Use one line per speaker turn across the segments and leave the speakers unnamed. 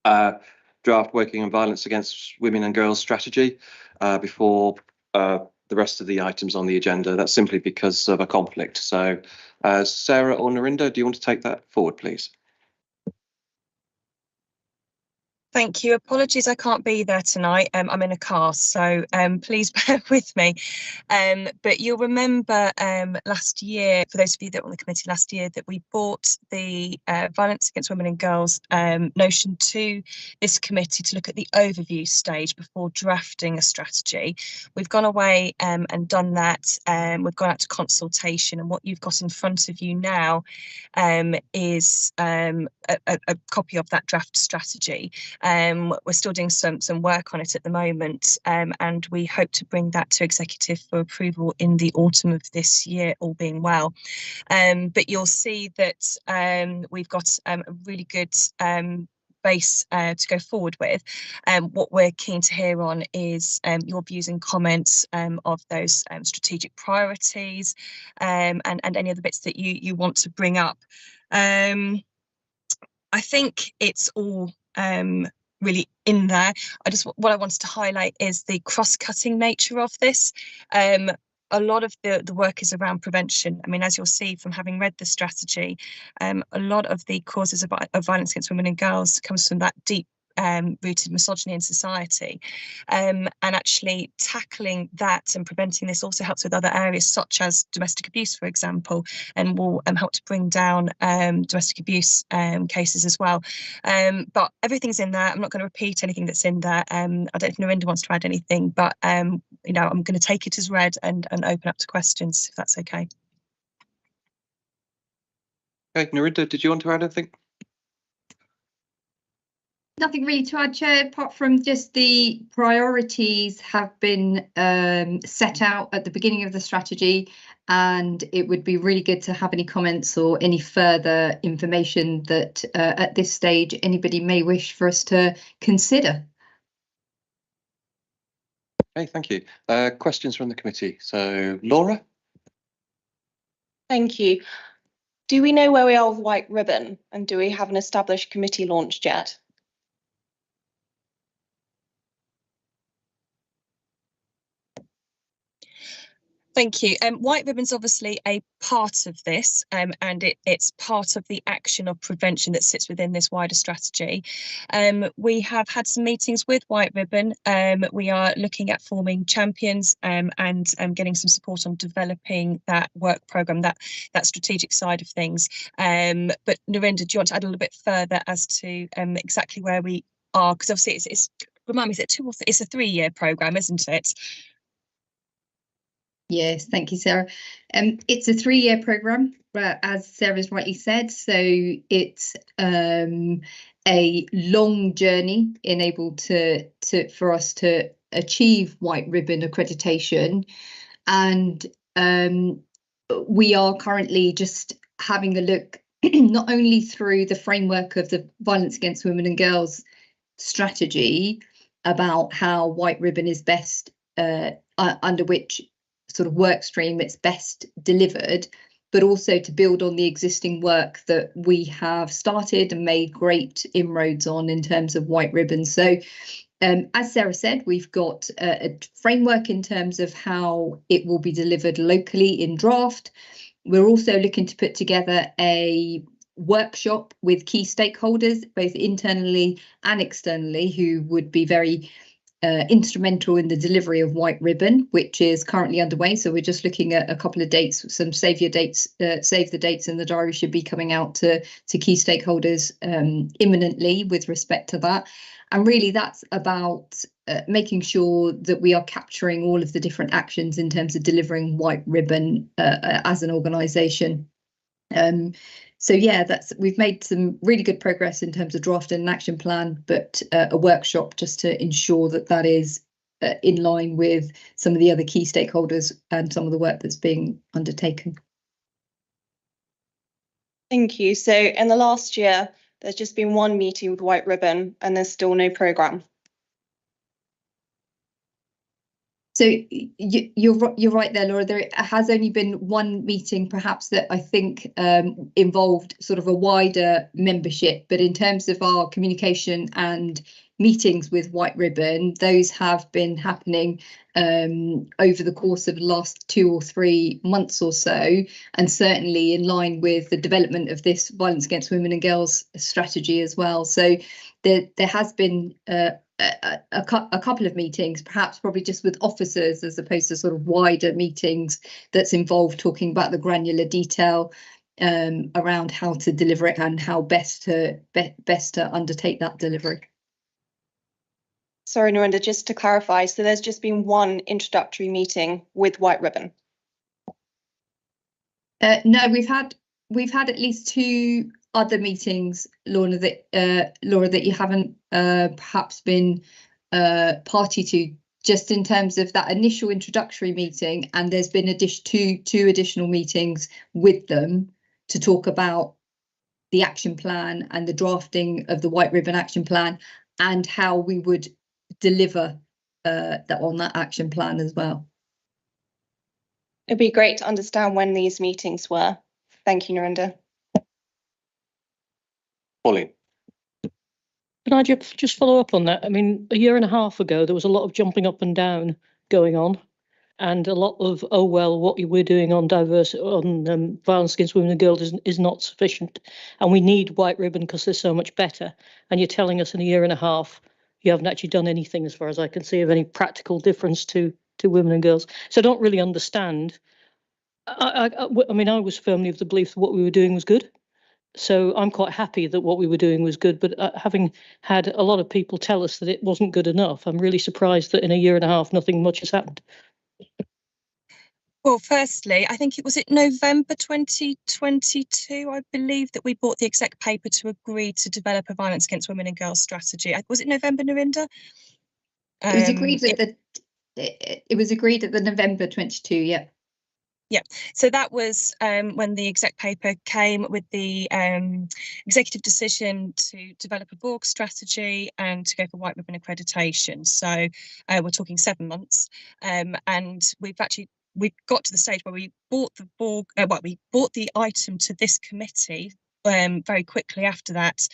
draft working on violence against women and girls strategy before the rest of the items on the agenda. That's simply because of a conflict. So Sarah or Narinder, do you want to take that forward, please?
Thank you. Apologies, I can't be there tonight. I'm in a car, so please bear with me. But you'll remember last year, for those of you that were on the committee last year, that we brought the violence against women and girls notion to this committee to look at the overview stage before drafting a strategy. We've gone away and done that. We've gone out to consultation, and what you've got in front of you now is a copy of that draft strategy. We're still doing some work on it at the moment, and we hope to bring that to executive for approval in the autumn of this year, all being well. But you'll see that we've got a really good base to go forward with. What we're keen to hear on is your views and comments of those strategic priorities and any other bits that you want to bring up. I think it's all really in there. What I wanted to highlight is the cross-cutting nature of this. A lot of the work is around prevention. I mean, as you'll see from having read the strategy, a lot of the causes of violence against women and girls comes from that deep rooted misogyny in society, and actually tackling that and preventing this also helps with other areas such as domestic abuse, for example, and will help to bring down domestic abuse cases as well. But everything's in there. I'm not going to repeat anything that's in there. I don't know if Narinder wants to add anything, but I'm going to take it as read and open up to questions, if that's okay.
Okay, Narinder, did you want to add anything?
Nothing really to add, Chair, apart from just the priorities have been set out at the beginning of the strategy, and it would be really good to have any comments or any further information that at this stage anybody may wish for us to consider.
Okay, thank you. Questions from the committee. So, Laura?
Thank you. Do we know where we are with White Ribbon, and do we have an established committee launched yet?
Thank you. White Ribbon's obviously a part of this, and it's part of the action of prevention that sits within this wider strategy. We have had some meetings with White Ribbon. We are looking at forming champions and getting some support on developing that work programme, that strategic side of things. But Narinder, do you want to add a little bit further as to exactly where we are? Because obviously it's remind me, is it it's a 3-year programme, isn't it?
Yes, thank you, Sarah. It's a 3-year programme, as Sarah's rightly said. So it's a long journey enabled for us to achieve White Ribbon accreditation, and we are currently just having a look not only through the framework of the Violence Against Women and Girls strategy about how White Ribbon is best under which sort of work stream it's best delivered, but also to build on the existing work that we have started and made great inroads on in terms of White Ribbon. So as Sarah said, we've got a framework in terms of how it will be delivered locally in draft. We're also looking to put together a workshop with key stakeholders, both internally and externally, who would be very instrumental in the delivery of White Ribbon, which is currently underway. So we're just looking at a couple of dates, some save the dates in the diary should be coming out to key stakeholders imminently with respect to that. And really that's about making sure that we are capturing all of the different actions in terms of delivering White Ribbon as an organisation. So yeah, we've made some really good progress in terms of drafting an action plan, but a workshop just to ensure that that is in line with some of the other key stakeholders and some of the work that's being undertaken.
Thank you. So in the last year, there's just been one meeting with White Ribbon and there's still no programme.
So you're right there, Laura. There has only been one meeting, perhaps, that I think involved sort of a wider membership. But in terms of our communication and meetings with White Ribbon, those have been happening over the course of the last 2 or 3 months or so, and certainly in line with the development of this violence against women and girls strategy as well. So there has been a couple of meetings, perhaps probably just with officers as opposed to sort of wider meetings that's involved talking about the granular detail around how to deliver it and how best to undertake that delivery.
Sorry, Norinda, just to clarify, so there's just been one introductory meeting with White Ribbon?
No, we've had at least 2 other meetings, Laura, that you haven't perhaps been party to, just in terms of that initial introductory meeting, and there's been two additional meetings with them to talk about the action plan and the drafting of the White Ribbon action plan and how we would deliver on that action plan as well.
It'd be great to understand when these meetings were. Thank you, Norinda.
Pauline.
Can I just follow up on that? I mean, a year and a half ago, there was a lot of jumping up and down going on, and a lot of, oh, well, what we're doing on violence against women and girls is not sufficient, and we need White Ribbon because they're so much better. And you're telling us in a year and a half you haven't actually done anything, as far as I can see, of any practical difference to women and girls. So I don't really understand. I mean, I was firmly of the belief that what we were doing was good. So I'm quite happy that what we were doing was good, but having had a lot of people tell us that it wasn't good enough, I'm really surprised that in a year and a half nothing much has happened.
Well, firstly, I think it was November 2022, I believe, that we brought the exec paper to agree to develop a violence against women and girls strategy. Was it November, Norinda?
It was agreed at it was agreed at the November 22, yeah.
Yeah, so that was when the exec paper came with the executive decision to develop a BORG strategy and to go for White Ribbon accreditation. So we're talking 7 months, and we've got to the stage where we brought the BORG, we brought the item to this committee very quickly after that.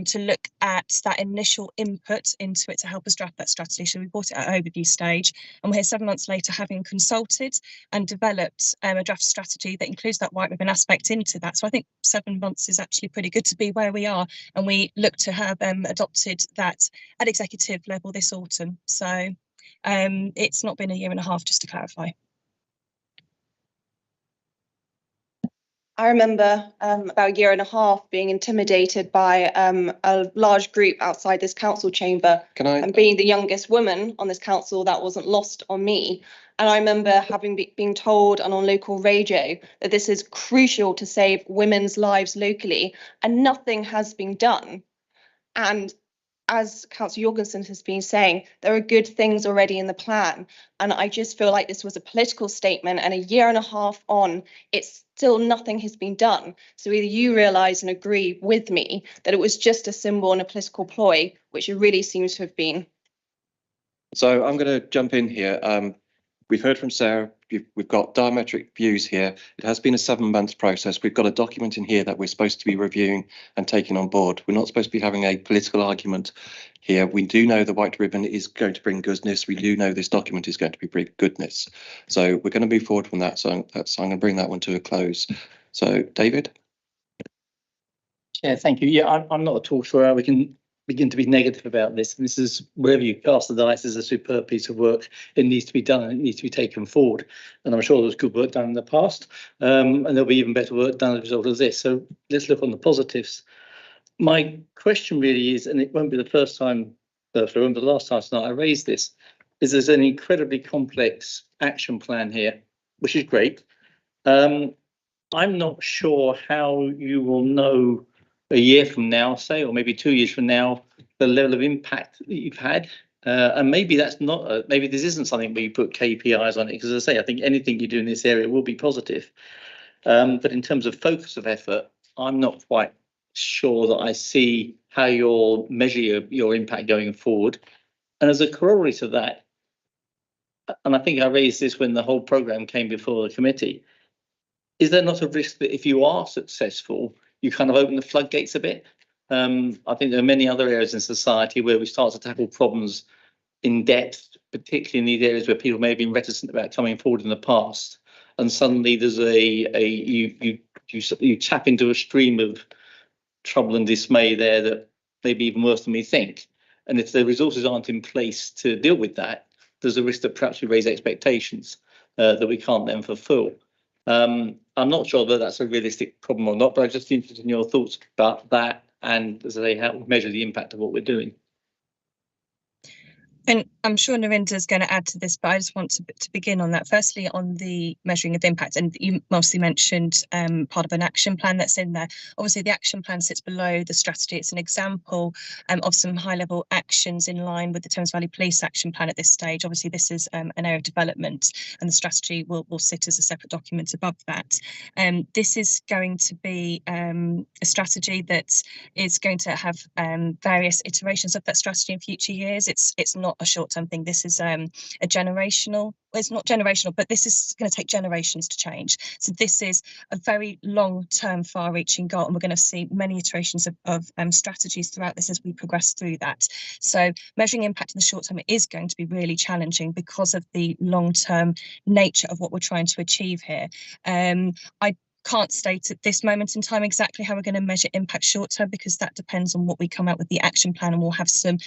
To look at that initial input into it to help us draft that strategy. So we brought it at overview stage, and we're here 7 months later having consulted and developed a draft strategy that includes that White Ribbon aspect into that. So I think 7 months is actually pretty good to be where we are, and we look to have adopted that at executive level this autumn. So it's not been a year and a half, just to clarify.
I remember about a year and a half being intimidated by a large group outside this council chamber. And being the youngest woman on this council, that wasn't lost on me. And I remember having been told and on local radio that this is crucial to save women's lives locally, and nothing has been done. And as Councillor Jorgensen has been saying, there are good things already in the plan. And I just feel like this was a political statement, and a year and a half on, it's still nothing has been done. So either you realise and agree with me that it was just a symbol and a political ploy, which it really seems to have been.
So I'm going to jump in here. We've heard from Sarah. We've got diametric views here. It has been a 7 month process. We've got a document in here that we're supposed to be reviewing and taking on board. We're not supposed to be having a political argument here. We do know the White Ribbon is going to bring goodness. We do know this document is going to bring goodness. So we're going to move forward from that. So I'm going to bring that one to a close. So David?
Yeah, thank you. Yeah, I'm not at all sure how we can begin to be negative about this. This is, wherever you cast the dice, is a superb piece of work. It needs to be done and it needs to be taken forward. And I'm sure there's good work done in the past, and there'll be even better work done as a result of this. So let's look on the positives. My question really is, and it won't be the first time, Flora, but the last time tonight I raised this, is there's an incredibly complex action plan here, which is great. I'm not sure how you will know a year from now, say, or maybe 2 years from now, the level of impact that you've had. And maybe that's not, maybe this isn't something where you put KPIs on it, because as I say, I think anything you do in this area will be positive. But in terms of focus of effort, I'm not quite sure that I see how you'll measure your impact going forward. And as a corollary to that, and I think I raised this when the whole programme came before the committee, is there not a risk that if you are successful, you kind of open the floodgates a bit? I think there are many other areas in society where we start to tackle problems in depth, particularly in these areas where people may have been reticent about coming forward in the past, and suddenly there's you tap into a stream of trouble and dismay there that may be even worse than we think. And if the resources aren't in place to deal with that, there's a risk that perhaps we raise expectations that we can't then fulfil. I'm not sure whether that's a realistic problem or not, but I'm just interested in your thoughts about that and, as I say, how we measure the impact of what we're doing.
And I'm sure Narinda's going to add to this, but I just want to begin on that. Firstly, on the measuring of impact, and you mostly mentioned part of an action plan that's in there. Obviously, the action plan sits below the strategy. It's an example of some high-level actions in line with the Thames Valley Police action plan at this stage. Obviously, this is an area of development, and the strategy will sit as a separate document above that. This is going to be a strategy that is going to have various iterations of that strategy in future years. It's not a short-term thing. This is a generational, well, it's not generational, but this is going to take generations to change. So this is a very long-term, far-reaching goal, and we're going to see many iterations of strategies throughout this as we progress through that. So measuring impact in the short term is going to be really challenging because of the long-term nature of what we're trying to achieve here. I can't state at this moment in time exactly how we're going to measure impact short term, because that depends on what we come out with the action plan, and we'll have some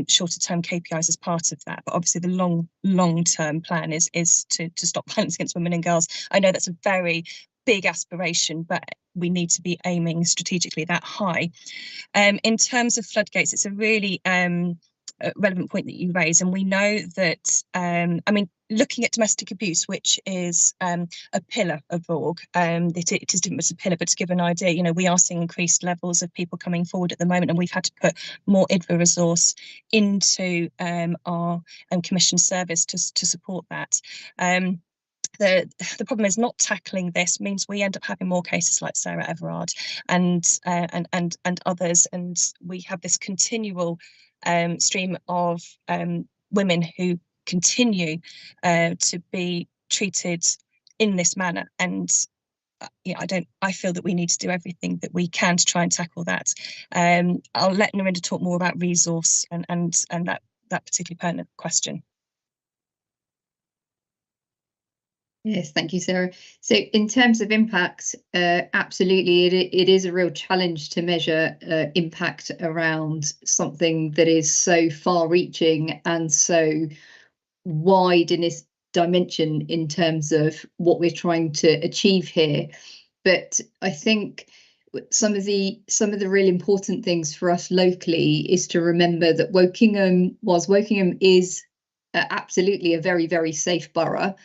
shorter term KPIs as part of that. But obviously the long term plan is to stop violence against women and girls. I know that's a very big aspiration, but we need to be aiming strategically that high. In terms of floodgates, it's a really relevant point that you raise, and we know that I mean, looking at domestic abuse, which is a pillar of org, it is different as a pillar, but to give an idea, you know, we are seeing increased levels of people coming forward at the moment, and we've had to put more IDVA resource into our commission service to support that. The problem is not tackling this means we end up having more cases like Sarah Everard and others, and we have this continual stream of women who continue to be treated in this manner. And I feel that we need to do everything that we can to try and tackle that. I'll let Narinda talk more about resource and that particularly pertinent question.
Yes, thank you, Sarah. So in terms of impacts, absolutely, it is a real challenge to measure impact around something that is so far-reaching and so wide in its dimension in terms of what we're trying to achieve here. But I think some of the really important things for us locally is to remember that Wokingham, whilst Wokingham is absolutely a very, very safe borough,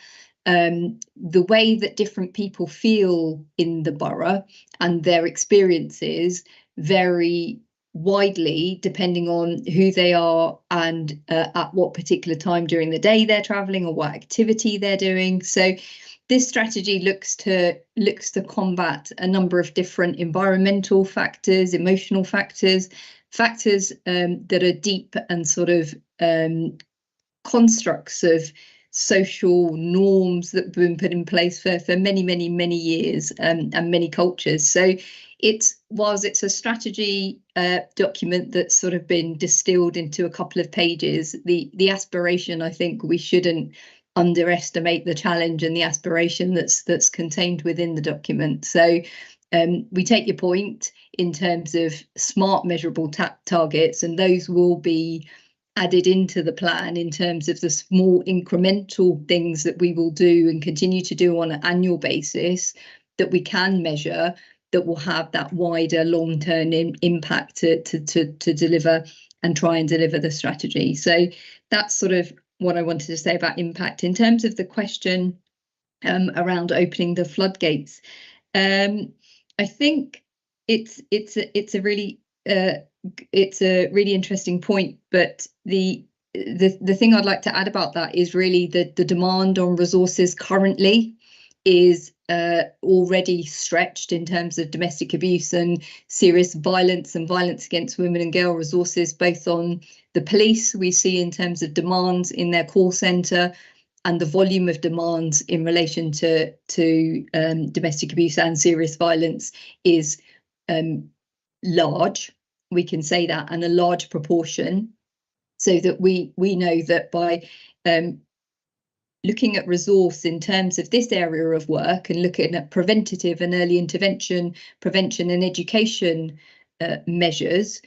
the way that different people feel in the borough and their experiences vary widely depending on who they are and at what particular time during the day they're travelling or what activity they're doing. So this strategy looks to combat a number of different environmental factors, emotional factors that are deep and sort of constructs of social norms that have been put in place for many years and many cultures. So whilst it's a strategy document that's sort of been distilled into a couple of pages, the aspiration, I think we shouldn't underestimate the challenge and the aspiration that's contained within the document. So we take your point in terms of smart measurable targets, and those will be added into the plan in terms of the small incremental things that we will do and continue to do on an annual basis that we can measure, that will have that wider long-term impact to deliver and try and deliver the strategy. So that's sort of what I wanted to say about impact. In terms of the question around opening the floodgates, I think it's a really interesting point, but the thing I'd like to add about that is really the demand on resources currently is already stretched in terms of domestic abuse and serious violence and violence against women and girl resources, both on the police we see in terms of demands in their call centre, and the volume of demands in relation to domestic abuse and serious violence is large. We can say that, and a large proportion, so that we know that by looking at resource in terms of this area of work and looking at preventative and early intervention, prevention and education measures,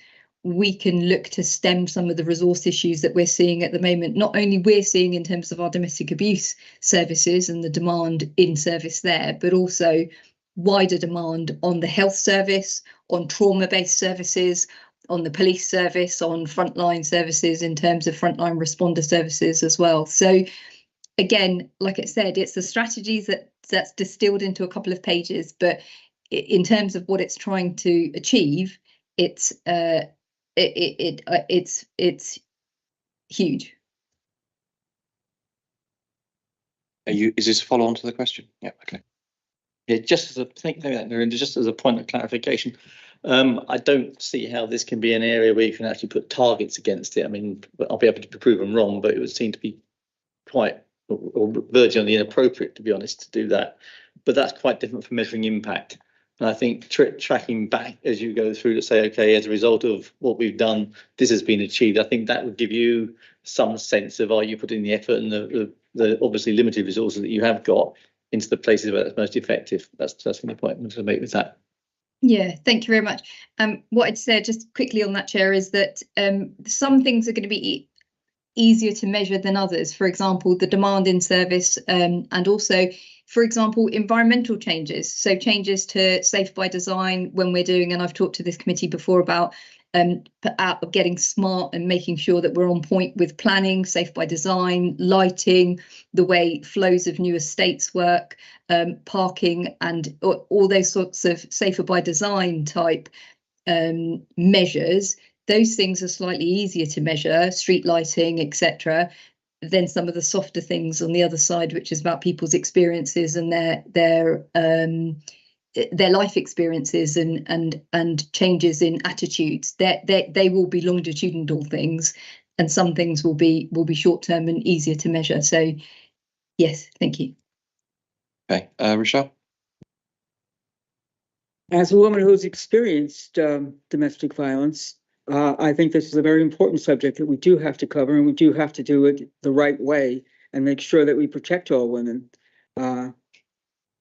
we can look to stem some of the resource issues that we're seeing at the moment. Not only we're seeing in terms of our domestic abuse services and the demand in service there, but also wider demand on the health service, on trauma-based services, on the police service, on frontline services in terms of frontline responder services as well. So again, like I said, it's the strategies that's distilled into a couple of pages, but in terms of what it's trying to achieve, it's huge.
Is this a follow on to the question? Yeah, okay.
Yeah, just as a just as a point of clarification, I don't see how this can be an area where you can actually put targets against it. I mean, I'll be able to be proven wrong, but it would seem to be quite or verging on the inappropriate, to be honest, to do that. But that's quite different from measuring impact. And I think tracking back as you go through to say, okay, as a result of what we've done, this has been achieved. I think that would give you some sense of, are you putting the effort and the obviously limited resources that you have got into the places where that's most effective. That's the point I'm going to make with that.
Yeah, thank you very much. What I'd say just quickly on that, Chair, is that some things are going to be easier to measure than others. For example, the demand in service, and also, for example, environmental changes. So changes to safe by design when we're doing, and I've talked to this committee before about getting smart and making sure that we're on point with planning, safe by design, lighting, the way flows of new estates work, parking, and all those sorts of safer by design type measures. Those things are slightly easier to measure, street lighting, etc., than some of the softer things on the other side, which is about people's experiences and their life experiences and changes in attitudes. They will be longitudinal things, and some things will be short term and easier to measure. So yes, thank you.
Okay, Rochelle?
As a woman who's experienced domestic violence, I think this is a very important subject that we do have to cover, and we do have to do it the right way and make sure that we protect all women.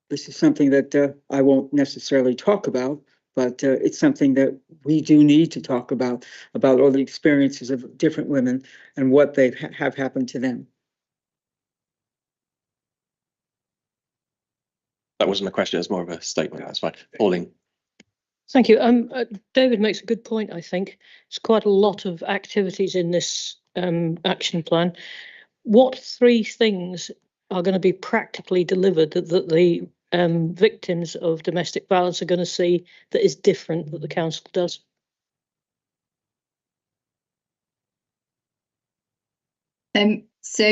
This is something that I won't necessarily talk about, but it's something that we do need to talk about all the experiences of different women and what they have happened to them.
That wasn't a question, it was more of a statement. That's fine. Pauline.
Thank you. David makes a good point, I think. It's quite a lot of activities in this action plan. What three things are going to be practically delivered that the victims of domestic violence are going to see that is different that the council does?
So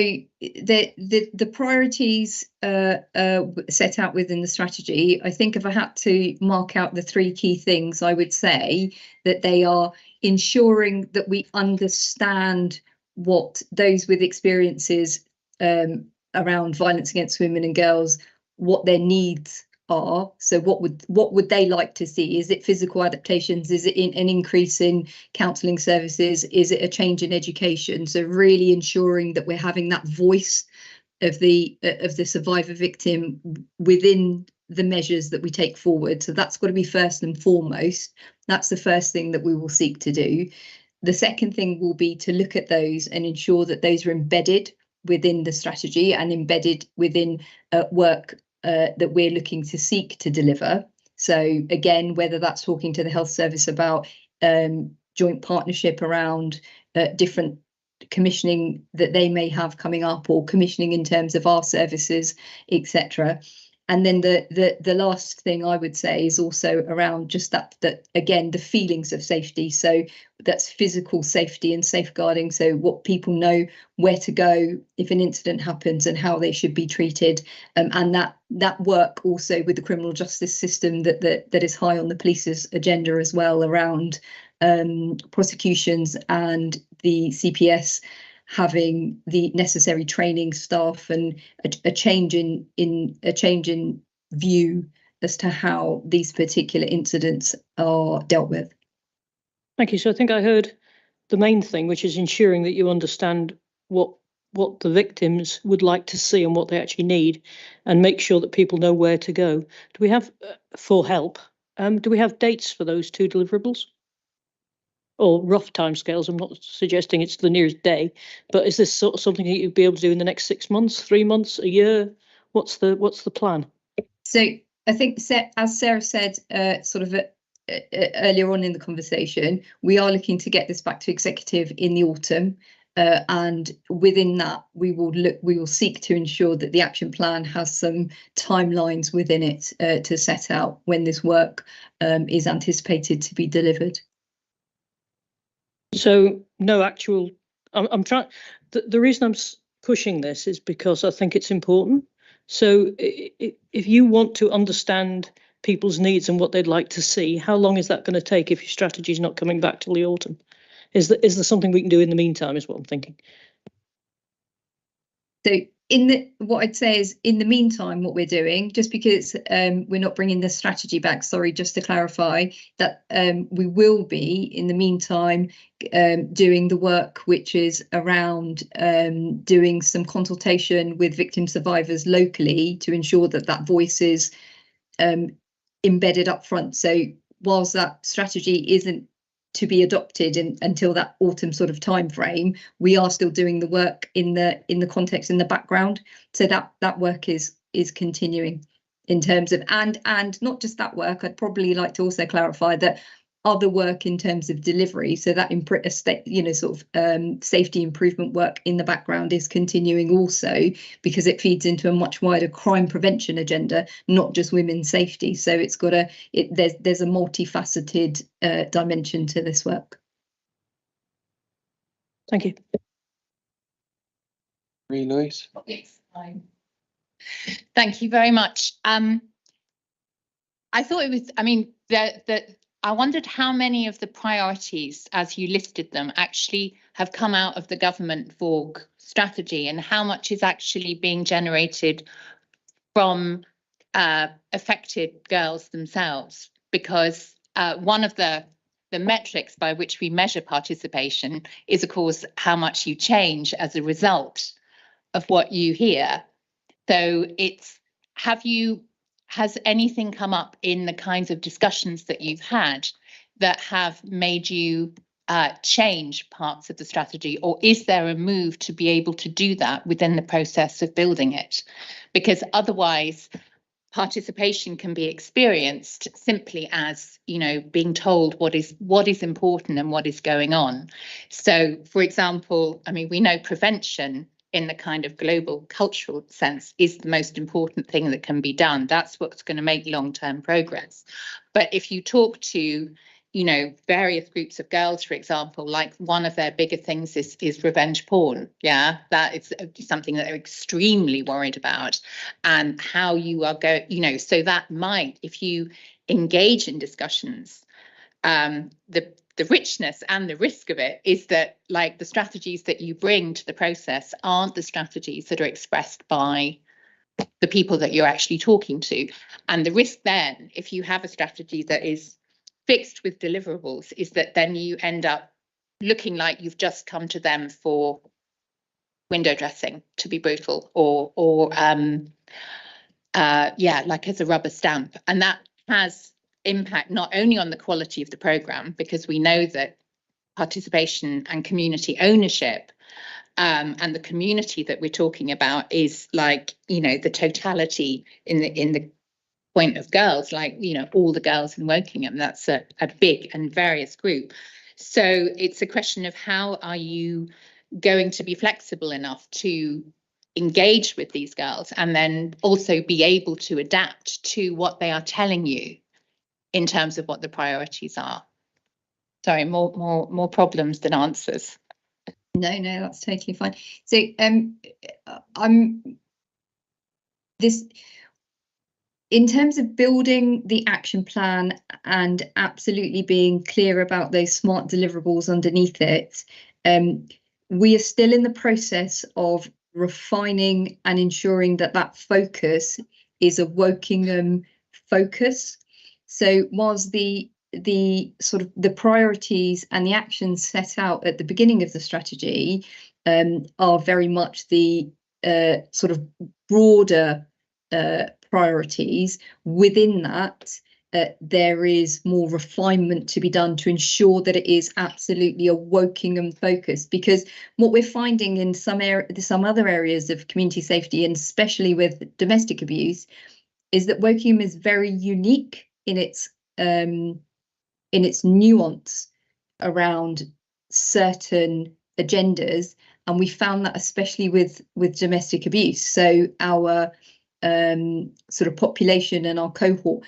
the priorities set out within the strategy, I think if I had to mark out the three key things, I would say that they are ensuring that we understand what those with experiences around violence against women and girls, what their needs are. So what would they like to see? Is it physical adaptations? Is it an increase in counselling services? Is it a change in education? So really ensuring that we're having that voice of the survivor victim within the measures that we take forward. So that's got to be first and foremost. That's the first thing that we will seek to do. The second thing will be to look at those and ensure that those are embedded within the strategy and embedded within work that we're looking to seek to deliver. So again, whether that's talking to the health service about joint partnership around different commissioning that they may have coming up, or commissioning in terms of our services, etc. And then the last thing I would say is also around just that again, the feelings of safety. So that's physical safety and safeguarding. So what people know, where to go if an incident happens and how they should be treated. And that work also with the criminal justice system that is high on the police's agenda as well, around prosecutions and the CPS having the necessary training staff and a change in view as to how these particular incidents are dealt with.
Thank you. So I think I heard the main thing, which is ensuring that you understand what the victims would like to see and what they actually need, and make sure that people know where to go. Do we have for help? Do we have dates for those 2 deliverables? Or rough timescales? I'm not suggesting it's the nearest day, but is this sort of something that you'd be able to do in the next 6 months, 3 months, a year? What's the plan?
So I think, as Sarah said, earlier on in the conversation, we are looking to get this back to executive in the autumn, and within that, we will seek to ensure that the action plan has some timelines within it to set out when this work is anticipated to be delivered.
So no actual. I'm trying. The reason I'm pushing this is because I think it's important. So if you want to understand people's needs and what they'd like to see, how long is that going to take if your strategy is not coming back till the autumn? Is there something we can do in the meantime, is what I'm thinking.
So what I'd say is, in the meantime, what we're doing, just because we're not bringing the strategy back, sorry, just to clarify that we will be, in the meantime, doing the work which is around doing some consultation with victim survivors locally to ensure that that voice is embedded up front. So whilst that strategy isn't to be adopted until that autumn sort of time frame, we are still doing the work in the context, in the background. So that work is continuing in terms of, and not just that work. I'd probably like to also clarify that other work in terms of delivery, so that safety improvement work in the background is continuing also, because it feeds into a much wider crime prevention agenda, not just women's safety. So it's got there's a multifaceted dimension to this work.
Thank you.
Louise?
Yes, fine. Thank you very much. I thought it was, I mean, I wondered how many of the priorities, as you listed them, actually have come out of the government VOG strategy, and how much is actually being generated from affected girls themselves. Because one of the metrics by which we measure participation is, of course, how much you change as a result of what you hear. So has anything come up in the kinds of discussions that you've had that have made you change parts of the strategy, or is there a move to be able to do that within the process of building it? Because otherwise, participation can be experienced simply as, being told what is important and what is going on. So, for example, I mean, we know prevention in the kind of global cultural sense is the most important thing that can be done. That's what's going to make long-term progress. But if you talk to, various groups of girls, for example, like one of their bigger things is revenge porn. Yeah, that is something that they're extremely worried about, and how you are going, so that might, if you engage in discussions, the richness and the risk of it is that, like, the strategies that you bring to the process aren't the strategies that are expressed by the people that you're actually talking to. And the risk then, if you have a strategy that is fixed with deliverables, is that then you end up looking like you've just come to them for window dressing, to be brutal, or like as a rubber stamp. And that has impact not only on the quality of the programme, because we know that participation and community ownership and the community that we're talking about is, like, the totality in the point of girls, like, all the girls in Wokingham. That's a big and various group. So it's a question of how are you going to be flexible enough to engage with these girls and then also be able to adapt to what they are telling you in terms of what the priorities are. Sorry, more problems than answers.
No, that's totally fine. So in terms of building the action plan and absolutely being clear about those smart deliverables underneath it, we are still in the process of refining and ensuring that that focus is a Wokingham focus. So whilst the sort of the priorities and the actions set out at the beginning of the strategy are very much the sort of broader priorities, within that there is more refinement to be done to ensure that it is absolutely a Wokingham focus, because what we're finding in some other areas of community safety, and especially with domestic abuse, is that Wokingham is very unique in its nuance around certain agendas, and we found that especially with domestic abuse. So our sort of population and our cohort.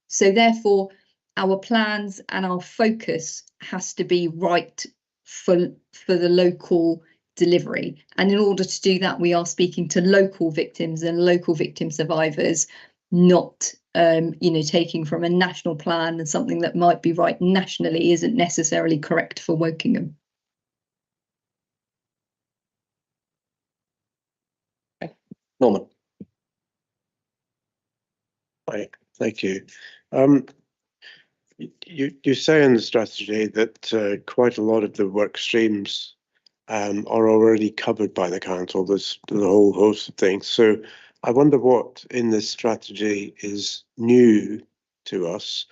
So therefore, our plans and our focus has to be right for the local delivery. And in order to do that, we are speaking to local victims and local victim survivors, not taking from a national plan, and something that might be right nationally isn't necessarily correct for Wokingham.
Norman.
Hi, thank you. You say in the strategy that quite a lot of the work streams are already covered by the council. There's a whole host of things. So I wonder what in this strategy is new to us,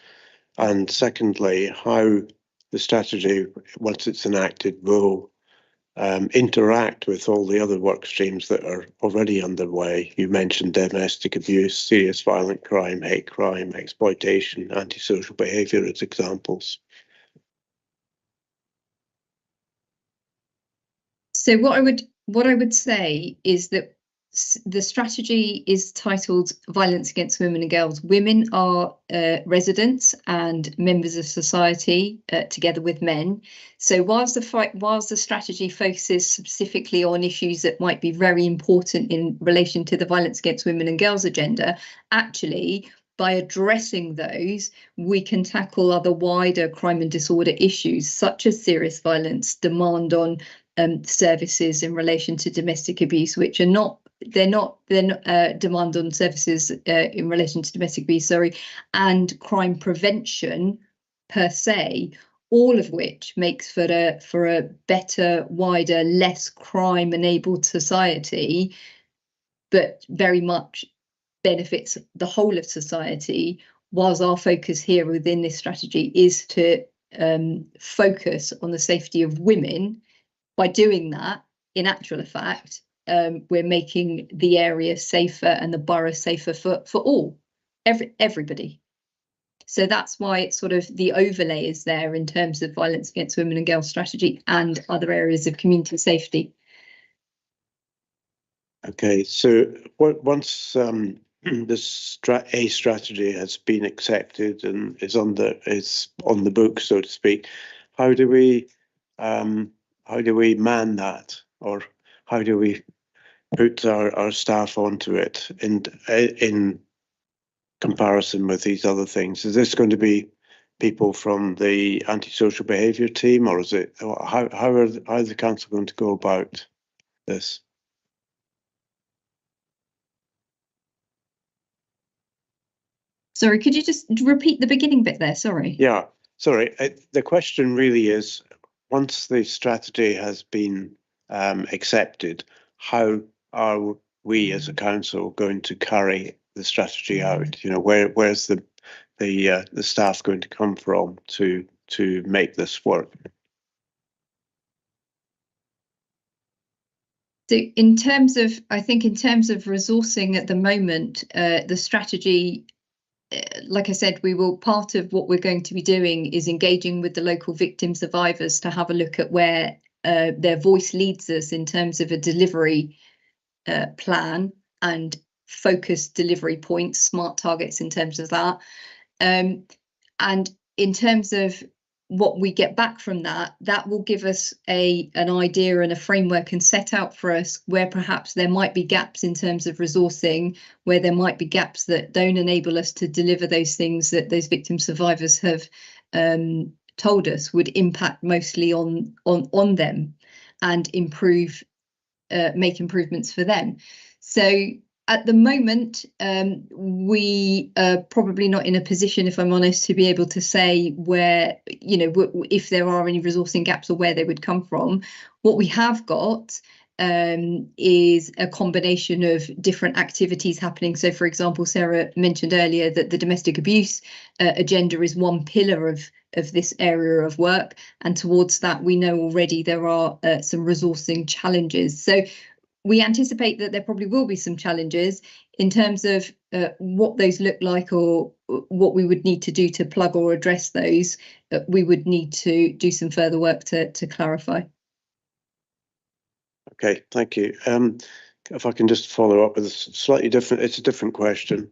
and secondly, how the strategy, once it's enacted, will interact with all the other work streams that are already underway. You mentioned domestic abuse, serious violent crime, hate crime, exploitation, antisocial behaviour as examples.
So what I would say is that the strategy is titled Violence Against Women and Girls. Women are residents and members of society together with men. So whilst the strategy focuses specifically on issues that might be very important in relation to the Violence Against Women and Girls agenda, actually by addressing those, we can tackle other wider crime and disorder issues such as serious violence, demand on services in relation to domestic abuse, which are not demand on services in relation to domestic abuse, and crime prevention per se, all of which makes for a better, wider, less crime-enabled society, but very much benefits the whole of society. Whilst our focus here within this strategy is to focus on the safety of women. By doing that, in actual fact, we're making the area safer and the borough safer for all, everybody. So that's why it's sort of the overlay is there in terms of Violence Against Women and Girls strategy and other areas of community safety.
Okay, so once this strategy has been accepted and is on the book, so to speak, how do we man that, or how do we put our staff onto it in comparison with these other things? Is this going to be people from the antisocial behaviour team, or is it how is the council going to go about this?
Sorry, could you just repeat the beginning bit there? Sorry.
Yeah, sorry. The question really is, once the strategy has been accepted, how are we as a council going to carry the strategy out? You know, where's the staff going to come from to make this work?
So in terms of resourcing at the moment, the strategy, like I said, part of what we're going to be doing is engaging with the local victim survivors to have a look at where their voice leads us in terms of a delivery plan and focused delivery points, smart targets in terms of that. And in terms of what we get back from that will give us an idea and a framework and set out for us where perhaps there might be gaps in terms of resourcing, where there might be gaps that don't enable us to deliver those things that those victim survivors have told us would impact mostly on them, and make improvements for them. So at the moment, we are probably not in a position, if I'm honest, to be able to say where, if there are any resourcing gaps or where they would come from. What we have got is a combination of different activities happening. So, for example, Sarah mentioned earlier that the domestic abuse agenda is one pillar of this area of work, and towards that we know already there are some resourcing challenges. So we anticipate that there probably will be some challenges in terms of what those look like, or what we would need to do to plug or address those. We would need to do some further work to clarify.
Okay, thank you. If I can just follow up with a slightly different, it's a different question.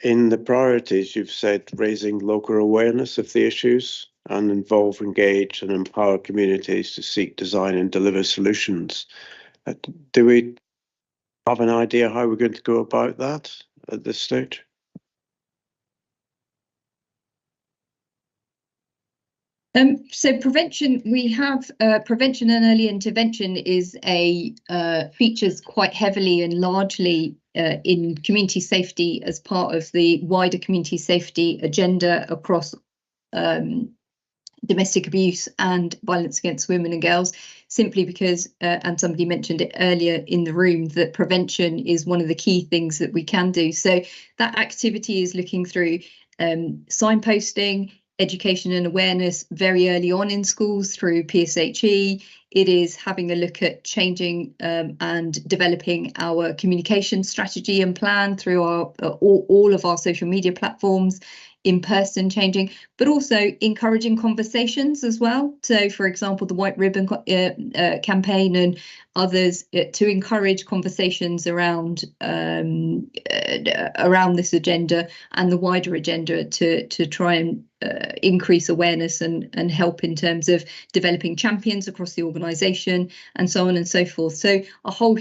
In the priorities, you've said raising local awareness of the issues and involve, engage and empower communities to seek, design and deliver solutions. Do we have an idea how we're going to go about that at this stage?
So prevention, we have prevention and early intervention is features quite heavily and largely in community safety as part of the wider community safety agenda across domestic abuse and violence against women and girls, simply because, and somebody mentioned it earlier in the room, that prevention is one of the key things that we can do. So that activity is looking through signposting, education and awareness very early on in schools through PSHE. It is having a look at changing and developing our communication strategy and plan through all of our social media platforms, in person changing, but also encouraging conversations as well. So, for example, the White Ribbon campaign and others to encourage conversations around this agenda and the wider agenda to try and increase awareness and help in terms of developing champions across the organisation and so on and so forth. So a whole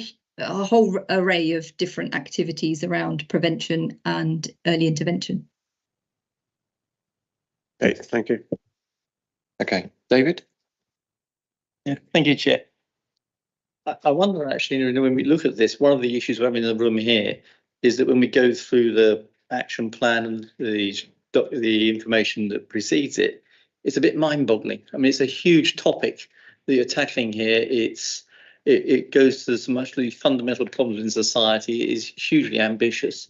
array of different activities around prevention and early intervention.
Okay, thank you.
Okay, David?
Yeah, thank you, Chair. I wonder actually, when we look at this, one of the issues we're having in the room here is that when we go through the action plan and the information that precedes it, it's a bit mind-boggling. I mean, it's a huge topic that you're tackling here. It goes to some actually fundamental problems in society. It is hugely ambitious.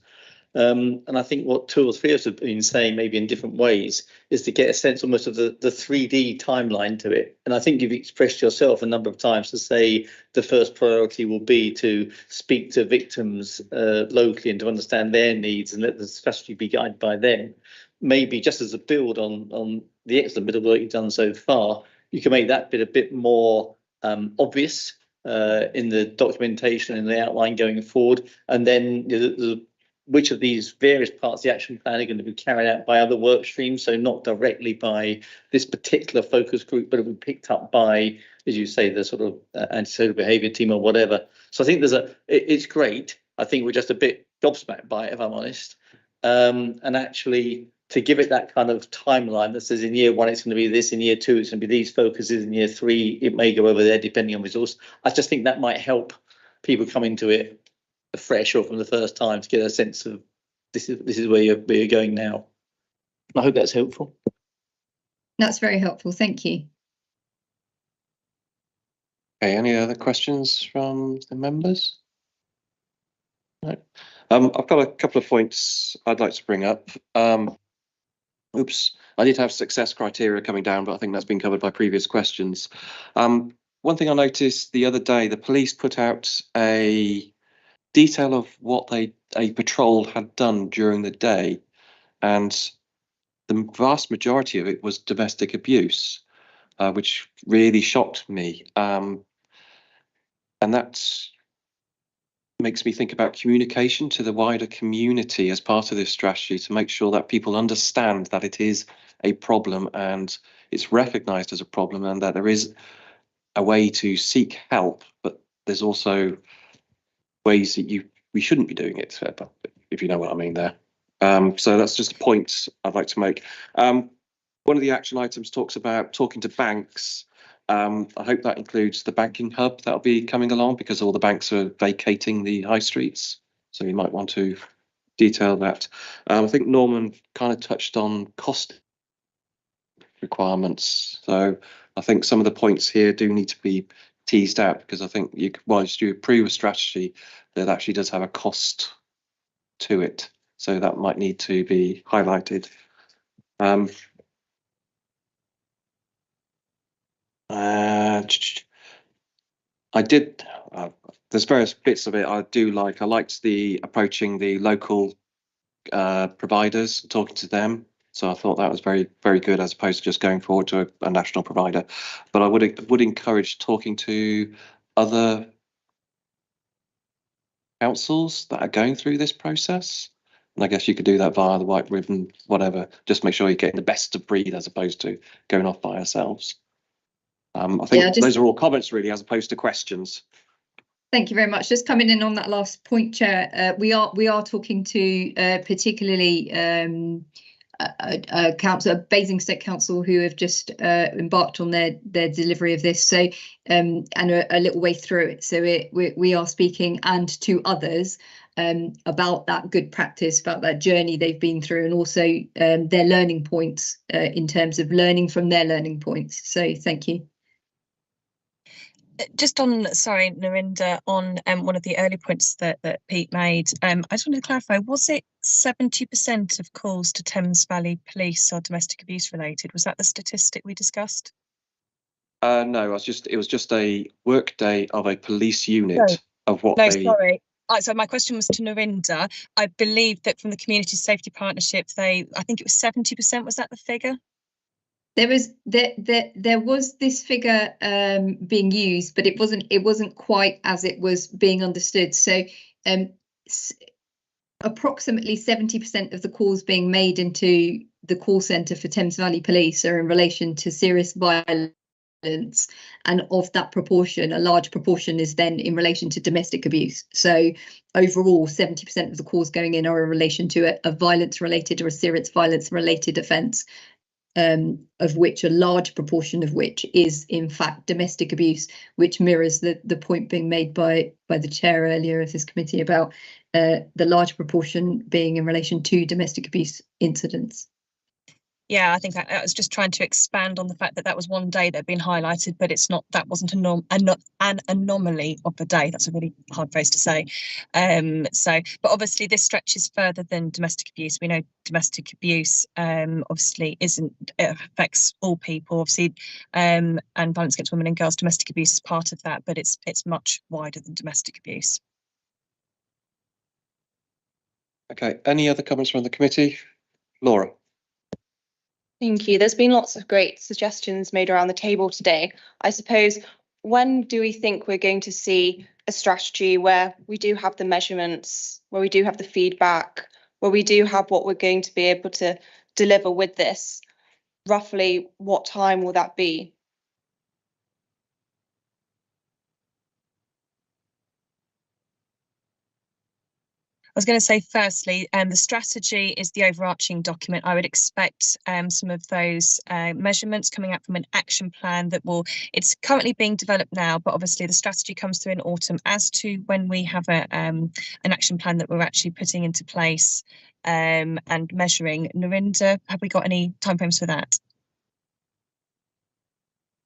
And I think what two or three of us have been saying, maybe in different ways, is to get a sense almost of the 3D timeline to it. And I think you've expressed yourself a number of times to say the first priority will be to speak to victims locally and to understand their needs and let the strategy be guided by them. Maybe just as a build on the excellent bit of work you've done so far, you can make that bit a bit more obvious in the documentation and the outline going forward. And then which of these various parts of the action plan are going to be carried out by other work streams, so not directly by this particular focus group, but it will be picked up by, as you say, the sort of antisocial behaviour team or whatever. So I think it's great. I think we're just a bit gobsmacked by it, if I'm honest. And actually, to give it that kind of timeline that says in year 1 it's going to be this, in year 2 it's going to be these focuses, in year 3 it may go over there depending on resource. I just think that might help people come into it fresh or from the first time to get a sense of this is where you're going now. I hope that's helpful.
That's very helpful, thank you.
Okay, any other questions from the members? No. I've got a couple of points I'd like to bring up. Oops, I did have success criteria coming down, but I think that's been covered by previous questions. One thing I noticed the other day, the police put out a detail of what a patrol had done during the day, and the vast majority of it was domestic abuse, which really shocked me. And that makes me think about communication to the wider community as part of this strategy, to make sure that people understand that it is a problem and it's recognised as a problem, and that there is a way to seek help, but there's also ways that we shouldn't be doing it, if you know what I mean there. So that's just a point I'd like to make. One of the action items talks about talking to banks. I hope that includes the banking hub that'll be coming along, because all the banks are vacating the high streets. So you might want to detail that. I think Norman kind of touched on cost requirements. So I think some of the points here do need to be teased out, because I think whilst you approve a strategy, that actually does have a cost to it. So that might need to be highlighted. I did, there's various bits of it I do like. I liked the approaching the local providers, talking to them. So I thought that was very, very good, as opposed to just going forward to a national provider. But I would encourage talking to other councils that are going through this process. And I guess you could do that via the white ribbon, whatever. Just make sure you're getting the best of breed, as opposed to going off by ourselves. I think those are all comments, really, as opposed to questions.
Thank you very much. Just coming in on that last point, Chair, we are talking to particularly a council, Basingstoke Council, who have just embarked on their delivery of this. So and a little way through it. So we are speaking, and to others, about that good practice, about that journey they've been through, and also their learning points in terms of learning from their learning points. So thank you.
Just on, sorry, Narinda, on one of the early points that Pete made, I just wanted to clarify, was it 70% of calls to Thames Valley Police are domestic abuse related? Was that the statistic we discussed?
No, it was just a work day of a police unit of what
no,
they...
sorry. So my question was to Narinda. I believe that from the Community Safety Partnership, I think it was 70%, was that the figure?
There was this figure being used, but it wasn't quite as it was being understood. So approximately 70% of the calls being made into the call centre for Thames Valley Police are in relation to serious violence, and of that proportion, a large proportion is then in relation to domestic abuse. So overall, 70% of the calls going in are in relation to a violence related or a serious violence related offence. Of which a large proportion of which is in fact domestic abuse, which mirrors the point being made by the chair earlier of this committee about the large proportion being in relation to domestic abuse incidents.
Yeah, I think I was just trying to expand on the fact that was one day that had been highlighted, but it's not, that wasn't an anomaly of the day. That's a really hard phrase to say. But obviously this stretches further than domestic abuse. We know domestic abuse obviously it affects all people, obviously, and violence against women and girls, domestic abuse is part of that, but it's much wider than domestic abuse.
Okay, any other comments from the committee? Laura.
Thank you. There's been lots of great suggestions made around the table today. I suppose, when do we think we're going to see a strategy where we do have the measurements, where we do have the feedback, where we do have what we're going to be able to deliver with this? Roughly, what time will that be?
I was going to say, firstly, the strategy is the overarching document. I would expect some of those measurements coming out from an action plan it's currently being developed now, but obviously the strategy comes through in autumn. As to when we have an action plan that we're actually putting into place and measuring, Narinda, have we got any timeframes for that?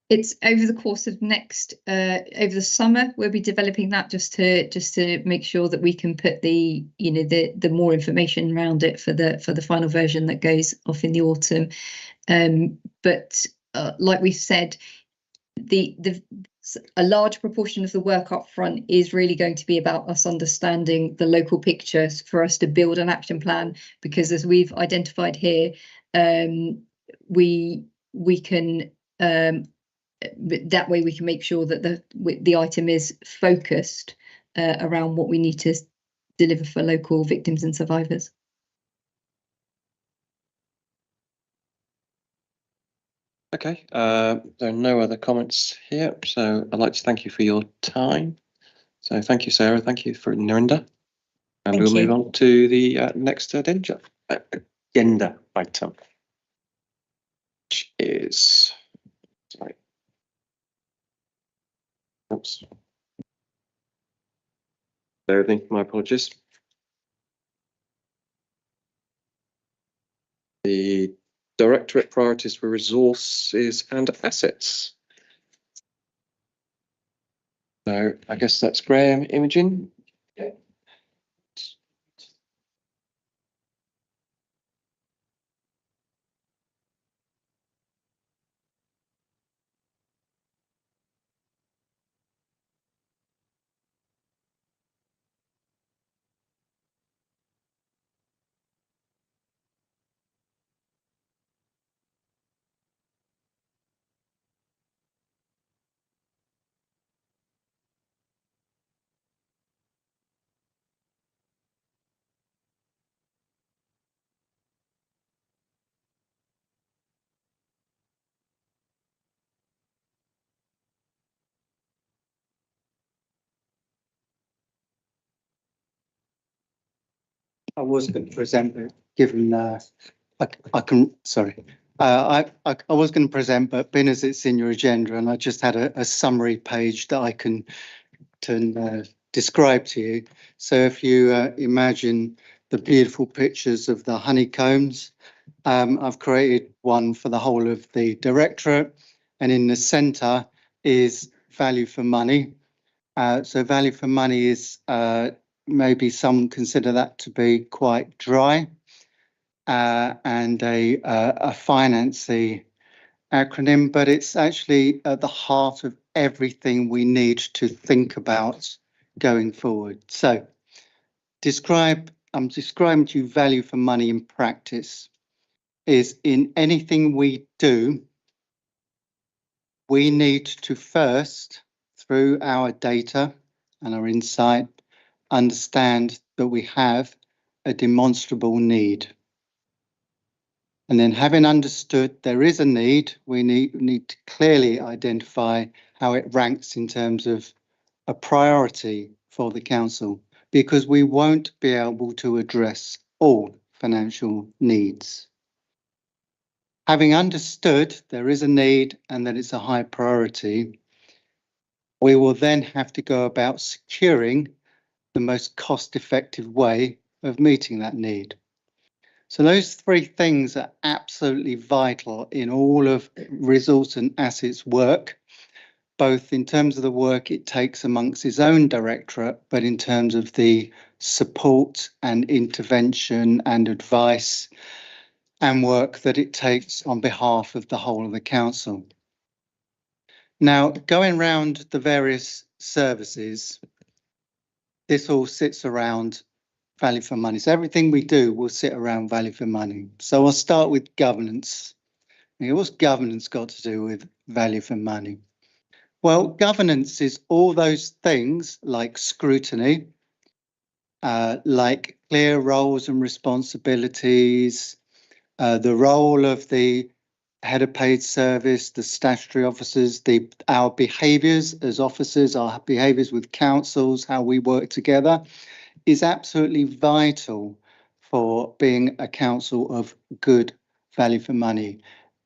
It's over the course of over the summer. We'll be developing that just to make sure that we can put the more information around it for the final version that goes off in the autumn. But like we've said, a large proportion of the work up front is really going to be about us understanding the local pictures for us to build an action plan, because as we've identified here, we can that way we can make sure that the item is focused around what we need to deliver for local victims and survivors.
Okay, there are no other comments here, so I'd like to thank you for your time. So thank you, Sarah. Thank you for Narinda. And
Thank
we'll
you.
move on to the next agenda item, which is, sorry. Oops. Bear with me, my apologies. The Directorate Priorities for Resources and Assets. So I guess that's Graham, Imogen. Yeah.
I was going to present, but given I can, sorry, I was going to present, but being as it's in your agenda, and I just had a summary page that I can describe to you. So if you imagine the beautiful pictures of the honeycombs, I've created one for the whole of the directorate, and in the centre is value for money. So value for money is maybe some consider that to be quite dry and a financy acronym, but it's actually at the heart of everything we need to think about going forward. So I'm describing to you value for money in practice is in anything we do, we need to first, through our data and our insight, understand that we have a demonstrable need. And then having understood there is a need, we need to clearly identify how it ranks in terms of a priority for the council, because we won't be able to address all financial needs. Having understood there is a need and that it's a high priority, we will then have to go about securing the most cost-effective way of meeting that need. So those three things are absolutely vital in all of resource and assets work, both in terms of the work it takes amongst its own directorate, but in terms of the support and intervention and advice and work that it takes on behalf of the whole of the council. Now, going round the various services, this all sits around value for money. So everything we do will sit around value for money. So I'll start with governance. What's governance got to do with value for money? Well, governance is all those things like scrutiny, like clear roles and responsibilities, the role of the head of paid service, the statutory officers, our behaviours as officers, our behaviours with councils, how we work together is absolutely vital for being a council of good value for money.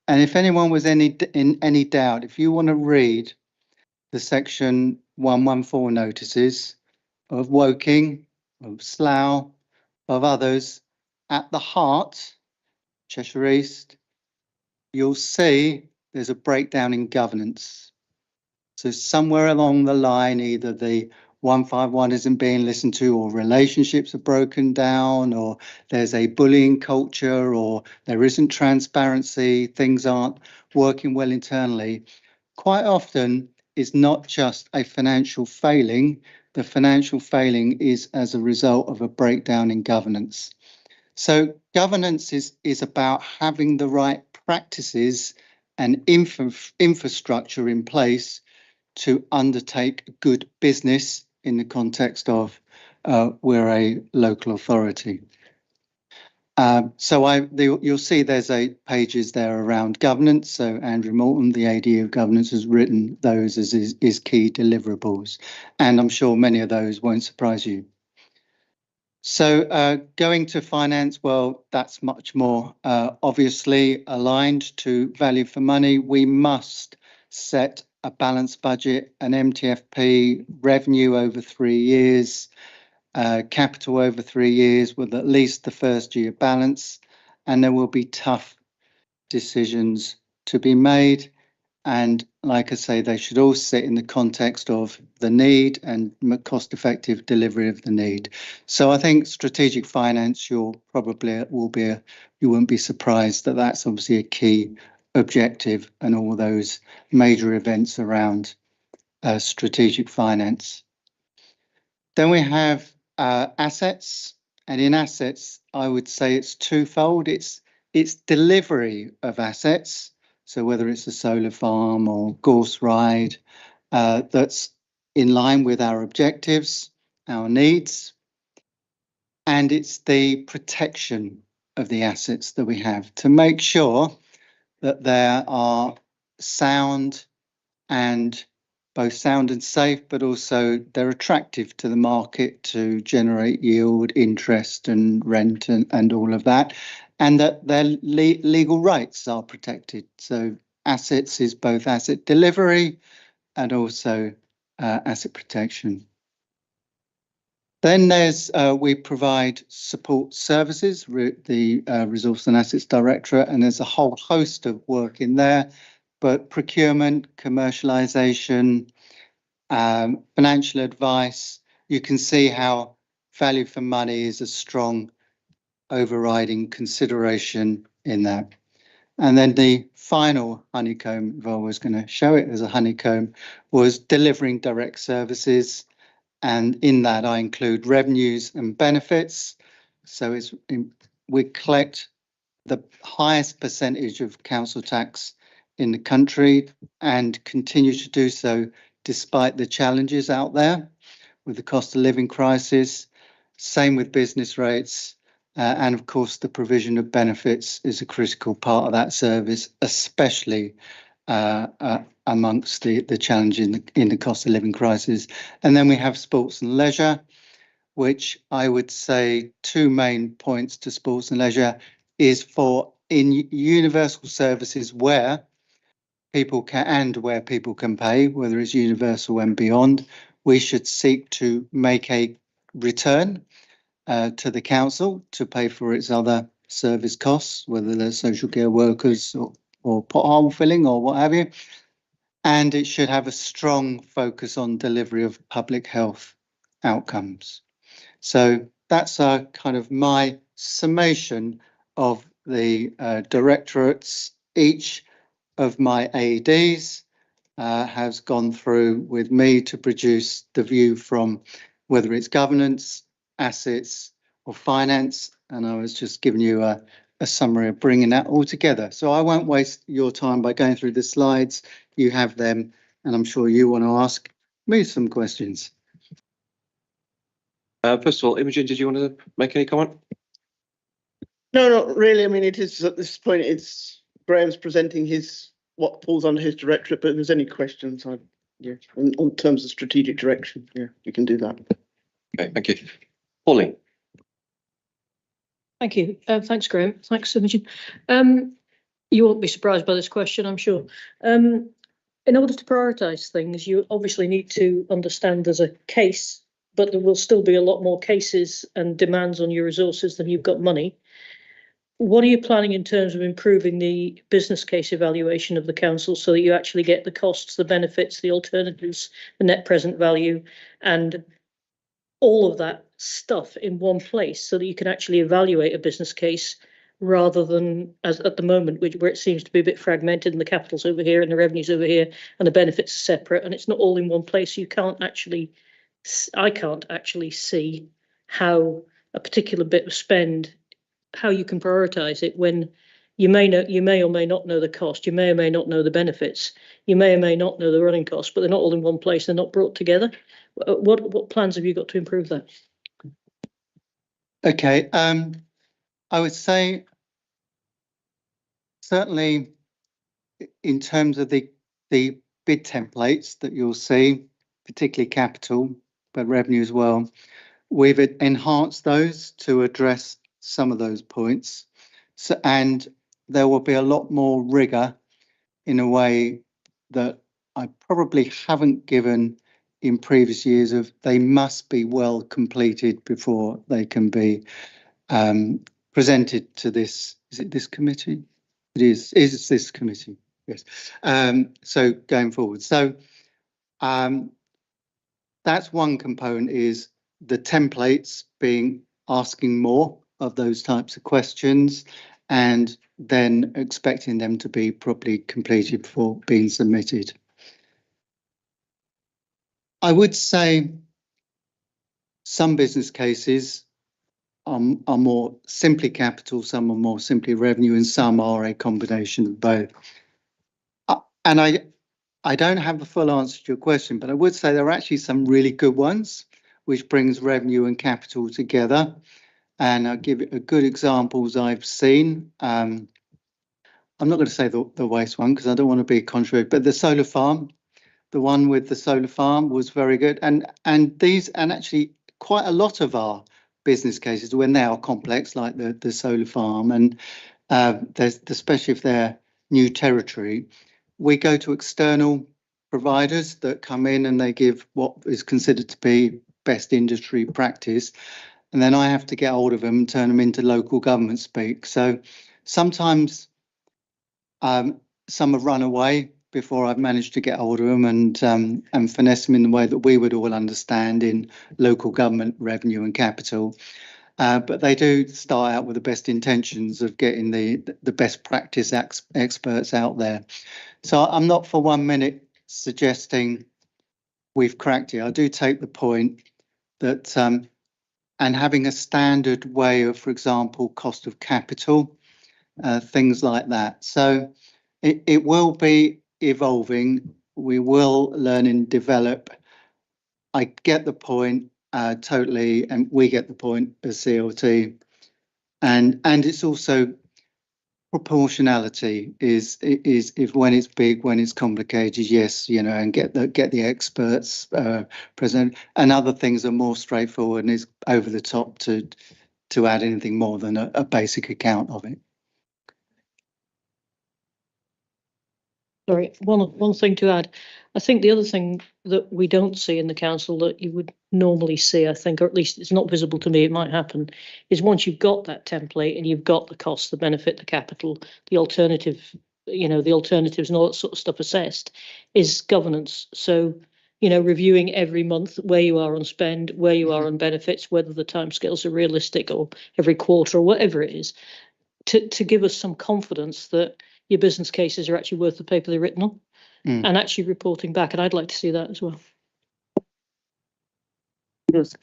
And if anyone was in any doubt, if you want to read the section 114 notices of Woking, of Slough, of others, at the heart, Cheshire East, you'll see there's a breakdown in governance. So somewhere along the line, either the 151 isn't being listened to, or relationships are broken down, or there's a bullying culture, or there isn't transparency, things aren't working well internally. Quite often, it's not just a financial failing. The financial failing is as a result of a breakdown in governance. So governance is about having the right practices and infrastructure in place to undertake good business in the context of we're a local authority. You'll see there's pages there around governance. So Andrew Morton, the AD of governance, has written those as his key deliverables, and I'm sure many of those won't surprise you. So going to finance, well, that's much more obviously aligned to value for money. We must set a balanced budget, an MTFP, revenue over 3 years, capital over 3 years with at least the first year balance, and there will be tough decisions to be made. And like I say, they should all sit in the context of the need and cost-effective delivery of the need. So I think strategic finance, you won't be surprised that that's obviously a key objective, and all those major events around strategic finance. Then we have assets, and in assets, I would say it's twofold. It's delivery of assets. So whether it's a solar farm or Gorse Ride, that's in line with our objectives, our needs, and it's the protection of the assets that we have to make sure that there are sound and safe, but also they're attractive to the market to generate yield, interest and rent and all of that, and that their legal rights are protected. So assets is both asset delivery and also asset protection. Then there's we provide support services, the Resource and Assets Directorate, and there's a whole host of work in there, but procurement, commercialisation, financial advice. You can see how value for money is a strong overriding consideration in that. And then the final honeycomb, if I was going to show it as a honeycomb, was delivering direct services. And in that, I include revenues and benefits. So we collect the highest percentage of council tax in the country and continue to do so despite the challenges out there with the cost of living crisis. Same with business rates. And of course, the provision of benefits is a critical part of that service, especially amongst the challenge in the cost of living crisis. And then we have sports and leisure, which I would say 2 main points to sports and leisure is for in universal services where people can pay, whether it's universal and beyond, we should seek to make a return to the council to pay for its other service costs, whether they're social care workers or pothole filling or what have you. And it should have a strong focus on delivery of public health outcomes. So that's kind of my summation of the directorates. Each of my AEDs has gone through with me to produce the view from whether it's governance, assets or finance. And I was just giving you a summary of bringing that all together. So I won't waste your time by going through the slides. You have them, and I'm sure you want to ask me some questions.
First of all, Imogen, did you want to make any comment?
No, not really. I mean, it is at this point, it's Graham's presenting what falls under his directorate, but if there's any questions, in terms of strategic direction, you can do that.
Okay, thank you. Pauline.
Thank you. Thanks, Graham. Thanks, Imogen. You won't be surprised by this question, I'm sure. In order to prioritise things, you obviously need to understand there's a case, but there will still be a lot more cases and demands on your resources than you've got money. What are you planning in terms of improving the business case evaluation of the council so that you actually get the costs, the benefits, the alternatives, the net present value, and all of that stuff in one place so that you can actually evaluate a business case rather than as at the moment, where it seems to be a bit fragmented and the capital's over here and the revenues over here and the benefits are separate and it's not all in one place. I can't actually see how a particular bit of spend, how you can prioritise it when you may or may not know the cost, you may or may not know the benefits, you may or may not know the running costs, but they're not all in one place, they're not brought together. What plans have you got to improve that?
Okay, I would say certainly in terms of the bid templates that you'll see, particularly capital, but revenue as well, we've enhanced those to address some of those points. So, and there will be a lot more rigor in a way that I probably haven't given in previous years of they must be well completed before they can be presented to this. Is it this committee? It is this committee. Yes. So going forward. So that's one component, is the templates being asking more of those types of questions and then expecting them to be properly completed before being submitted. I would say some business cases are more simply capital, some are more simply revenue, and some are a combination of both. And I don't have a full answer to your question, but I would say there are actually some really good ones, which brings revenue and capital together. And I'll give it a good examples I've seen. I'm not going to say the waste one because I don't want to be contrary, but the solar farm, the one with the solar farm was very good. And actually quite a lot of our business cases, when they are complex, like the solar farm, and there's especially if they're new territory, we go to external providers that come in and they give what is considered to be best industry practice. And then I have to get hold of them and turn them into local government speak. So sometimes some have run away before I've managed to get hold of them and finesse them in the way that we would all understand in local government revenue and capital. But they do start out with the best intentions of getting the best practice experts out there. So I'm not for 1 minute suggesting we've cracked it. I do take the point that and having a standard way of, for example, cost of capital, things like that. So it will be evolving. We will learn and develop. I get the point totally, and we get the point as CLT. And it's also proportionality is if when it's big, when it's complicated, yes, you know, and get the experts present, and other things are more straightforward and is over the top to add anything more than a basic account of it.
Sorry, one thing to add. I think the other thing that we don't see in the council that you would normally see, I think, or at least it's not visible to me, it might happen, is once you've got that template and you've got the cost, the benefit, the capital, the alternative, you know, the alternatives and all that sort of stuff assessed, is governance. So, you know, reviewing every month where you are on spend, where you are on benefits, whether the timescales are realistic, or every quarter or whatever it is, to give us some confidence that your business cases are actually worth the paper they're written on, and actually reporting back. And I'd like to see that as well.
Yes,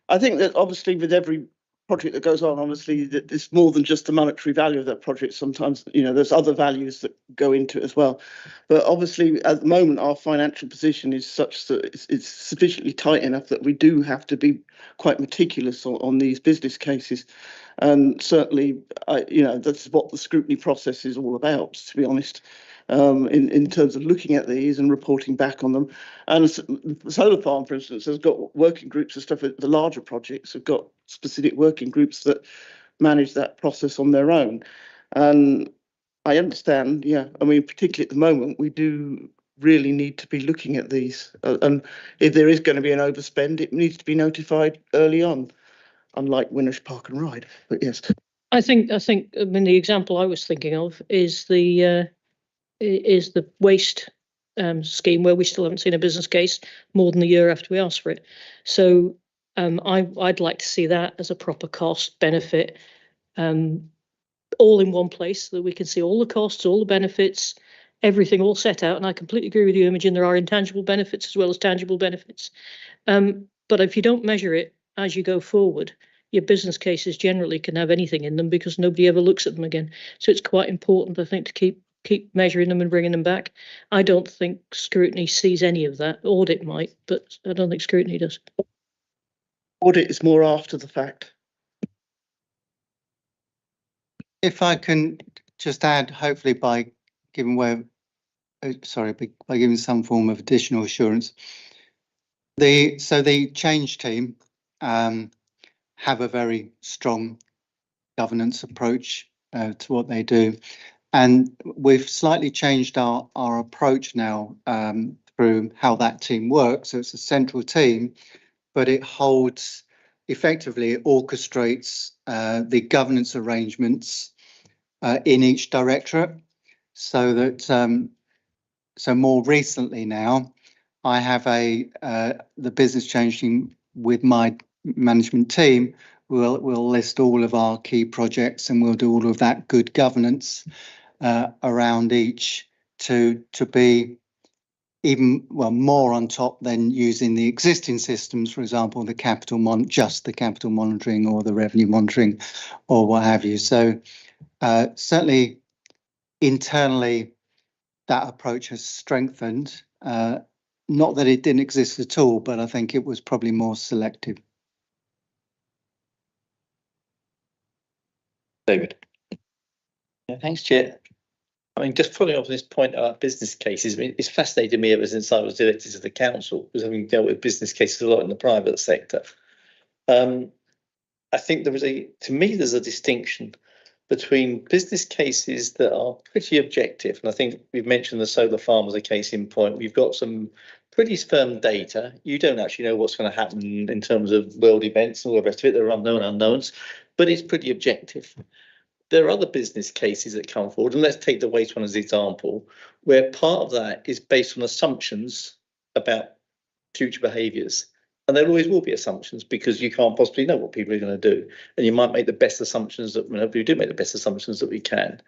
I think that obviously with every project that goes on, obviously that it's more than just the monetary value of that project. Sometimes, you know, there's other values that go into it as well. But obviously at the moment, our financial position is such that it's sufficiently tight enough that we do have to be quite meticulous on these business cases. And certainly, you know, that's what the scrutiny process is all about, to be honest. In terms of looking at these and reporting back on them. And the solar farm, for instance, has got working groups and stuff. The larger projects have got specific working groups that manage that process on their own. And I understand, yeah, I mean, particularly at the moment, we do really need to be looking at these. And if there is going to be an overspend, it needs to be notified early on, unlike Winnersh Park and Ride. But yes. I
mean, the example I was thinking of is the waste scheme, where we still haven't seen a business case more than a year after we asked for it. So I'd like to see that as a proper cost benefit, all in one place, so that we can see all the costs, all the benefits, everything all set out. And I completely agree with you, Imogen, there are intangible benefits as well as tangible benefits. But if you don't measure it as you go forward, your business cases generally can have anything in them because nobody ever looks at them again. So it's quite important, I think, to keep keep measuring them and bringing them back. I don't think Scrutiny sees any of that. Audit might, but I don't think Scrutiny does.
Audit is more after the fact.
If I can just add, hopefully by giving by giving some form of additional assurance. So the change team have a very strong governance approach to what they do, and we've slightly changed our approach now through how that team works. So it's a central team, but it holds effectively, it orchestrates the governance arrangements in each directorate, so that so more recently now, I have the business change team with my management team. We'll list all of our key projects, and we'll do all of that good governance around each to be even more on top than using the existing systems, for example, just the capital monitoring or the revenue monitoring or what have you. So certainly internally, that approach has strengthened. Not that it didn't exist at all, but I think it was probably more selective.
David. Yeah, thanks, Chair. I mean, just following up on this point about business cases, I mean, it's fascinated me ever since I was elected to the council, because having dealt with business cases a lot in the private sector. I think there's a distinction between business cases that are pretty objective. And I think we've mentioned the solar farm as a case in point. We've got some pretty firm data. You don't actually know what's going to happen in terms of world events and all the rest of it. There are unknown unknowns, but it's pretty objective. There are other business cases that come forward, and let's take the waste one as an example, where part of that is based on assumptions about future behaviours. And there always will be assumptions, because you can't possibly know what people are going to do. And you might make the best assumptions that, we do make the best assumptions that we can.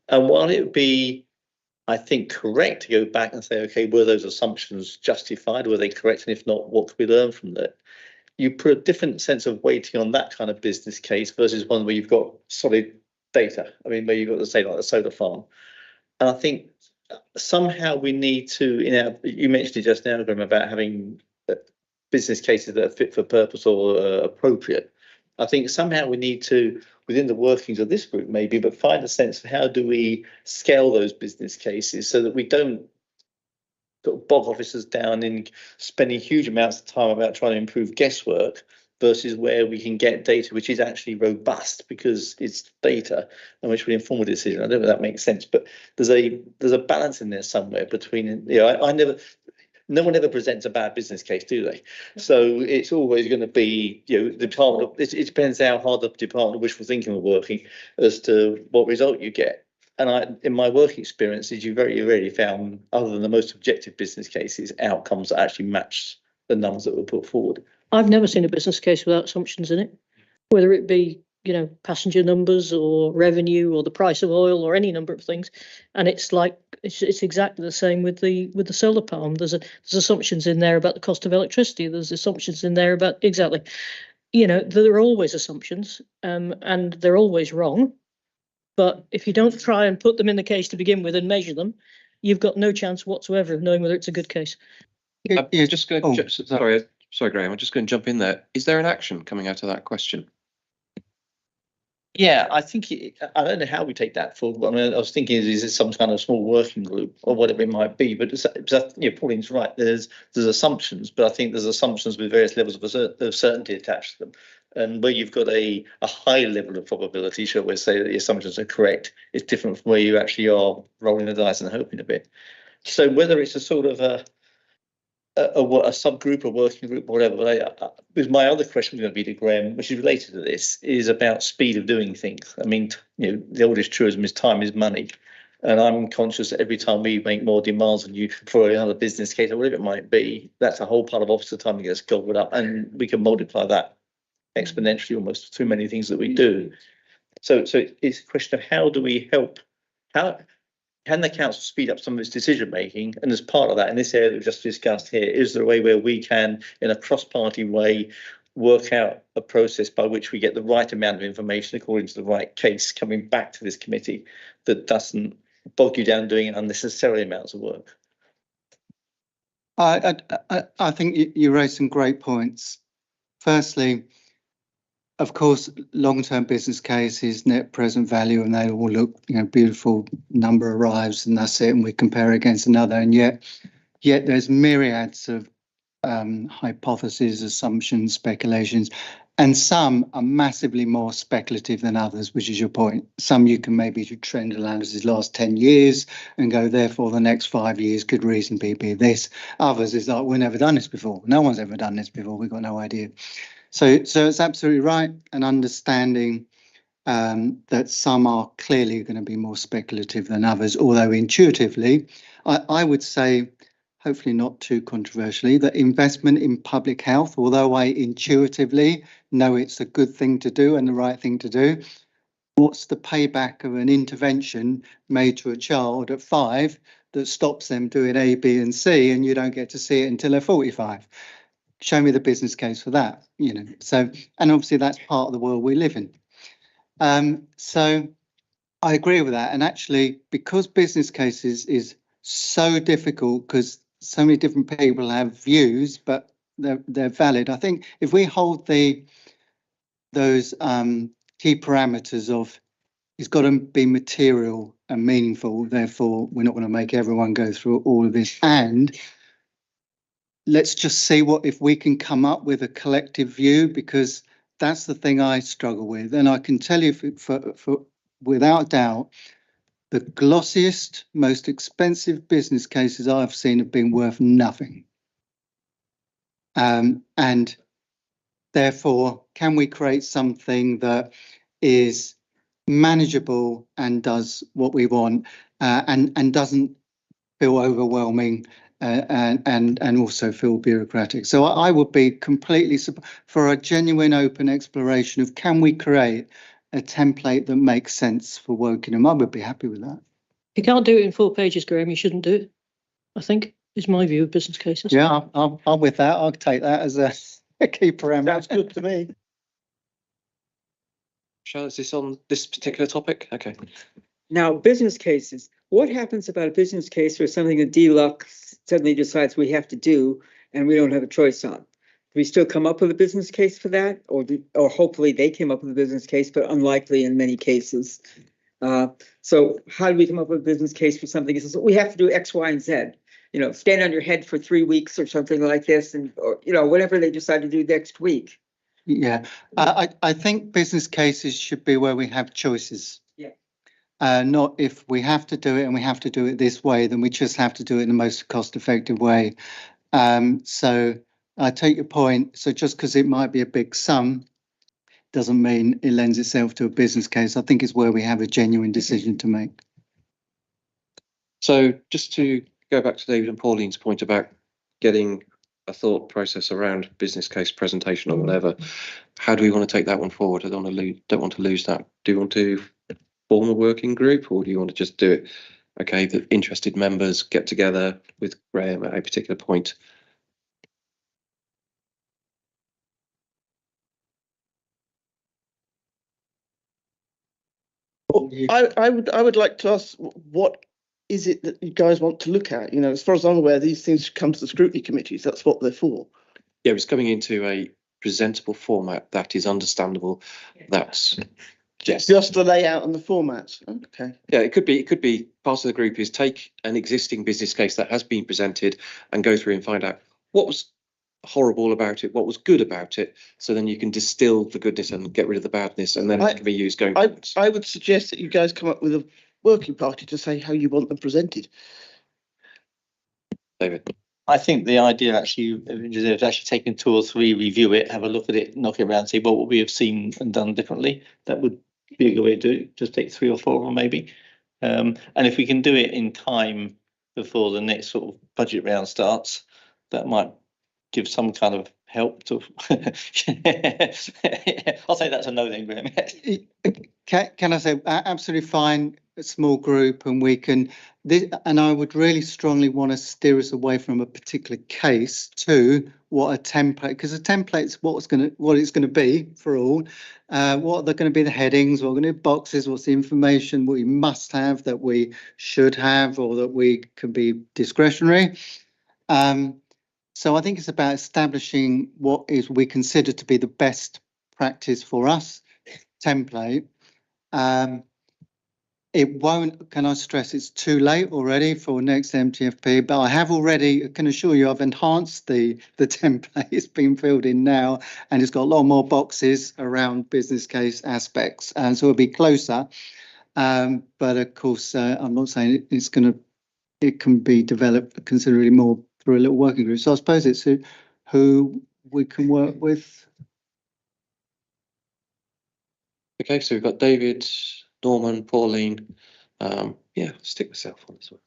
And while it would be, I think, correct to go back and say, okay, were those assumptions justified? Were they correct? And if not, what could we learn from that? You put a different sense of weighting on that kind of business case versus one where you've got solid data. I mean, where you've got to say, like the solar farm. And I think somehow we need to, you mentioned it just now, Graham, about having business cases that are fit for purpose or appropriate. I think somehow we need to, within the workings of this group maybe, but find a sense of how do we scale those business cases so that we don't sort of bog officers down in spending huge amounts of time about trying to improve guesswork versus where we can get data which is actually robust because it's data and which will inform a decision. I don't know if that makes sense, but there's a balance in there somewhere between, no one ever presents a bad business case, do they? So it's always going to be, the department. It depends how hard the department of wishful thinking are working as to what result you get. And in my work experiences, you very rarely found, other than the most objective business cases, outcomes that actually match the numbers that were put forward. I've never seen a business case without assumptions in it, whether it be passenger numbers or revenue or the price of oil or any number of things. And it's like it's exactly the same with the solar farm. There's assumptions in there about the cost of electricity. There's assumptions in there about exactly, there are always assumptions, and they're always wrong. But if you don't try and put them in the case to begin with and measure them, you've got no chance whatsoever of knowing whether it's a good case.
Sorry, Graham. I'm just going to jump in there. Is there an action coming out of that question?
Yeah, I think I don't know how we take that forward. I mean, I was thinking, is it some kind of small working group or whatever it might be? But Pauline's right. There's assumptions, but I think there's assumptions with various levels of certainty attached to them. And where you've got a high level of probability, shall we say, that the assumptions are correct, it's different from where you actually are rolling the dice and hoping a bit. So whether it's a sort of a subgroup, a working group, whatever. But my other question was going to be to Graham, which is related to this, is about speed of doing things. I mean, the oldest truism is time is money. And I'm conscious that every time we make more demands on you for another business case or whatever it might be, that's a whole part of officer time that gets gobbled up, and we can multiply that exponentially almost through many things that we do. So it's a question of how do we help? How can the council speed up some of its decision making? And as part of that, in this area that we've just discussed here, is there a way where we can, in a cross-party way, work out a process by which we get the right amount of information according to the right case coming back to this committee that doesn't bog you down doing unnecessary amounts of work.
I think you raised some great points. Firstly, of course, long-term business case is net present value, and they all look, beautiful number arrives, and that's it, and we compare against another, and yet there's myriads of hypotheses, assumptions, speculations, and some are massively more speculative than others, which is your point. Some you can maybe do trend analysis last 10 years and go, therefore the next 5 years could reasonably be this. Others is like, we've never done this before. No one's ever done this before. We've got no idea. So it's absolutely right, and understanding that some are clearly going to be more speculative than others, although intuitively, I would say, hopefully not too controversially, that investment in public health, although I intuitively know it's a good thing to do and the right thing to do, what's the payback of an intervention made to a child at 5 that stops them doing A, B, and C, and you don't get to see it until they're 45? Show me the business case for that, So, and obviously that's part of the world we live in. So I agree with that. And actually, because business cases is so difficult, because so many different people have views, but they're valid. I think if we hold those key parameters of it's got to be material and meaningful, therefore we're not going to make everyone go through all of this, and let's just see if we can come up with a collective view, because that's the thing I struggle with. And I can tell you for without doubt, the glossiest, most expensive business cases I've seen have been worth nothing. And therefore, can we create something that is manageable and does what we want, and doesn't feel overwhelming, and also feel bureaucratic? So I would be completely for a genuine open exploration of, can we create a template that makes sense for Wokingham? I would be happy with that.
If you can't do it in 4 pages, Graham, you shouldn't do it, I think, is my view of business cases.
Yeah, I'm with that. I'll take that as a key parameter.
That's good to me.
Charlotte, is this on this particular topic? Okay.
Now, business cases. What happens about a business case where something that Deluxe suddenly decides we have to do and we don't have a choice on? Do we still come up with a business case for that? Or hopefully they came up with a business case, but unlikely in many cases. So how do we come up with a business case for something that says, we have to do X, Y, and Z? Stand on your head for 3 weeks or something like this, and or whatever they decide to do next week.
Yeah, I think business cases should be where we have choices.
Yeah.
Not if we have to do it and we have to do it this way, then we just have to do it in the most cost-effective way. So I take your point. So just because it might be a big sum doesn't mean it lends itself to a business case. I think it's where we have a genuine decision to make.
So just to go back to David and Pauline's point about getting a thought process around business case presentation or whatever, how do we want to take that one forward? I don't want to lose that. Do you want to form a working group, or do you want to just do it? Okay, the interested members get together with Graham at a particular point.
I would like to ask, what is it that you guys want to look at? As far as I'm aware, these things come to the scrutiny committees. That's what they're for.
Yeah, it's coming into a presentable format that is understandable. That's
just the layout and the formats. Okay.
Yeah, it could be part of the group is take an existing business case that has been presented and go through and find out what was horrible about it, what was good about it, so then you can distill the goodness and get rid of the badness, and then it can be used going forwards.
I would suggest that you guys come up with a working party to say how you want them presented.
David?
I think the idea actually is actually taking 2 or 3, review it, have a look at it, knock it around, say, well, what we have seen and done differently. That would be a good way to do it. Just take 3 or 4 of them maybe. And if we can do it in time before the next sort of budget round starts, that might give some kind of help to. I'll say that's a no then, Graham.
Can I say absolutely fine, a small group, and we can and I would really strongly want to steer us away from a particular case to what a template, because a template's what it's going to be for all. What are going to be the headings? What are going to be boxes? What's the information we must have, that we should have, or that we can be discretionary? So I think it's about establishing what is we consider to be the best practice for us template. It won't, can I stress, it's too late already for next MTFP, but I have already, I can assure you, I've enhanced the template. It's been filled in now, and it's got a lot more boxes around business case aspects, and so it'll be closer. But of course, I'm not saying it can be developed considerably more through a little working group. So I suppose it's who we can work with.
Okay, so we've got David, Norman, Pauline. Yeah, stick myself on this one.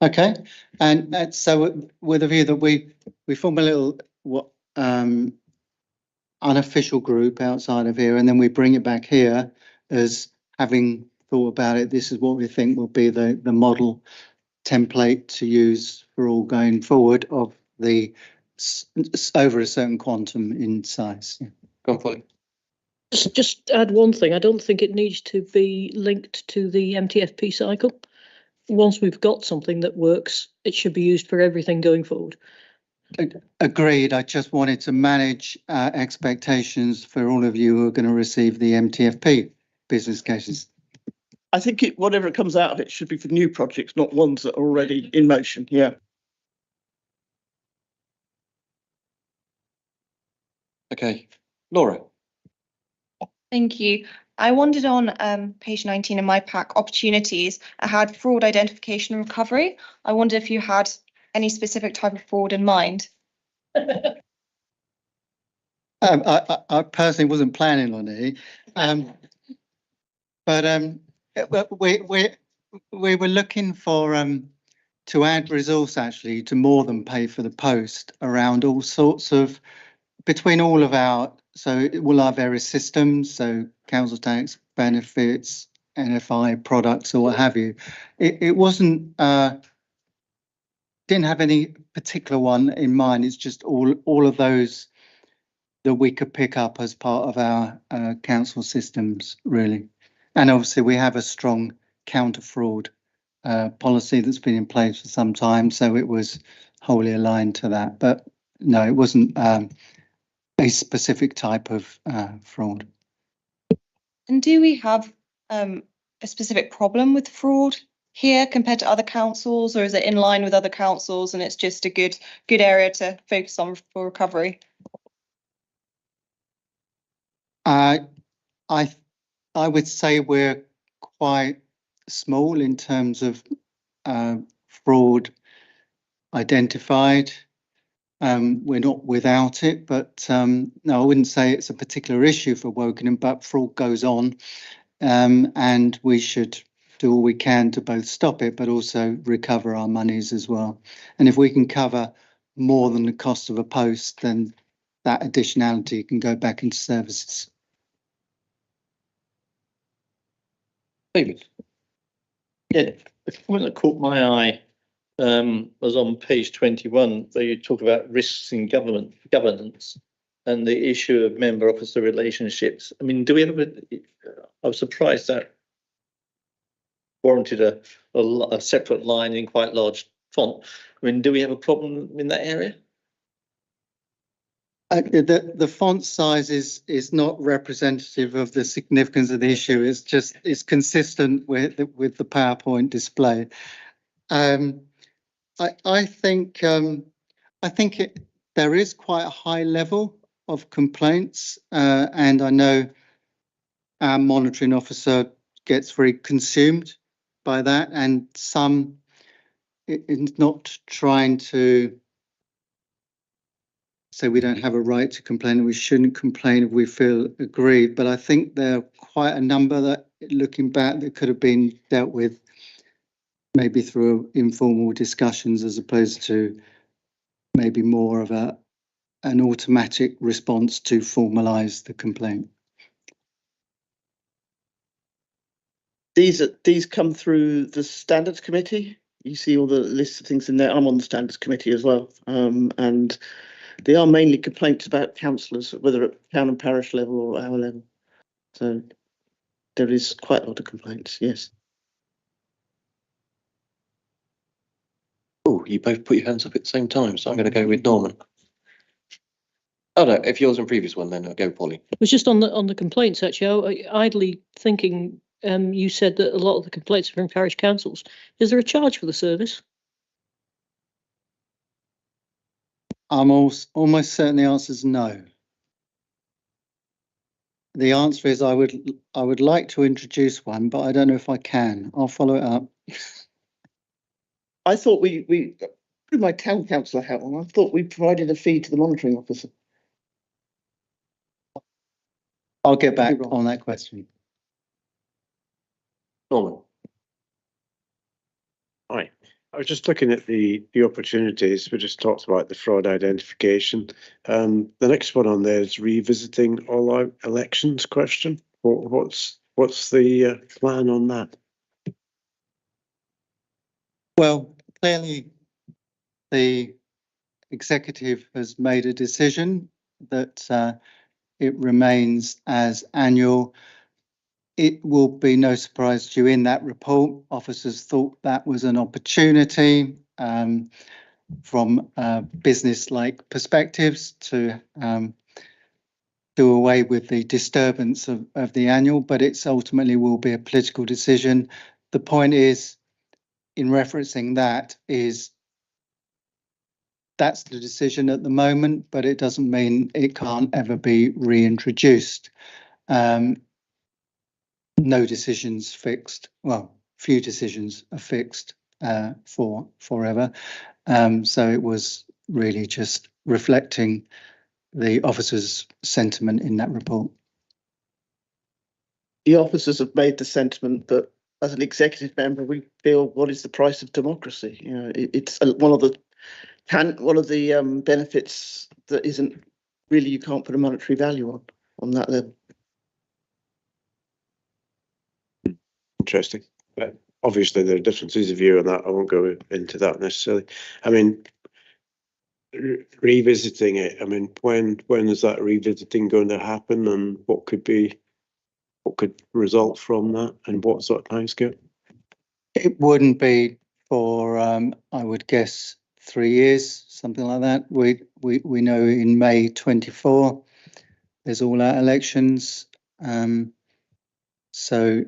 Okay, and so with a view that we form a little unofficial group outside of here, and then we bring it back here as having thought about it. This is what we think will be the model template to use for all going forward of the over a certain quantum in size. Yeah.
Go on, Pauline.
Just add one thing. I don't think it needs to be linked to the MTFP cycle. Once we've got something that works, it should be used for everything going forward.
Agreed. I just wanted to manage expectations for all of you who are going to receive the MTFP business cases.
I think whatever comes out of it should be for new projects, not ones that are already in motion. Yeah.
Okay, Laura.
Thank you. I wondered on page 19 in my pack, opportunities. I had fraud identification and recovery. I wonder if you had any specific type of fraud in mind.
I personally wasn't planning on it, but we were looking for to add resource actually to more than pay for the post around all sorts of between all of our various systems, so council tax, benefits, NFI products, or what have you. It wasn't didn't have any particular one in mind. It's just all of those that we could pick up as part of our council systems, really. And obviously we have a strong counter fraud policy that's been in place for some time, so it was wholly aligned to that. But no, it wasn't a specific type of fraud.
And do we have a specific problem with fraud here compared to other councils, or is it in line with other councils and it's just a good area to focus on for recovery?
I would say we're quite small in terms of fraud identified. We're not without it, but no, I wouldn't say it's a particular issue for Wokingham, but fraud goes on, and we should do all we can to both stop it, but also recover our monies as well. And if we can cover more than the cost of a post, then that additionality can go back into services.
David.
Yeah, the point that caught my eye was on page 21, where you talk about risks in governance and the issue of member-officer relationships. I mean, do we have I was surprised that warranted a separate line in quite large font. I mean, do we have a problem in that area?
The font size is not representative of the significance of the issue. It's consistent with the PowerPoint display. I think there is quite a high level of complaints, and I know our monitoring officer gets very consumed by that, and some it's not trying to say we don't have a right to complain and we shouldn't complain if we feel aggrieved, but I think there are quite a number that, looking back, that could have been dealt with maybe through informal discussions as opposed to maybe more of an automatic response to formalise the complaint.
These come through the standards committee. You see all the lists of things in there. I'm on the standards committee as well, and they are mainly complaints about councillors, whether at town and parish level or our level. So there is quite a lot of complaints, yes.
Oh, you both put your hands up at the same time, so I'm going to go with Norman. Oh no, if yours and previous one, then I'll go Polly.
It was just on the complaints actually. Idly thinking, you said that a lot of the complaints are from parish councils. Is there a charge for the service?
I'm almost certain the answer is no. The answer is I would like to introduce one, but I don't know if I can. I'll follow it up.
I thought we with my town councillor hat on, I thought we provided a fee to the monitoring officer.
I'll get back on that question.
Norman.
Hi. I was just looking at the opportunities. We just talked about the fraud identification. The next one on there is revisiting all our elections question. What's the plan on that?
Well, clearly the executive has made a decision that it remains as annual. It will be no surprise to you in that report, officers thought that was an opportunity from business-like perspectives to do away with the disturbance of the annual, but it's ultimately will be a political decision. The point is, in referencing that, is that's the decision at the moment, but it doesn't mean it can't ever be reintroduced. No decisions fixed. Well, few decisions are fixed for forever. So it was really just reflecting the officers' sentiment in that report.
The officers have made the sentiment that as an executive member, we feel what is the price of democracy? You know, it's one of the benefits that isn't really, you can't put a monetary value on that level.
Interesting. But obviously there are differences of view on that. I won't go into that necessarily. I mean, revisiting it. I mean, when is that revisiting going to happen, and what could result from that, and what sort of timescale?
It wouldn't be for I would guess 3 years, something like that. We know in May 24 there's all out elections. So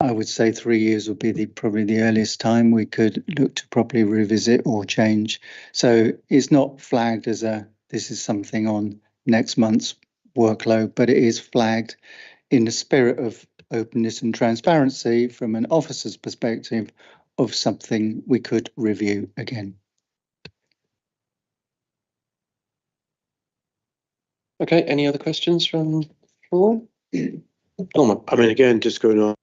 I would say 3 years would be probably the earliest time we could look to properly revisit or change. So it's not flagged as this is something on next month's workload, but it is flagged in the spirit of openness and transparency from an officer's perspective of something we could review again.
Okay, any other questions from floor? Norman.
I mean, again, just going on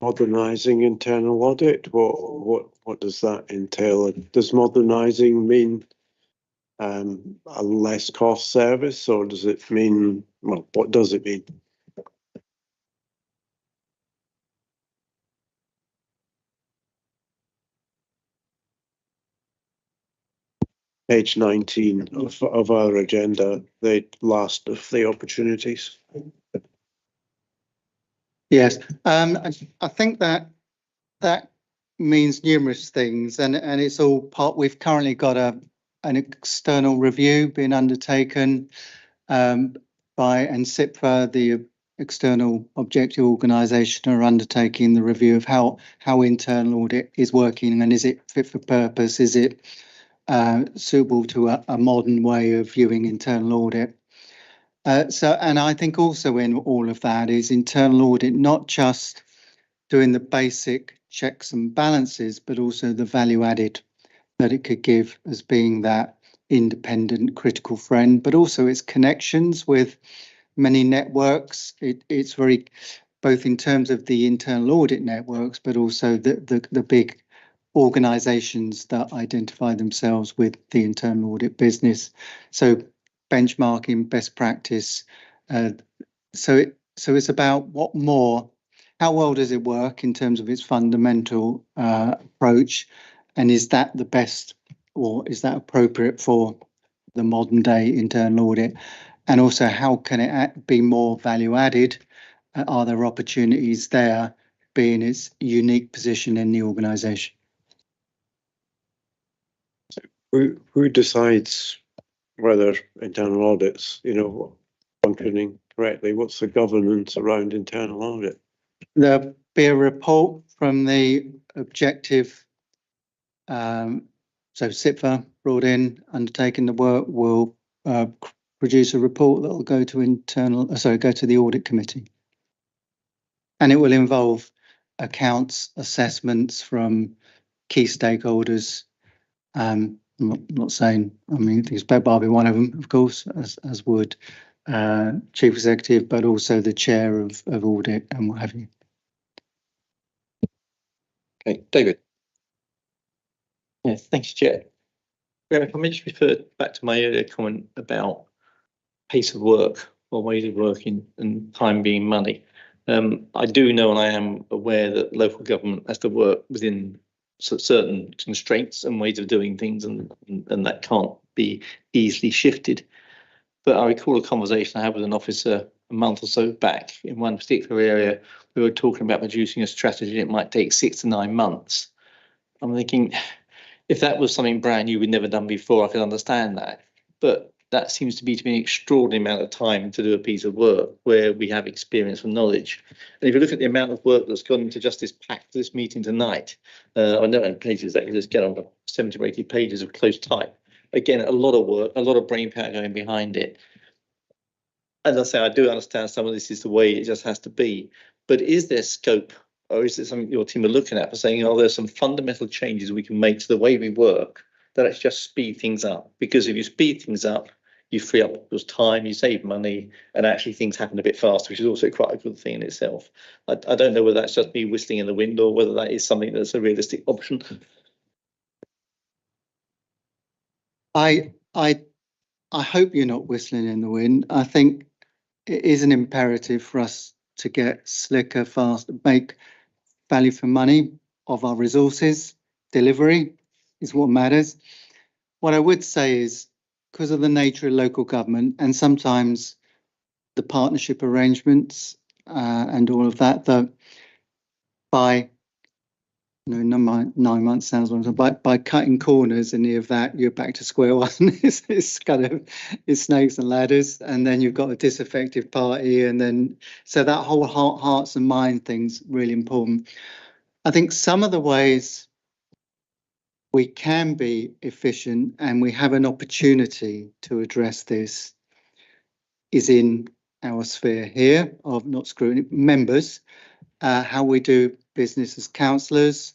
modernising internal audit. What does that entail? Does modernising mean a less cost service, or does it mean, well, what does it mean? Page 19 of our agenda, the last of the opportunities.
Yes, I think that means numerous things, and it's all part. We've currently got an external review being undertaken by NCIPFA, the external objective organisation, are undertaking the review of how internal audit is working, and is it fit for purpose? Is it suitable to a modern way of viewing internal audit? And I think also in all of that is internal audit, not just doing the basic checks and balances, but also the value added that it could give as being that independent critical friend, but also its connections with many networks. It's very, both in terms of the internal audit networks, but also the big organisations that identify themselves with the internal audit business. So benchmarking, best practice. So it's about what more how well does it work in terms of its fundamental approach, and is that the best, or is that appropriate for the modern day internal audit? And also, how can it be more value added? Are there opportunities there, being its unique position in the organisation?
Who decides whether internal audits, functioning correctly? What's the governance around internal audit?
There'll be a report from the objective. So SIPFA brought in, undertaking the work, will produce a report that will go to the audit committee, and it will involve accounts assessments from key stakeholders. I'm not saying, I mean, things I'll be one of them, of course, as would chief executive, but also the chair of audit and what have you.
Okay, David.
Yes, thanks, Chair. If I may just refer back to my earlier comment about pace of work or ways of working and time being money. I do know, and I am aware, that local government has to work within certain constraints and ways of doing things, and that can't be easily shifted. But I recall a conversation I had with an officer a month or so back in one particular area. We were talking about producing a strategy. It might take 6 to 9 months. I'm thinking, if that was something brand new we'd never done before, I could understand that. But that seems to be an extraordinary amount of time to do a piece of work where we have experience and knowledge. And if you look at the amount of work that's gone into just this pack, this meeting tonight, I know in pages that you just get on 70 or 80 pages of close type. Again, a lot of work, a lot of brain power going behind it. As I say, I do understand some of this is the way it just has to be. But is there scope, or is it something your team are looking at for saying, oh, there's some fundamental changes we can make to the way we work that actually just speed things up? Because if you speed things up, you free up people's time, you save money, and actually things happen a bit faster, which is also quite a good thing in itself. I don't know whether that's just me whistling in the wind or whether that is something that's a realistic option.
I hope you're not whistling in the wind. I think it is an imperative for us to get slicker, faster, make value for money of our resources. Delivery is what matters. What I would say is, because of the nature of local government and sometimes the partnership arrangements and all of that, that by 9 months sounds long, by cutting corners, any of that, you're back to square one. it's kind of, it's snakes and ladders, and then you've got a disaffected party, and then so that whole hearts and mind thing's really important. I think some of the ways we can be efficient and we have an opportunity to address this is in our sphere here of not scrutiny members, how we do business as councillors,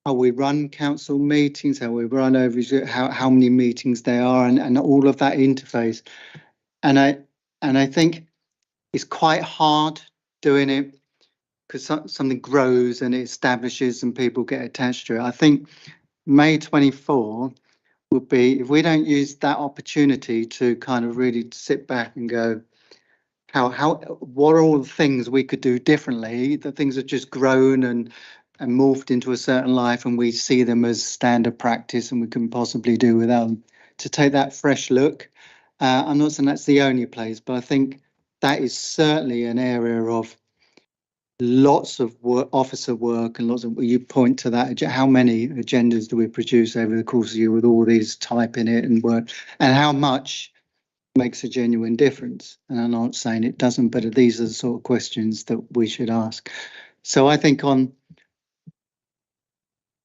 how we run council meetings, how we run over how many meetings there are, and all of that interface. And I think it's quite hard doing it because something grows and it establishes and people get attached to it. I think May 24 would be, if we don't use that opportunity to kind of really sit back and go, what are all the things we could do differently? The things have just grown and morphed into a certain life, and we see them as standard practice and we can possibly do without them. To take that fresh look, I'm not saying that's the only place, but I think that is certainly an area of lots of work, officer work, and lots of, you point to that, how many agendas do we produce over the course of the year with all these type in it and work, and how much makes a genuine difference? And I'm not saying it doesn't, but these are the sort of questions that we should ask. So I think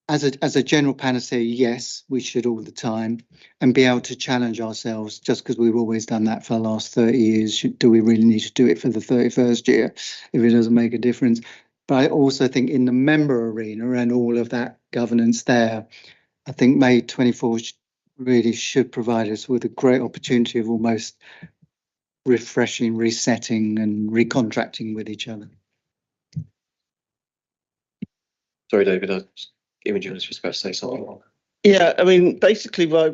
as a general panacea, yes, we should all the time, and be able to challenge ourselves. Just because we've always done that for the last 30 years, do we really need to do it for the 31st year if it doesn't make a difference? But I also think in the member arena and all of that governance there, I think May 24 really should provide us with a great opportunity of almost refreshing, resetting and recontracting with each other.
Sorry, David, Imogen was just about to say something.
Yeah, I mean, basically why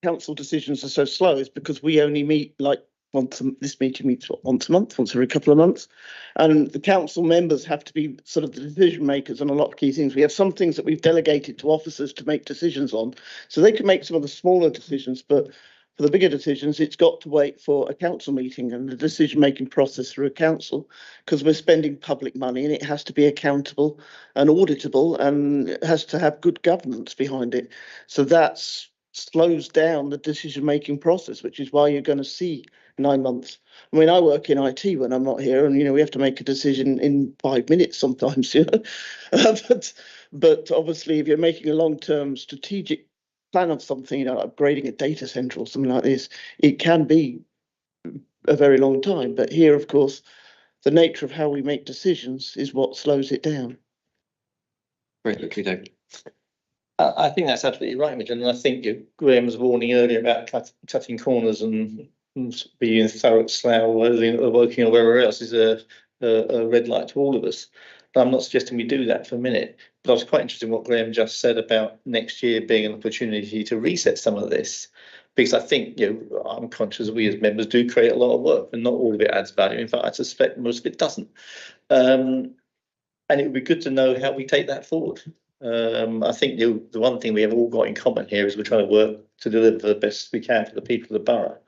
council decisions are so slow is because we only meet like this meeting meets once a month, once every couple of months. And the council members have to be sort of the decision makers on a lot of key things. We have some things that we've delegated to officers to make decisions on. So they can make some of the smaller decisions, but for the bigger decisions, it's got to wait for a council meeting and the decision-making process through a council, because we're spending public money and it has to be accountable and auditable and it has to have good governance behind it. So that slows down the decision-making process, which is why you're going to see 9 months. I mean, I work in IT when I'm not here, and we have to make a decision in 5 minutes sometimes, but obviously, if you're making a long-term strategic plan of something, upgrading a data center or something like this, it can be a very long time. But here, of course, the nature of how we make decisions is what slows it down.
Very quickly, David.
I think that's absolutely right, Imogen, and I think Graham's warning earlier about cutting corners and being thorough, slough, working or wherever else is a red light to all of us. But I'm not suggesting we do that for a minute. But I was quite interested in what Graham just said about next year being an opportunity to reset some of this, because I think I'm conscious we as members do create a lot of work, and not all of it adds value. In fact, I suspect most of it doesn't. And it would be good to know how we take that forward. I think the one thing we have all got in common here is we're trying to work to deliver the best we can for the people of the borough.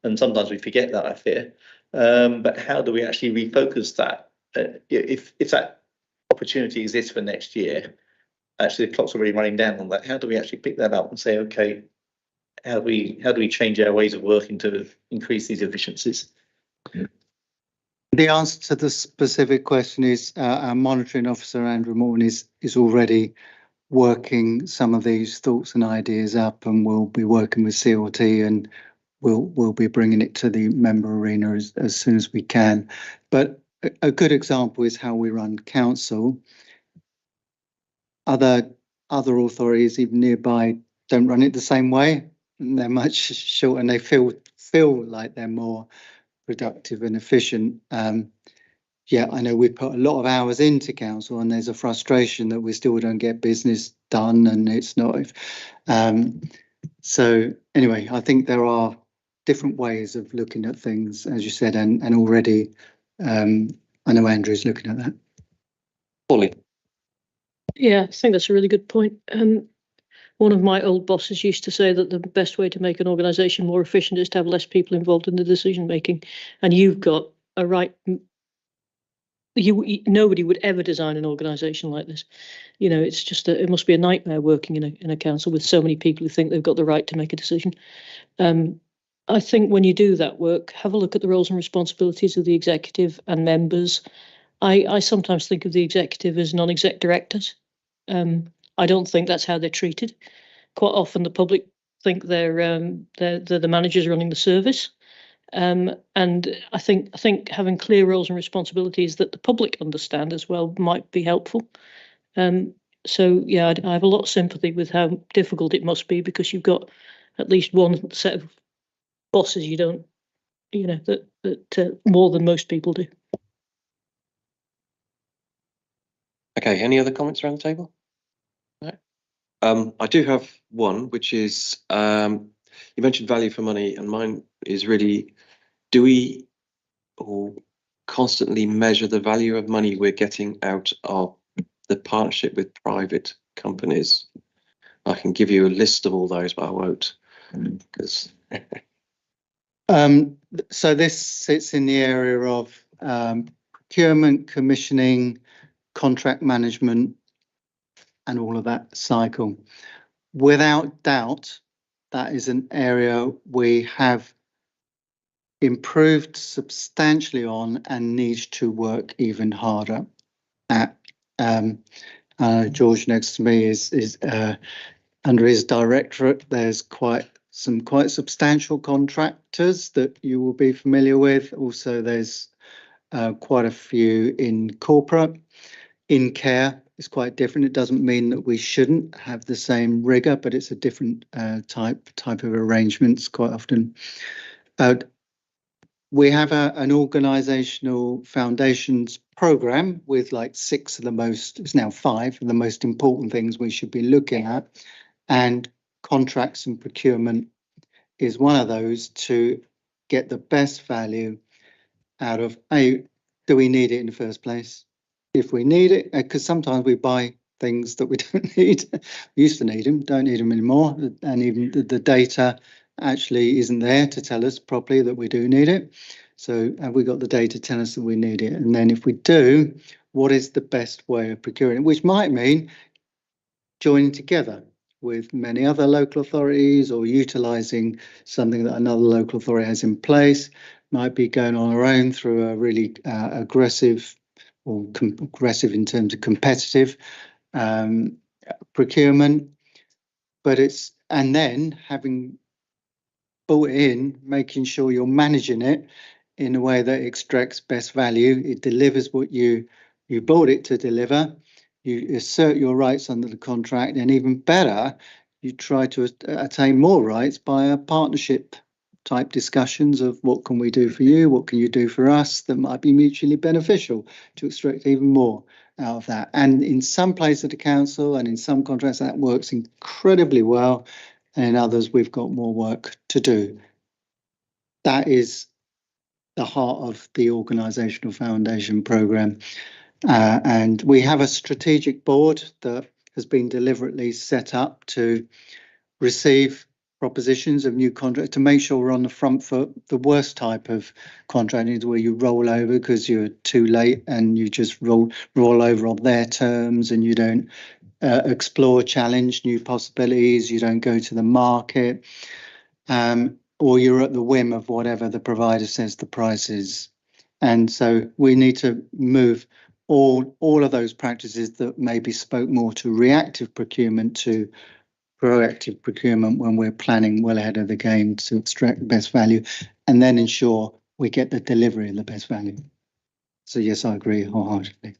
And sometimes we forget that, I fear. But how do we actually refocus that? If that opportunity exists for next year, actually the clock's already running down on that. How do we actually pick that up and say, okay, how do we change our ways of working to increase these efficiencies?
The answer to the specific question is our monitoring officer, Andrew Morton, is already working some of these thoughts and ideas up, and we'll be working with CLT, and we'll be bringing it to the member arena as soon as we can. But a good example is how we run council. Other authorities, even nearby, don't run it the same way. They're much shorter, and they feel like they're more productive and efficient. Yeah, I know we put a lot of hours into council, and there's a frustration that we still don't get business done, and it's not. So anyway, I think there are different ways of looking at things, as you said, and already I know Andrew's looking at that.
Polly.
Yeah, I think that's a really good point. One of my old bosses used to say that the best way to make an organisation more efficient is to have less people involved in the decision making. And you've got a right. Nobody would ever design an organisation like this. It's just it must be a nightmare working in a council with so many people who think they've got the right to make a decision. I think when you do that work, have a look at the roles and responsibilities of the executive and members. I sometimes think of the executive as non-exec directors. I don't think that's how they're treated. Quite often, the public think they're the managers running the service, and I think having clear roles and responsibilities that the public understand as well might be helpful. So yeah, I have a lot of sympathy with how difficult it must be, because you've got at least one set of bosses you don't, that more than most people do.
Okay, any other comments around the table? No. I do have one, which is you mentioned value for money, and mine is really, do we constantly measure the value of money we're getting out of the partnership with private companies? I can give you a list of all those, but I won't. Because
so this sits in the area of procurement, commissioning, contract management, and all of that cycle. Without doubt, that is an area we have improved substantially on and need to work even harder at. George next to me is under his directorate. There's quite substantial contractors that you will be familiar with. Also, there's quite a few in corporate. In care, it's quite different. It doesn't mean that we shouldn't have the same rigor, but it's a different type of arrangements quite often. We have an organisational foundations programme with like 6 of the most, it's now 5 of the most important things we should be looking at, and contracts and procurement is one of those, to get the best value out of do we need it in the first place? If we need it, because sometimes we buy things that we don't need. We used to need them, don't need them anymore. And even the data actually isn't there to tell us properly that we do need it. So have we got the data to tell us that we need it? And then if we do, what is the best way of procuring it? Which might mean joining together with many other local authorities or utilising something that another local authority has in place. Might be going on our own through a really aggressive or aggressive in terms of competitive procurement. But and then having bought it in, making sure you're managing it in a way that extracts best value. It delivers what you bought it to deliver. You assert your rights under the contract, and even better, you try to attain more rights by a partnership type discussions of what can we do for you, what can you do for us that might be mutually beneficial to extract even more out of that. And in some places of the council and in some contracts that works incredibly well, and in others we've got more work to do. That is the heart of the organisational foundation programme. And we have a strategic board that has been deliberately set up to receive propositions of new contracts to make sure we're on the front foot. The worst type of contract is where you roll over because you're too late and you just roll over on their terms, and you don't explore, challenge new possibilities, you don't go to the market, or you're at the whim of whatever the provider says the price is. And so we need to move all of those practices that maybe spoke more to reactive procurement to proactive procurement when we're planning well ahead of the game to extract the best value, and then ensure we get the delivery of the best value. So yes, I agree wholeheartedly.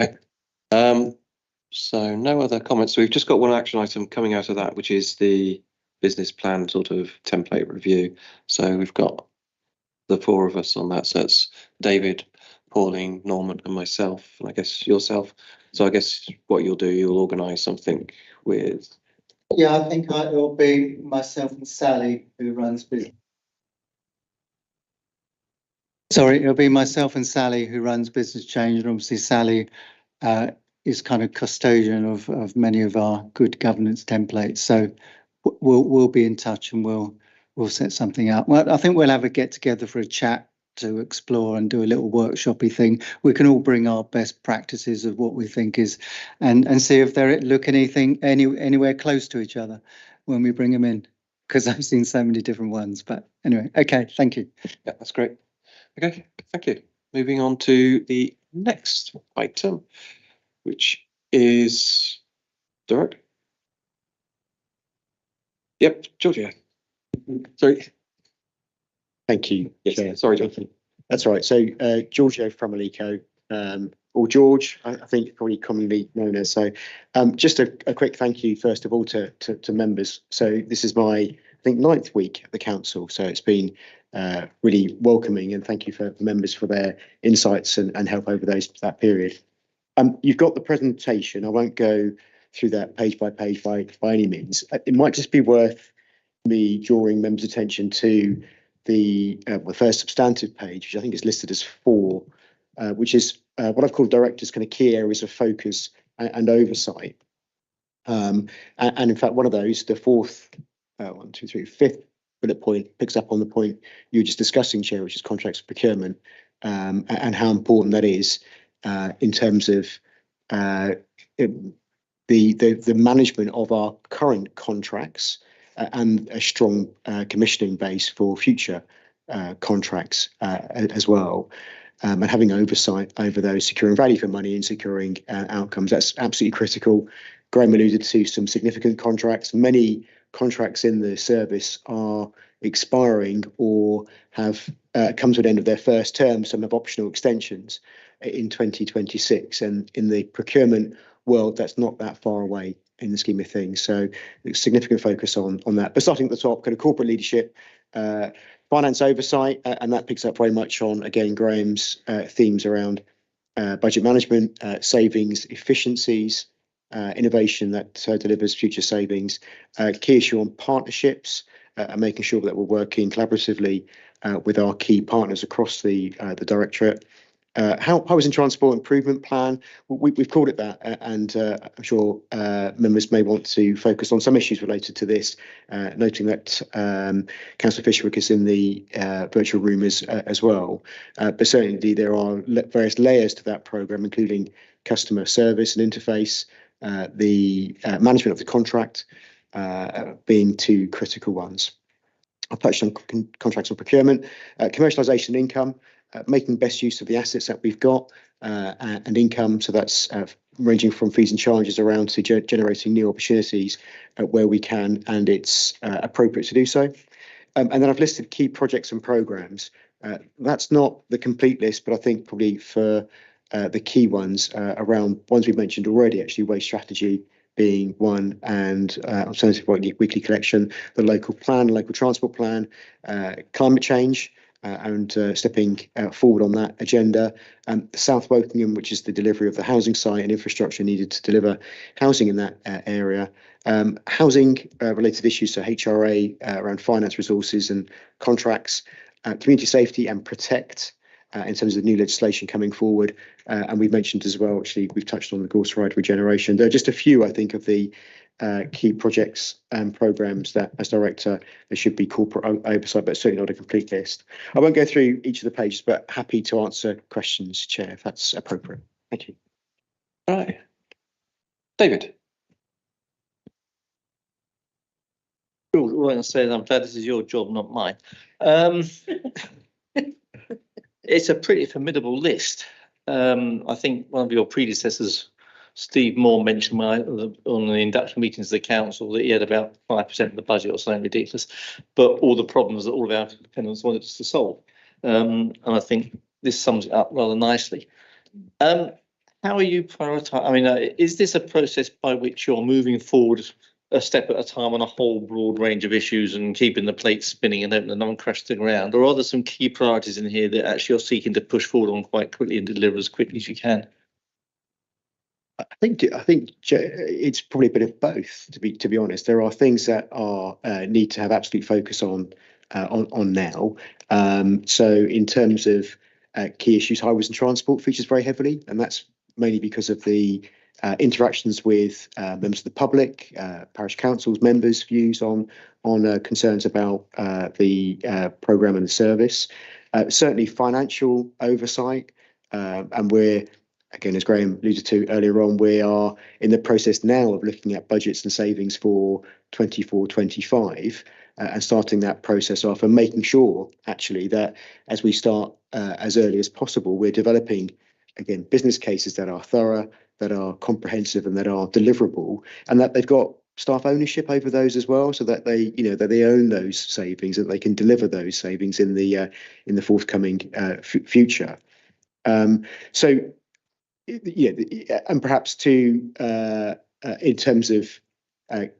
Okay. So no other comments. We've just got one action item coming out of that, which is the business plan sort of template review. So we've got the four of us on that. So it's David, Pauline, Norman and myself, and I guess yourself. So I guess what you'll do, you'll organise something with...
Yeah, I think it will be myself and Sally who runs business. Sorry, it'll be myself and Sally who runs business change, and obviously Sally is kind of custodian of many of our good governance templates. So we'll be in touch and we'll set something up. Well, I think we'll have a get together for a chat to explore and do a little workshopy thing. We can all bring our best practices of what we think is, and see if they look anywhere close to each other when we bring them in, because I've seen so many different ones. But anyway, okay, thank you.
Yeah, that's great. Okay, thank you. Moving on to the next item, which is Derek. Yep, Georgia. Sorry.
Thank you.
Yes, sorry, Jonathan.
That's all right. So Giorgio from Alico, or George, I think probably commonly known as. So just a quick thank you, first of all, to members. So this is my, I think, 9th week at the council. So it's been really welcoming, and thank you for members for their insights and help over that period. You've got the presentation. I won't go through that page by page by any means. It might just be worth me drawing members' attention to the first substantive page, which I think is listed as 4, which is what I've called directors' kind of key areas of focus and oversight. And in fact, one of those, the 4th, 5th bullet point, picks up on the point you were just discussing, Chair, which is contracts procurement, and how important that is in terms of the management of our current contracts and a strong commissioning base for future contracts as well, and having oversight over those, securing value for money and securing outcomes. That's absolutely critical. Graham alluded to some significant contracts. Many contracts in the service are expiring or have come to an end of their first term. Some have optional extensions in 2026, and in the procurement world, that's not that far away in the scheme of things. So significant focus on that. But starting at the top, kind of corporate leadership, finance oversight, and that picks up very much on, again, Graham's themes around budget management, savings, efficiencies, innovation that delivers future savings, key issue on partnerships, and making sure that we're working collaboratively with our key partners across the directorate. Housing Transport Improvement Plan, we've called it that, and I'm sure members may want to focus on some issues related to this, noting that Councillor Fishwick is in the virtual room as well. But certainly there are various layers to that programme, including customer service and interface, the management of the contract being two critical ones. I've touched on contracts and procurement, commercialisation and income, making best use of the assets that we've got and income. So that's ranging from fees and charges around to generating new opportunities where we can and it's appropriate to do so. And then I've listed key projects and programmes. That's not the complete list, but I think probably for the key ones around ones we've mentioned already, actually waste strategy being one, and alternative weekly collection, the local plan, local transport plan, climate change, and stepping forward on that agenda. South Wokingham, which is the delivery of the housing site and infrastructure needed to deliver housing in that area. Housing related issues, so HRA around finance resources and contracts, community safety and protect in terms of the new legislation coming forward. And we've mentioned as well, actually, we've touched on the Gorse Ride regeneration. There are just a few, I think, of the key projects and programmes that, as director, there should be corporate oversight, but certainly not a complete list. I won't go through each of the pages, but happy to answer questions, Chair, if that's appropriate. Thank you.
All right. David.
All I can say is I'm glad this is your job, not mine. It's a pretty formidable list. I think one of your predecessors, Steve Moore, mentioned on the induction meetings of the council that he had about 5% of the budget or something ridiculous, but all the problems that all of our dependents wanted us to solve. And I think this sums it up rather nicely. How are you prioritising? I mean, is this a process by which you're moving forward a step at a time on a whole broad range of issues and keeping the plate spinning and hoping that no one crashes to the ground? Or are there some key priorities in here that actually you're seeking to push forward on quite quickly and deliver as quickly as you can?
I think it's probably a bit of both, to be honest. There are things that are need to have absolute focus on now. So in terms of key issues, highways and transport features very heavily, and that's mainly because of the interactions with members of the public, parish councils, members' views on concerns about the programme and the service. Certainly financial oversight, and we're, again, as Graham alluded to earlier on, we are in the process now of looking at budgets and savings for 24-25 and starting that process off and making sure, actually, that as we start as early as possible, we're developing, again, business cases that are thorough, that are comprehensive and that are deliverable, and that they've got staff ownership over those as well, so that they, that they own those savings, that they can deliver those savings in the forthcoming future. So, and perhaps in terms of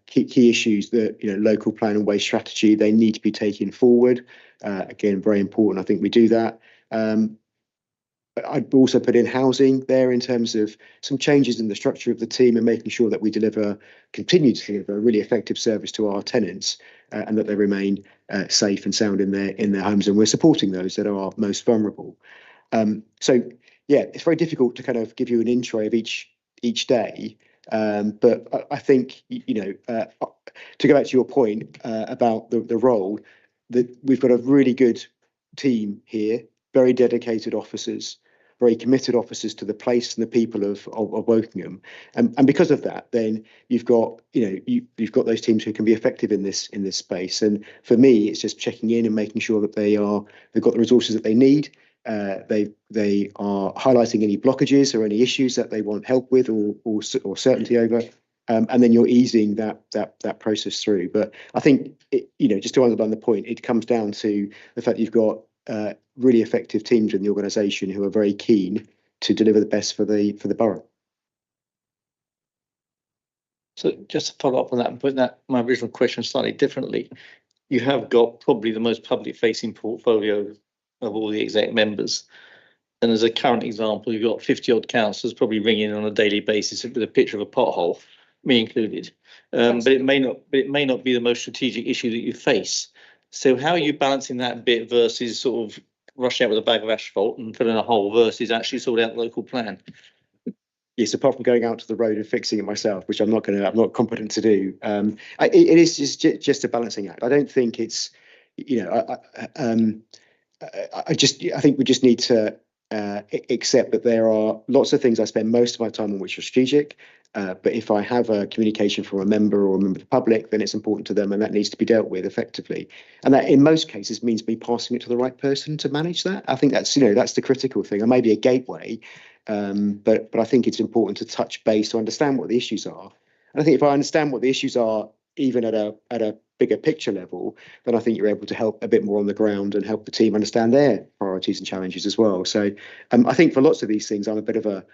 key issues, that local plan and waste strategy, they need to be taken forward. Again, very important. I think we do that. I'd also put in housing there in terms of some changes in the structure of the team and making sure that we continue to deliver a really effective service to our tenants and that they remain safe and sound in their homes, and we're supporting those that are most vulnerable. So yeah, it's very difficult to kind of give you an intro of each day, but I think to go back to your point about the role, that we've got a really good team here, very dedicated officers, very committed officers to the place and the people of Wokingham, and because of that, then you've got you've got those teams who can be effective in this space. And for me, it's just checking in and making sure that they've got the resources that they need. They are highlighting any blockages or any issues that they want help with or certainty over, and then you're easing that process through. But I think just to underline the point, it comes down to the fact that you've got really effective teams in the organisation who are very keen to deliver the best for the borough.
So just to follow up on that and put my original question slightly differently, you have got probably the most public-facing portfolio of all the exec members. And as a current example, you've got 50 odd councillors probably ringing on a daily basis with a picture of a pothole. me included. But it may not be the most strategic issue that you face. So how are you balancing that bit versus sort of rushing out with a bag of asphalt and filling a hole versus actually sorting out the local plan?
Yes, apart from going out to the road and fixing it myself, which I'm not competent to do. It is just a balancing act. I don't think it's, you know, I think we just need to accept that there are lots of things I spend most of my time on which are strategic. But if I have a communication from a member or a member of the public, then it's important to them, and that needs to be dealt with effectively. And that, in most cases, means me passing it to the right person to manage that. I think that's, you know, that's the critical thing. I may be a gateway, but I think it's important to touch base to understand what the issues are. And I think if I understand what the issues are, even at a bigger picture level, then I think you're able to help a bit more on the ground and help the team understand their priorities and challenges as well. So I think for lots of these things, I'm a bit of a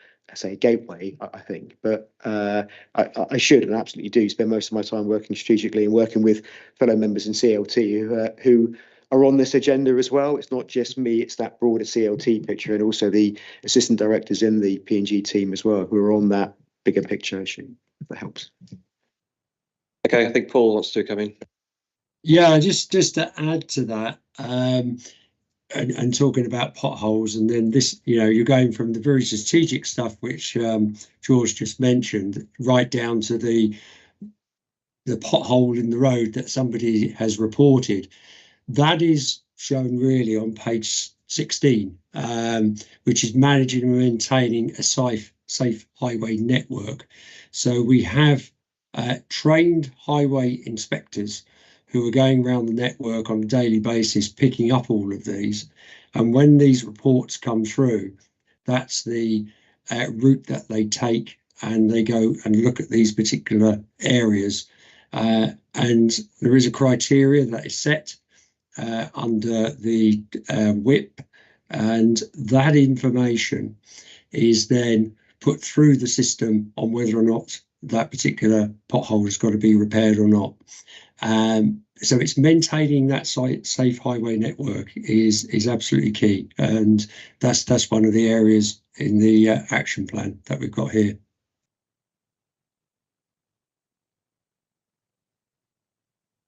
gateway, I think, but I should and absolutely do spend most of my time working strategically and working with fellow members in CLT who are on this agenda as well. It's not just me, it's that broader CLT picture, and also the assistant directors in the P&G team as well, who are on that bigger picture issue, if that helps.
Okay, I think Paul wants to come in.
Yeah, just to add to that, and talking about potholes, and then this, you know, you're going from the very strategic stuff which George just mentioned, right down to the pothole in the road that somebody has reported. That is shown really on page 16, which is managing and maintaining a safe highway network. So we have trained highway inspectors who are going around the network on a daily basis, picking up all of these. And when these reports come through, that's the route that they take, and they go and look at these particular areas. And there is a criteria that is set under the WIP, and that information is then put through the system on whether or not that particular pothole has got to be repaired or not. So it's maintaining that safe highway network is absolutely key, and that's one of the areas in the action plan that we've got here.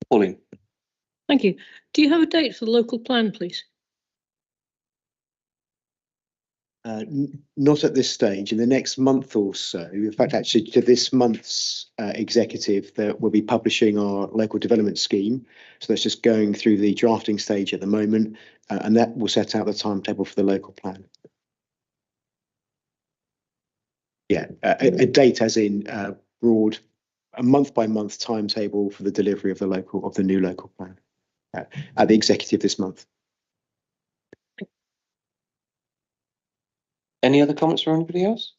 Pauline.
Thank you. Do you have a date for the local plan, please?
Not at this stage. In the next month or so, in fact, actually, to this month's executive, that we'll be publishing our local development scheme. So that's just going through the drafting stage at the moment, and that will set out the timetable for the local plan. Yeah, a date as in broad, a month-by-month timetable for the delivery of the new local plan at the executive this month.
Any other comments from anybody else?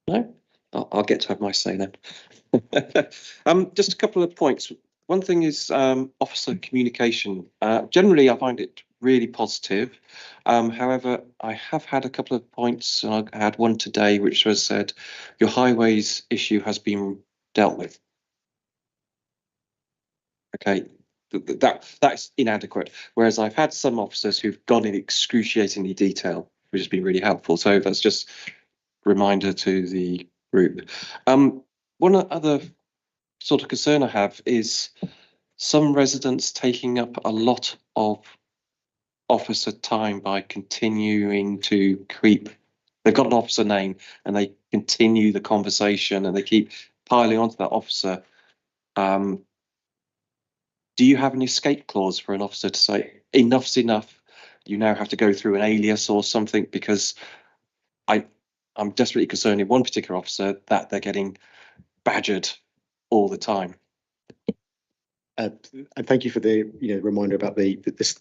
No? I'll get to have my say then. Just a couple of points. One thing is officer communication. Generally, I find it really positive. However, I have had a couple of points, and I had one today, which was said, your highways issue has been dealt with. Okay. That's inadequate. Whereas I've had some officers who've gone in excruciatingly detail, which has been really helpful. So that's just a reminder to the group. One other sort of concern I have is some residents taking up a lot of officer time by continuing to keep. They've got an officer name and they continue the conversation and they keep piling onto that officer. Do you have an escape clause for an officer to say enough's enough? You now have to go through an alias or something, because I'm desperately concerned in one particular officer that they're getting badgered all the time.
And thank you for the reminder about the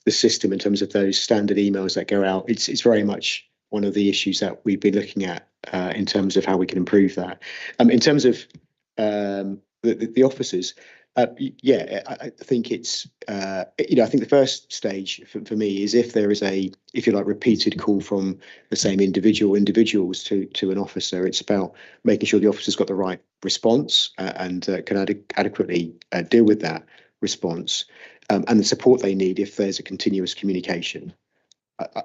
system in terms of those standard emails that go out. It's very much one of the issues that we've been looking at in terms of how we can improve that. In terms of the officers. Yeah, I think it's, I think the first stage for me is if there is a, if you like, repeated call from the same individuals to an officer, it's about making sure the officer's got the right response and can adequately deal with that response and the support they need if there's a continuous communication.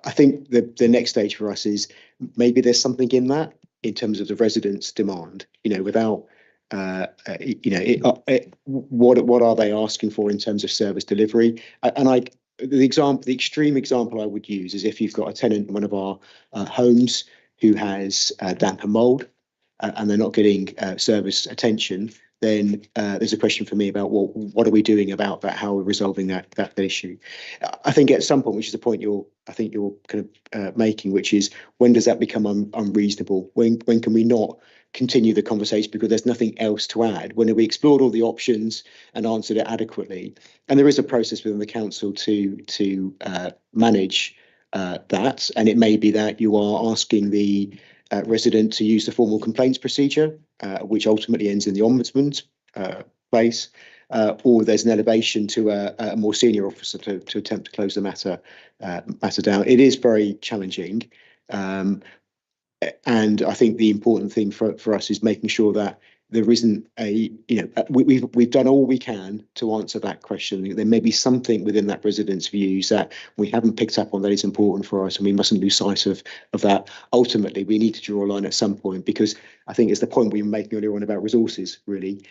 I think the next stage for us is maybe there's something in that in terms of the residents' demand, without what are they asking for in terms of service delivery? And the extreme example I would use is if you've got a tenant in one of our homes who has damp and mold, and they're not getting service attention, then there's a question for me about what are we doing about that? How are we resolving that issue? I think at some point, which is the point you're kind of making, which is when does that become unreasonable? When can we not continue the conversation because there's nothing else to add? When have we explored all the options and answered it adequately? And there is a process within the council to manage that, and it may be that you are asking the resident to use the formal complaints procedure, which ultimately ends in the ombudsman's place, or there's an elevation to a more senior officer to attempt to close the matter down. It is very challenging, and I think the important thing for us is making sure that there isn't we've done all we can to answer that question. There may be something within that resident's views that we haven't picked up on that is important for us, and we mustn't lose sight of that. Ultimately, we need to draw a line at some point, because I think it's the point we were making earlier on about resources, really.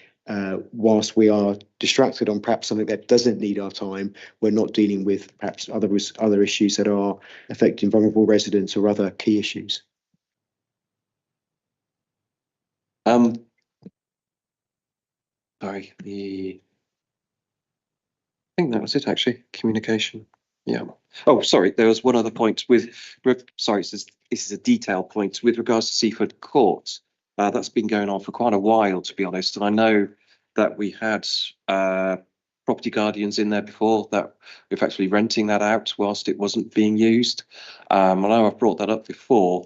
Whilst we are distracted on perhaps something that doesn't need our time, we're not dealing with perhaps other issues that are affecting vulnerable residents or other key issues.
Sorry, I think that was it, actually. Communication. Yeah. Oh, sorry, there was one other point sorry, this is a detailed point with regards to Seaford Court. That's been going on for quite a while, to be honest. And I know that we had property guardians in there before that were effectively renting that out whilst it wasn't being used. I know I've brought that up before,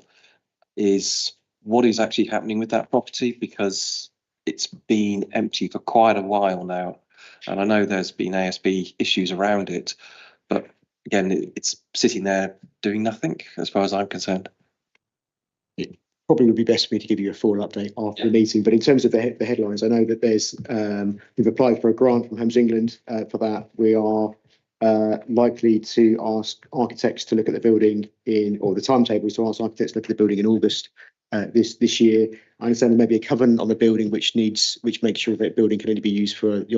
is what is actually happening with that property, because it's been empty for quite a while now, and I know there's been ASB issues around it, but again, it's sitting there doing nothing as far as I'm concerned.
It probably would be best for me to give you a full update after the meeting, but in terms of the headlines, I know that there's we've applied for a grant from Homes England for that. We are likely to ask architects to look at the building or the timetable is to ask architects to look at the building in August this year. I understand there may be a covenant on the building which makes sure that building can only be used for the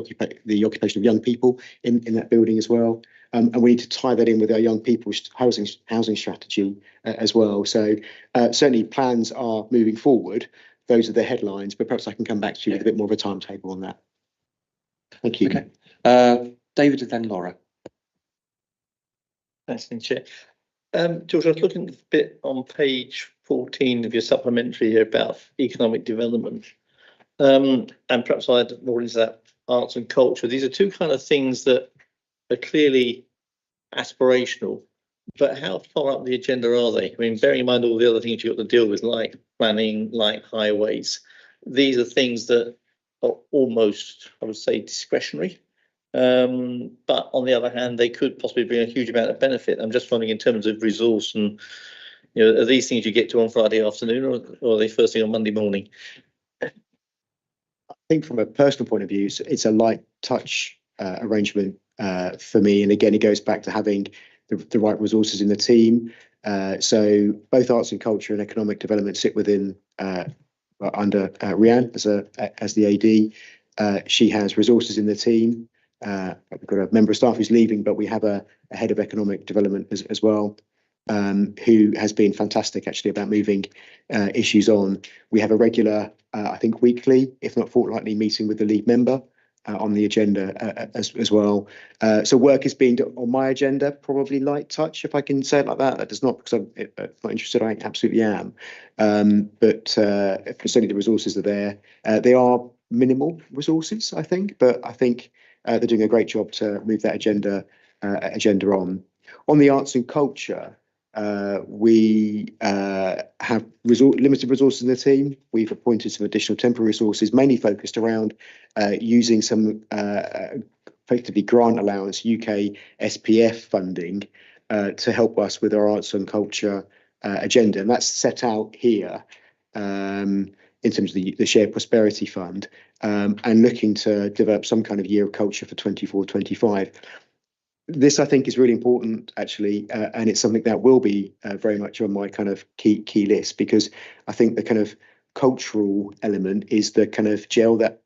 occupation of young people in that building as well. And we need to tie that in with our young people's housing strategy as well. So certainly plans are moving forward. Those are the headlines, but perhaps I can come back to you with a bit more of a timetable on that. Thank you.
Okay. David and then Laura.
Thanks, Chair. George, I was looking a bit on page 14 of your supplementary here about economic development. And perhaps I'd more into that arts and culture. These are two kind of things that are clearly aspirational, but how far up the agenda are they? I mean, bearing in mind all the other things you've got to deal with, like planning, like highways, these are things that are almost, I would say, discretionary. But on the other hand, they could possibly bring a huge amount of benefit. I'm just wondering in terms of resource and, are these things you get to on Friday afternoon or are they first thing on Monday morning?
I think from a personal point of view, it's a light touch arrangement for me. And again, it goes back to having the right resources in the team. So both arts and culture and economic development sit within under Rianne as the AD. She has resources in the team. We've got a member of staff who's leaving, but we have a head of economic development as well, who has been fantastic actually about moving issues on. We have a regular, I think weekly, if not fortnightly, meeting with the lead member on the agenda as well. So work is being done on my agenda, probably light touch, if I can say it like that. That does not, because I'm not interested, I absolutely am. But certainly the resources are there. They are minimal resources, I think, but I think they're doing a great job to move that agenda on. On the arts and culture, we have limited resources in the team. We've appointed some additional temporary resources, mainly focused around using some effectively grant allowance, UK SPF funding, to help us with our arts and culture agenda. And that's set out here in terms of the Shared Prosperity Fund, and looking to develop some kind of year of culture for 24-25. this, I think, is really important, actually, and it's something that will be very much on my kind of key list, because I think the kind of cultural element is the kind of gel that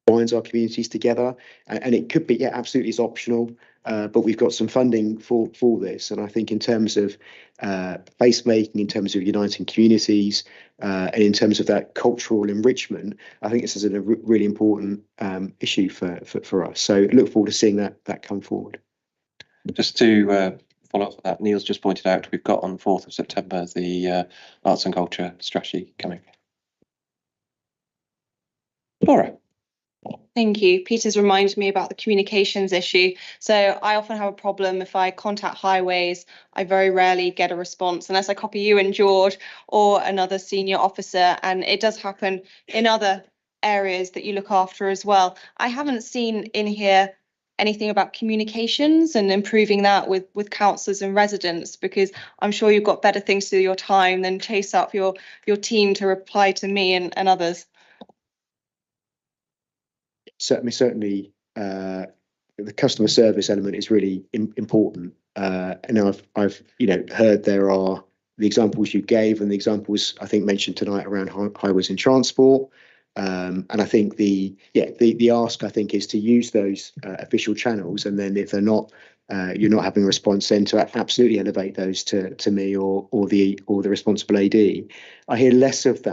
binds our communities together, and it could be, yeah, absolutely, it's optional, but we've got some funding for this, and I think in terms of placemaking, in terms of uniting communities, and in terms of that cultural enrichment, I think this is a really important issue for us. So I look forward to seeing that come forward.
Just to follow up on that, Neil's just pointed out we've got on the 4th of September the arts and culture strategy coming. Laura.
Thank you. Peter's reminded me about the communications issue. So I often have a problem if I contact highways, I very rarely get a response unless I copy you and George or another senior officer. And it does happen in other areas that you look after as well. I haven't seen in here anything about communications and improving that with councillors and residents, because I'm sure you've got better things to do with your time than chase up your team to reply to me and others.
Certainly, the customer service element is really important. And I've heard there are the examples you gave and the examples I think mentioned tonight around highways and transport. And I think the ask, I think, is to use those official channels, and then if they're not, you're not having a response, then to absolutely elevate those to me or the responsible AD. I hear less of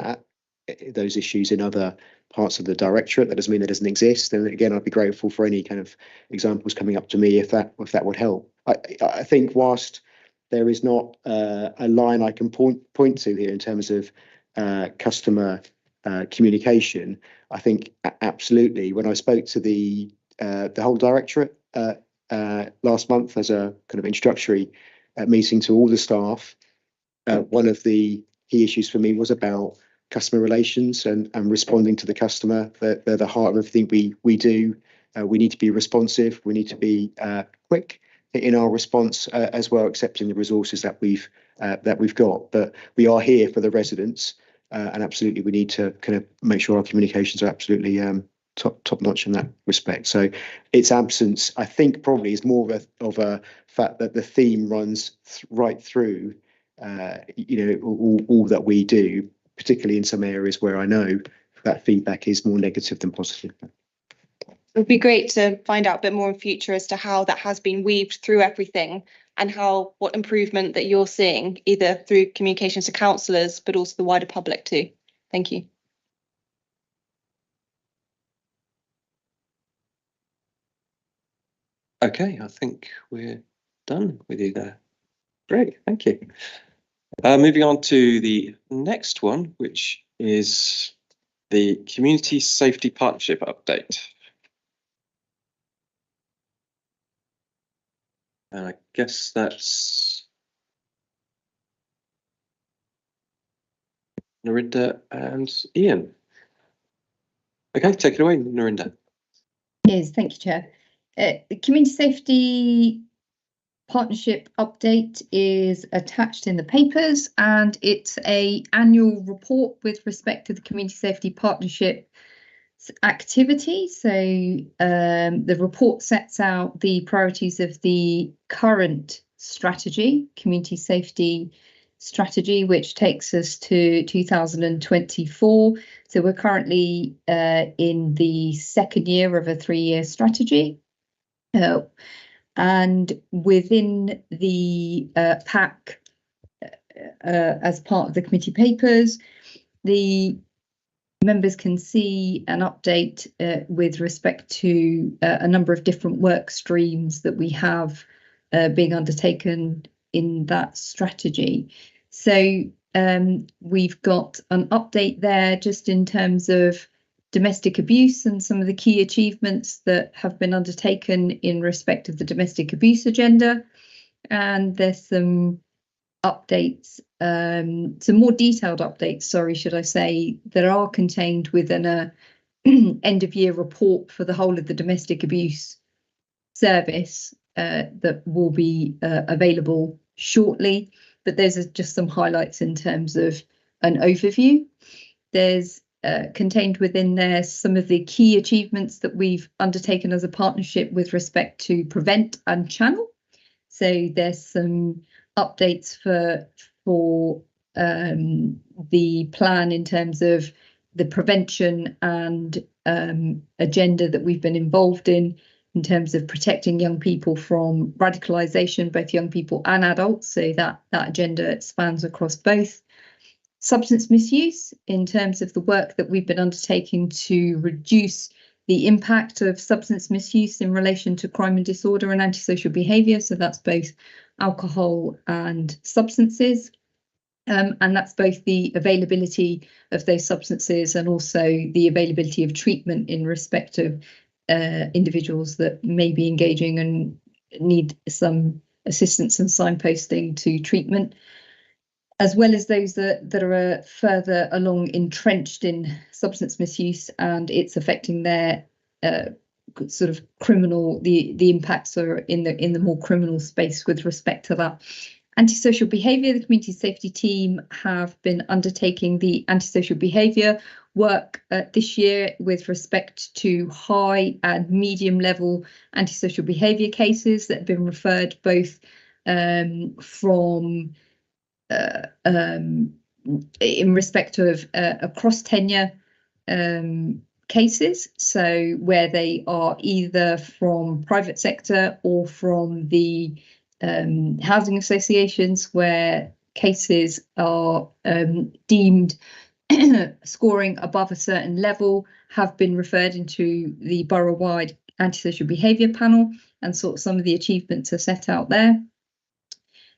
those issues in other parts of the directorate. That doesn't mean it doesn't exist. And again, I'd be grateful for any kind of examples coming up to me if that would help. I think whilst there is not a line I can point to here in terms of customer communication, I think absolutely. When I spoke to the whole directorate last month as a kind of introductory meeting to all the staff, one of the key issues for me was about customer relations and responding to the customer. They're the heart of everything we do. We need to be responsive. We need to be quick in our response as well, accepting the resources that we've got. But we are here for the residents, and absolutely we need to kind of make sure our communications are absolutely top notch in that respect. So its absence, I think, probably is more of a fact that the theme runs right through all that we do, particularly in some areas where I know that feedback is more negative than positive.
It would be great to find out a bit more in future as to how that has been weaved through everything and what improvement that you're seeing, either through communications to councillors, but also the wider public too. Thank you.
Okay, I think we're done with you there. Great, thank you. Moving on to the next one, which is the Community Safety Partnership update. And I guess that's Narinda and Ian. Okay, take it away, Narinda.
Yes, thank you, Chair. The Community Safety Partnership update is attached in the papers, and it's an annual report with respect to the Community Safety Partnership activity. So the report sets out the priorities of the current strategy, Community Safety Strategy, which takes us to 2024. So we're currently in the second year of a 3-year strategy. And within the pack, as part of the committee papers, the members can see an update with respect to a number of different work streams that we have being undertaken in that strategy. So we've got an update there just in terms of domestic abuse and some of the key achievements that have been undertaken in respect of the domestic abuse agenda. And there's some updates, some more detailed updates, should I say, that are contained within a end of year report for the whole of the domestic abuse service that will be available shortly. But there's just some highlights in terms of an overview. There's contained within there some of the key achievements that we've undertaken as a partnership with respect to prevent and channel. So there's some updates for the plan in terms of the prevention and agenda that we've been involved in terms of protecting young people from radicalisation, both young people and adults. So that agenda spans across both. Substance misuse, in terms of the work that we've been undertaking to reduce the impact of substance misuse in relation to crime and disorder and antisocial behaviour. So that's both alcohol and substances. And that's both the availability of those substances and also the availability of treatment in respect of individuals that may be engaging and need some assistance and signposting to treatment, as well as those that are further along entrenched in substance misuse and it's affecting their sort of criminal, the impacts are in the more criminal space with respect to that. Antisocial behaviour, the community safety team have been undertaking the antisocial behaviour work this year with respect to high and medium level antisocial behaviour cases that have been referred both from in respect of across tenure cases, so where they are either from private sector or from the housing associations where cases are deemed scoring above a certain level, have been referred into the borough-wide antisocial behaviour panel, and sort of some of the achievements are set out there.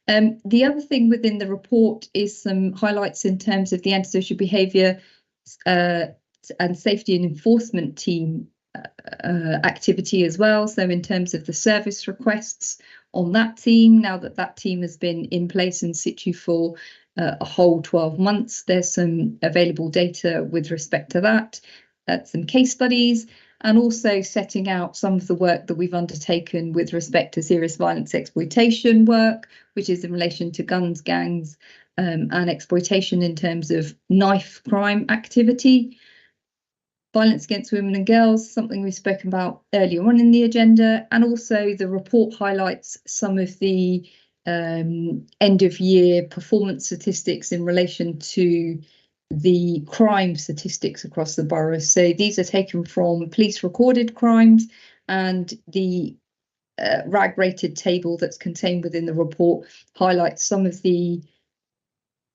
The other thing within the report is some highlights in terms of the antisocial behaviour and safety and enforcement team activity as well. So in terms of the service requests on that team, now that team has been in place in situ for a whole 12 months, there's some available data with respect to that, some case studies, and also setting out some of the work that we've undertaken with respect to serious violence exploitation work, which is in relation to guns, gangs, and exploitation in terms of knife crime activity. Violence against women and girls, something we've spoken about earlier on in the agenda, and also the report highlights some of the end of year performance statistics in relation to the crime statistics across the borough. So these are taken from police recorded crimes, and the RAG rated table that's contained within the report highlights some of the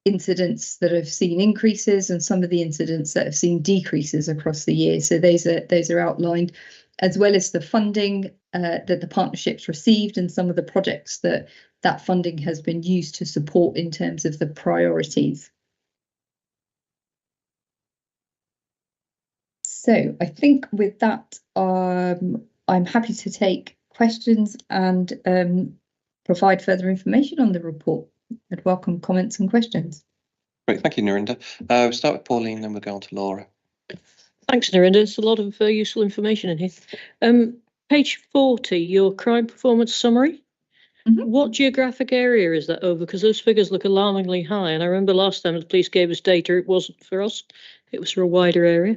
incidents that have seen increases and some of the incidents that have seen decreases across the year. So those are outlined, as well as the funding that the partnerships received and some of the projects that funding has been used to support in terms of the priorities. So I think with that, I'm happy to take questions and provide further information on the report. I'd welcome comments and questions.
Great, thank you, Narinder. We'll start with Pauline, then we'll go on to Laura.
Thanks, Narinder. There's a lot of useful information in here. Page 40, your crime performance summary. Mm-hmm. What geographic area is that over? Because those figures look alarmingly high. And I remember last time the police gave us data, it wasn't for us, it was for a wider area.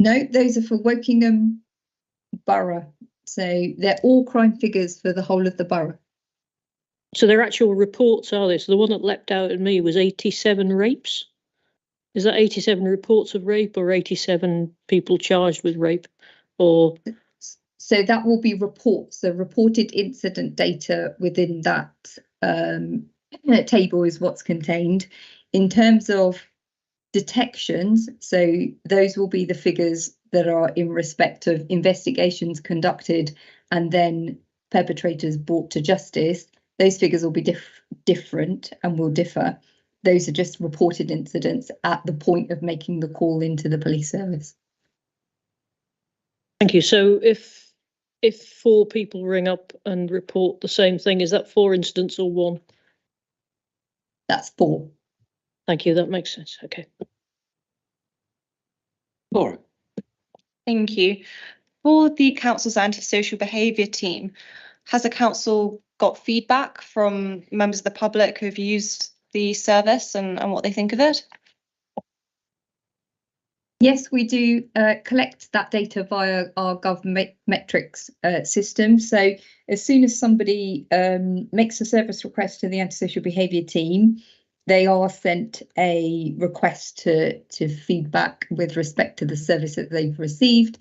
No, those are for Wokingham Borough. So they're all crime figures for the whole of the borough.
So they're actual reports, are they? So the one that leapt out at me was 87 rapes. Is that 87 reports of rape or 87 people charged with rape? Or
so that will be reports. The reported incident data within that table is what's contained. In terms of detections, so those will be the figures that are in respect of investigations conducted and then perpetrators brought to justice. Those figures will be different and will differ. Those are just reported incidents at the point of making the call into the police service.
Thank you. So if 4 people ring up and report the same thing, is that 4 incidents or 1?
That's 4.
Thank you. That makes sense. Okay.
Laura.
Thank you. For the council's antisocial behaviour team, has the council got feedback from members of the public who've used the service and what they think of it?
Yes, we do collect that data via our GovMetrics system. So as soon as somebody makes a service request to the antisocial behaviour team, they are sent a request to feedback with respect to the service that they've received.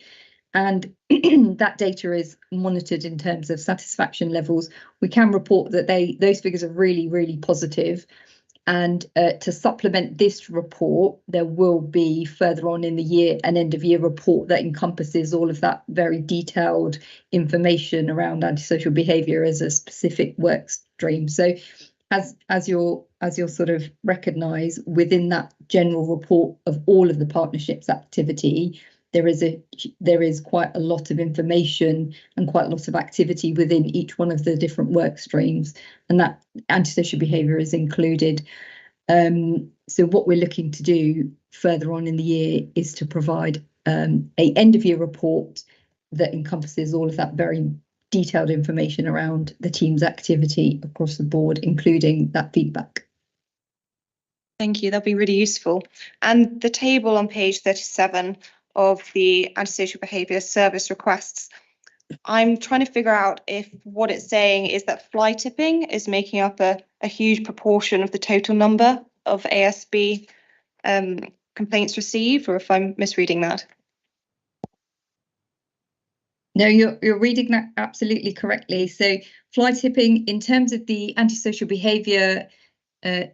And that data is monitored in terms of satisfaction levels. We can report that those figures are really, really positive. And to supplement this report, there will be further on in the year an end of year report that encompasses all of that very detailed information around antisocial behaviour as a specific work stream. So as you'll sort of recognise, within that general report of all of the partnerships activity, there is quite a lot of information and quite a lot of activity within each one of the different work streams, and that antisocial behaviour is included. So what we're looking to do further on in the year is to provide a end of year report that encompasses all of that very detailed information around the team's activity across the board, including that feedback.
Thank you, that'll be really useful. And the table on page 37 of the antisocial behaviour service requests, I'm trying to figure out if what it's saying is that fly tipping is making up a huge proportion of the total number of ASB complaints received, or if I'm misreading that.
No, you're reading that absolutely correctly. So fly tipping, in terms of the antisocial behaviour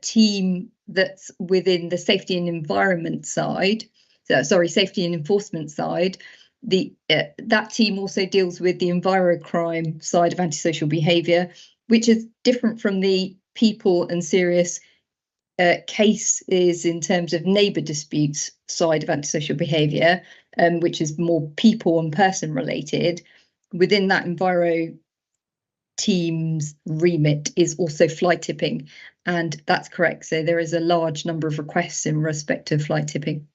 team that's within the safety and environment side, safety and enforcement side, that team also deals with the envirocrime side of antisocial behaviour, which is different from the people and serious cases in terms of neighbour disputes side of antisocial behaviour, which is more people and person related. Within that enviro team's remit is also fly tipping, and that's correct. So there is a large number of requests in respect of fly tipping.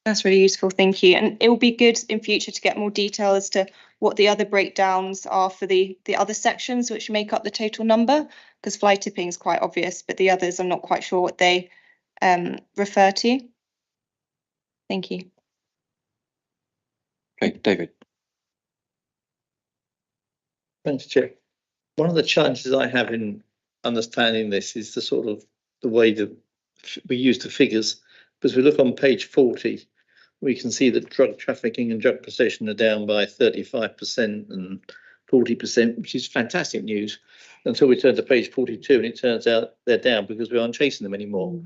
That's really useful, thank you. And it will be good in future to get more detail as to what the other breakdowns are for the other sections which make up the total number, because fly tipping is quite obvious, but the others I'm not quite sure what they refer to. Thank you.
Okay, David.
Thanks, Chair. One of the challenges I have in understanding this is the way that we use the figures. Because we look on page 40, we can see that drug trafficking and drug possession are down by 35% and 40%, which is fantastic news, until we turn to page 42 and it turns out they're down because we aren't chasing them anymore.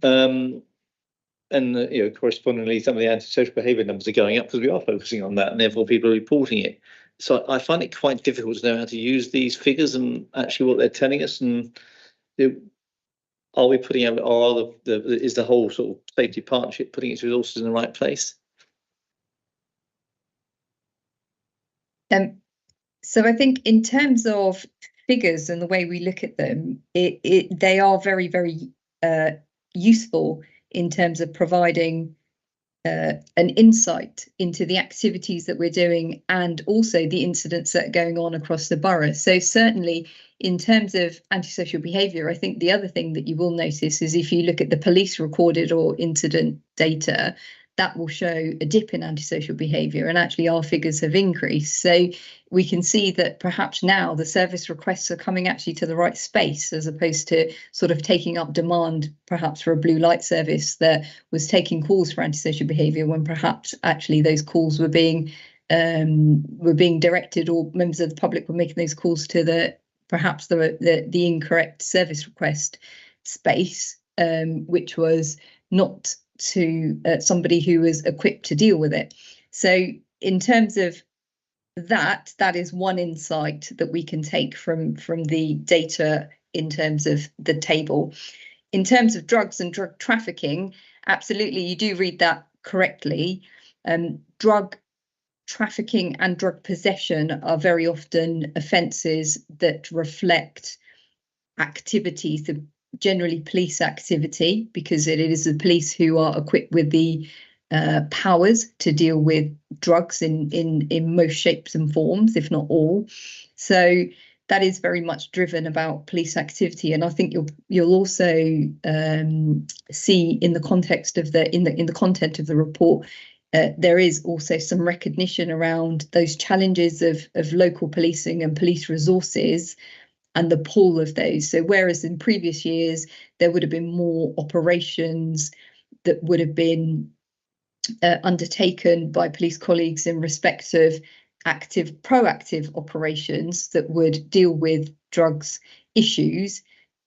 And correspondingly, some of the antisocial behaviour numbers are going up because we are focusing on that, and therefore people are reporting it. So I find it quite difficult to know how to use these figures and actually what they're telling us. And are we putting out, or is the whole sort of safety partnership putting its resources in the right place?
So I think in terms of figures and the way we look at them, they are very, very useful in terms of providing an insight into the activities that we're doing and also the incidents that are going on across the borough. So certainly in terms of antisocial behaviour, I think the other thing that you will notice is if you look at the police recorded or incident data, that will show a dip in antisocial behaviour, and actually our figures have increased. So we can see that perhaps now the service requests are coming actually to the right space, as opposed to sort of taking up demand perhaps for a blue light service that was taking calls for antisocial behaviour, when perhaps actually those calls were being directed, or members of the public were making those calls to the incorrect service request space, which was not to somebody who was equipped to deal with it. So in terms of that is one insight that we can take from the data in terms of the table. In terms of drugs and drug trafficking, absolutely, you do read that correctly. Drug trafficking and drug possession are very often offences that reflect activities of generally police activity, because it is the police who are equipped with the powers to deal with drugs in most shapes and forms, if not all. So that is very much driven about police activity, and I think you'll also see in the context of in the content of the report, there is also some recognition around those challenges of local policing and police resources and the pool of those. So whereas in previous years there would have been more operations that would have been undertaken by police colleagues in respect of proactive operations that would deal with drugs issues,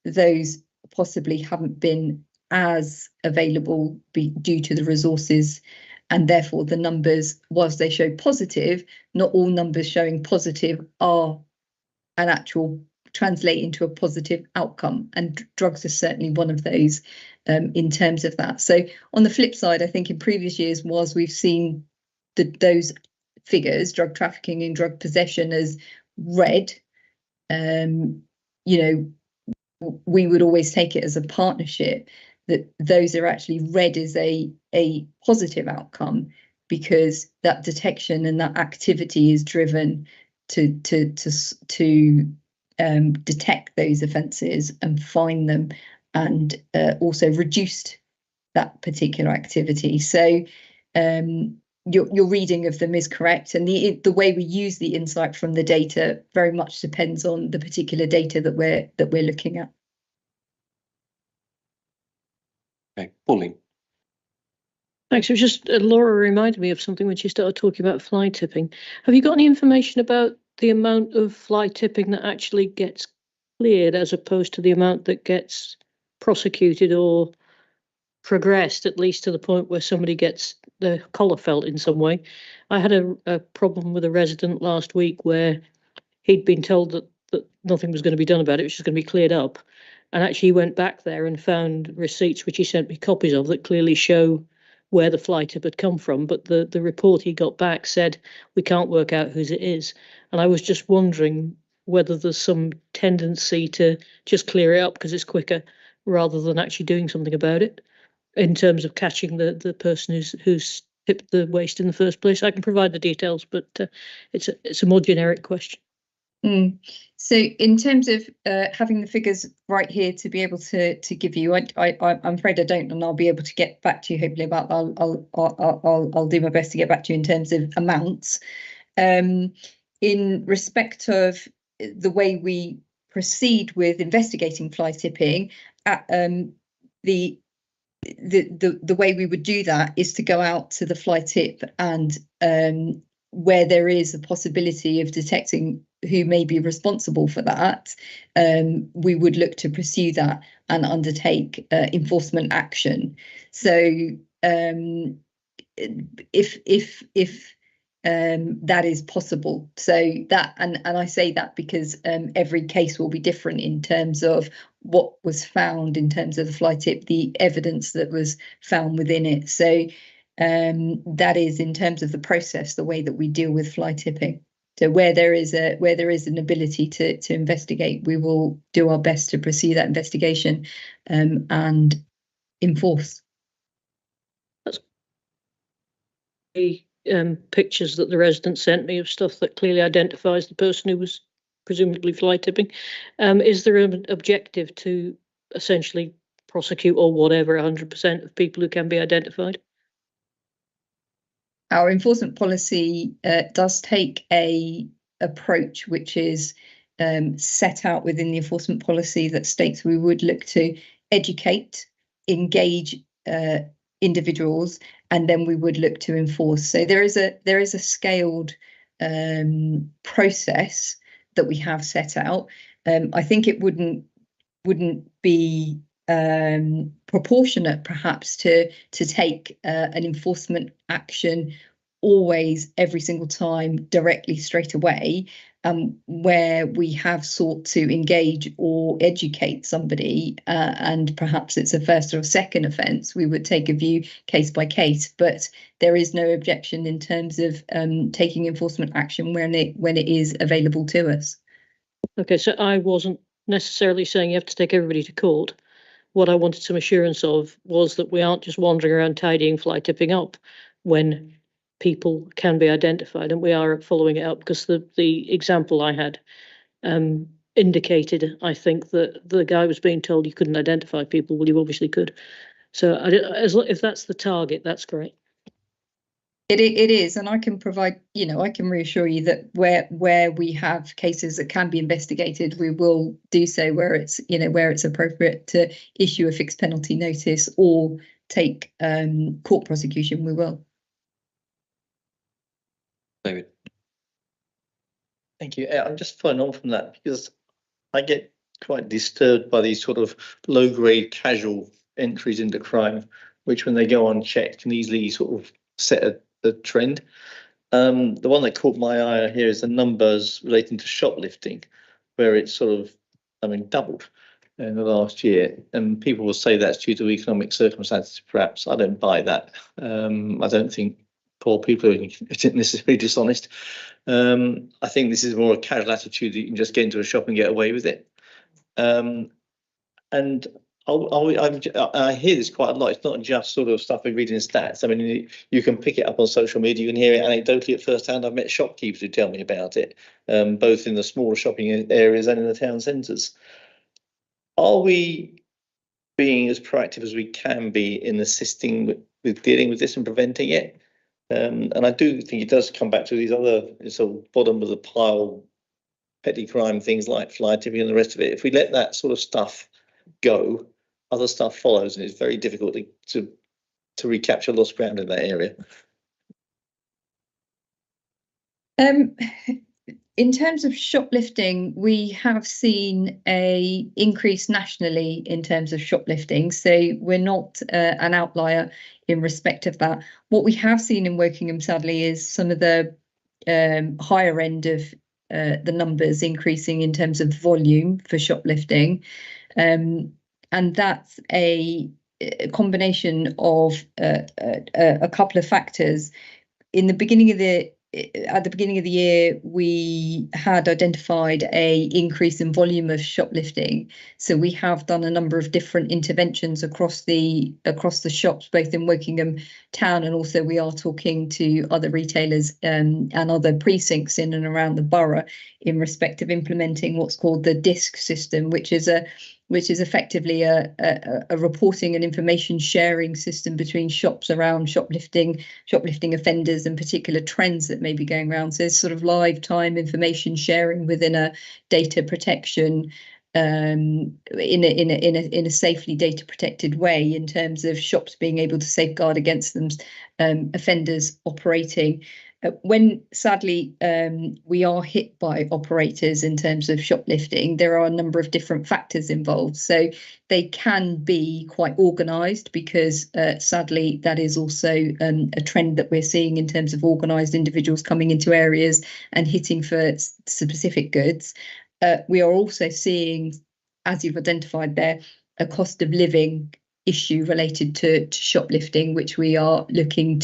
those possibly haven't been as available due to the resources, and therefore the numbers, whilst they show positive, not all numbers showing positive are an actual translate into a positive outcome, and drugs are certainly one of those in terms of that. So on the flip side, I think in previous years, whilst we've seen those figures, drug trafficking and drug possession, as red, we would always take it as a partnership, that those are actually read as a positive outcome, because that detection and that activity is driven to detect those offences and find them, and also reduced that particular activity. So your reading of them is correct, and the way we use the insight from the data very much depends on the particular data that we're looking at.
Okay, Pauline.
Thanks. It was just Laura reminded me of something when she started talking about fly tipping. Have you got any information about the amount of fly tipping that actually gets cleared as opposed to the amount that gets prosecuted or progressed, at least to the point where somebody gets the collar felt in some way? I had a problem with a resident last week where he'd been told that nothing was going to be done about it, it was just going to be cleared up. And actually he went back there and found receipts, which he sent me copies of, that clearly show where the fly tip had come from. But the report he got back said, we can't work out whose it is. And I was just wondering whether there's some tendency to just clear it up because it's quicker, rather than actually doing something about it, in terms of catching the person who's tipped the waste in the first place. I can provide the details, but it's a more generic question.
So in terms of having the figures right here to be able to give you, I'm afraid I don't, and I'll be able to get back to you hopefully about. I'll do my best to get back to you in terms of amounts. In respect of the way we proceed with investigating fly tipping, the way we would do that is to go out to the fly tip, and where there is a possibility of detecting who may be responsible for that, we would look to pursue that and undertake enforcement action. So if that is possible, so that, and I say that because every case will be different in terms of what was found in terms of the fly tip, the evidence that was found within it. So that is in terms of the process, the way that we deal with fly tipping. So where there is an ability to investigate, we will do our best to pursue that investigation and enforce.
That's the pictures that the resident sent me of stuff that clearly identifies the person who was presumably fly tipping. Is there an objective to essentially prosecute or whatever 100% of people who can be identified?
Our enforcement policy does take a approach which is set out within the enforcement policy that states we would look to educate, engage individuals, and then we would look to enforce. So there is a scaled process that we have set out. I think it wouldn't be proportionate perhaps to take an enforcement action always every single time directly straight away, where we have sought to engage or educate somebody and perhaps it's a first or a second offence, we would take a view case by case, but there is no objection in terms of taking enforcement action when it is available to us.
Okay, so I wasn't necessarily saying you have to take everybody to court. What I wanted some assurance of was that we aren't just wandering around tidying fly tipping up when people can be identified, and we are following it up, because the example I had indicated, I think, that the guy was being told you couldn't identify people. Well, you obviously could. So if that's the target, that's great.
It is, and I can provide, I can reassure you that where we have cases that can be investigated, we will do so where it's appropriate to issue a fixed penalty notice or take court prosecution, we will.
David.
Thank you. I'm just following on from that because I get quite disturbed by these sort of low-grade casual entries into crime, which when they go unchecked can easily sort of set the trend. The one that caught my eye here is the numbers relating to shoplifting, where it's sort of, doubled in the last year. And people will say that's due to economic circumstances, perhaps. I don't buy that. I don't think poor people are necessarily dishonest. I think this is more a casual attitude that you can just get into a shop and get away with it. And I hear this quite a lot. It's not just sort of stuff we read in stats. I mean, you can pick it up on social media. You can hear it anecdotally at first hand. I've met shopkeepers who tell me about it, both in the smaller shopping areas and in the town centres. Are we being as proactive as we can be in assisting with dealing with this and preventing it? And I do think it does come back to these other sort of bottom of the pile petty crime things like fly tipping and the rest of it. If we let that sort of stuff go, other stuff follows, and it's very difficult to recapture lost ground in that area.
In terms of shoplifting, we have seen a increase nationally in terms of shoplifting, so we're not an outlier in respect of that. What we have seen in Wokingham, sadly, is some of the higher end of the numbers increasing in terms of volume for shoplifting. And that's a combination of a couple of factors. At the beginning of the year, we had identified a increase in volume of shoplifting. So we have done a number of different interventions across the shops, both in Wokingham town, and also we are talking to other retailers and other precincts in and around the borough in respect of implementing what's called the DISC system, which is effectively a reporting and information sharing system between shops around shoplifting offenders and particular trends that may be going around. So it's sort of live time information sharing within a data protection in a safely data protected way, in terms of shops being able to safeguard against them offenders operating. When sadly we are hit by operators in terms of shoplifting, there are a number of different factors involved. So they can be quite organised, because sadly that is also a trend that we're seeing in terms of organised individuals coming into areas and hitting for specific goods. We are also seeing, as you've identified there, a cost of living issue related to shoplifting, which we are looking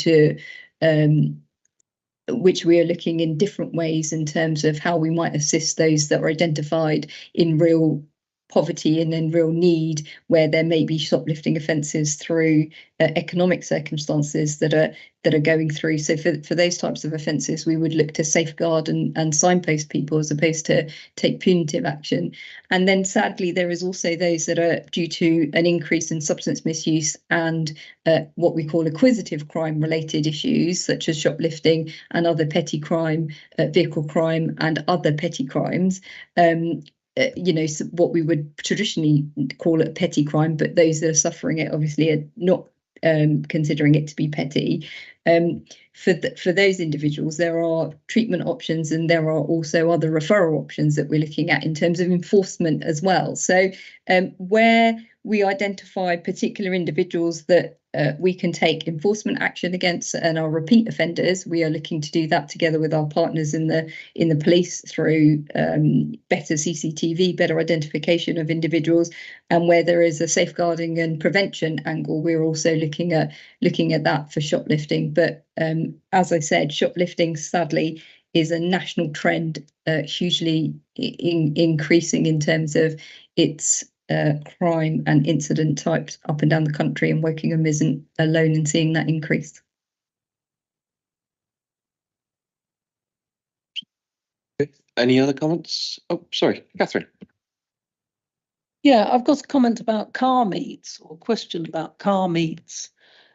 in different ways in terms of how we might assist those that are identified in real poverty and in real need, where there may be shoplifting offences through economic circumstances that are going through. So for those types of offences, we would look to safeguard and signpost people as opposed to take punitive action. And then sadly, there is also those that are due to an increase in substance misuse and what we call acquisitive crime related issues, such as shoplifting and other petty crime, vehicle crime and other petty crimes. So what we would traditionally call it petty crime, but those that are suffering it obviously are not considering it to be petty. For those individuals, there are treatment options, and there are also other referral options that we're looking at in terms of enforcement as well. So where we identify particular individuals that we can take enforcement action against and are repeat offenders, we are looking to do that together with our partners in the police through better CCTV, better identification of individuals, and where there is a safeguarding and prevention angle, we're also looking at that for shoplifting. But as I said, shoplifting sadly is a national trend, hugely increasing in terms of its crime and incident types up and down the country, and Wokingham isn't alone in seeing that increase.
Any other comments? Oh, sorry, Catherine.
Yeah, I've got a comment about car meets, or a question about car meets.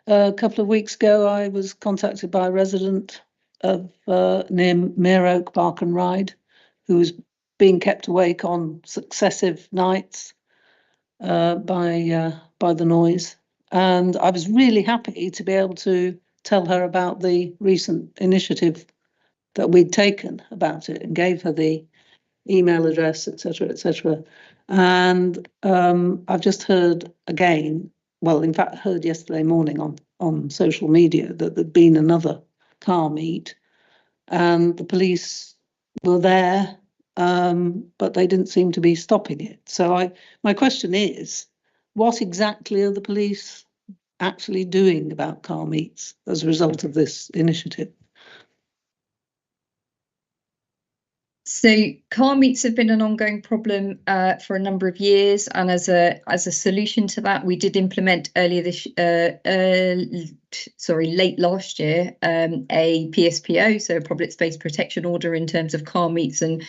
A couple of weeks ago, I was contacted by a resident of near Mere Oak Park and Ride, who was being kept awake on successive nights by the noise. And I was really happy to be able to tell her about the recent initiative that we'd taken about it, and gave her the email address, etc., etc. And I've just heard again, well, in fact, heard yesterday morning on social media that there'd been another car meet, and the police were there, but they didn't seem to be stopping it. So my question is, what exactly are the police actually doing about car meets as a result of this initiative?
So car meets have been an ongoing problem for a number of years, and as a solution to that, we did implement late last year, a PSPO, so a public space protection order, in terms of car meets and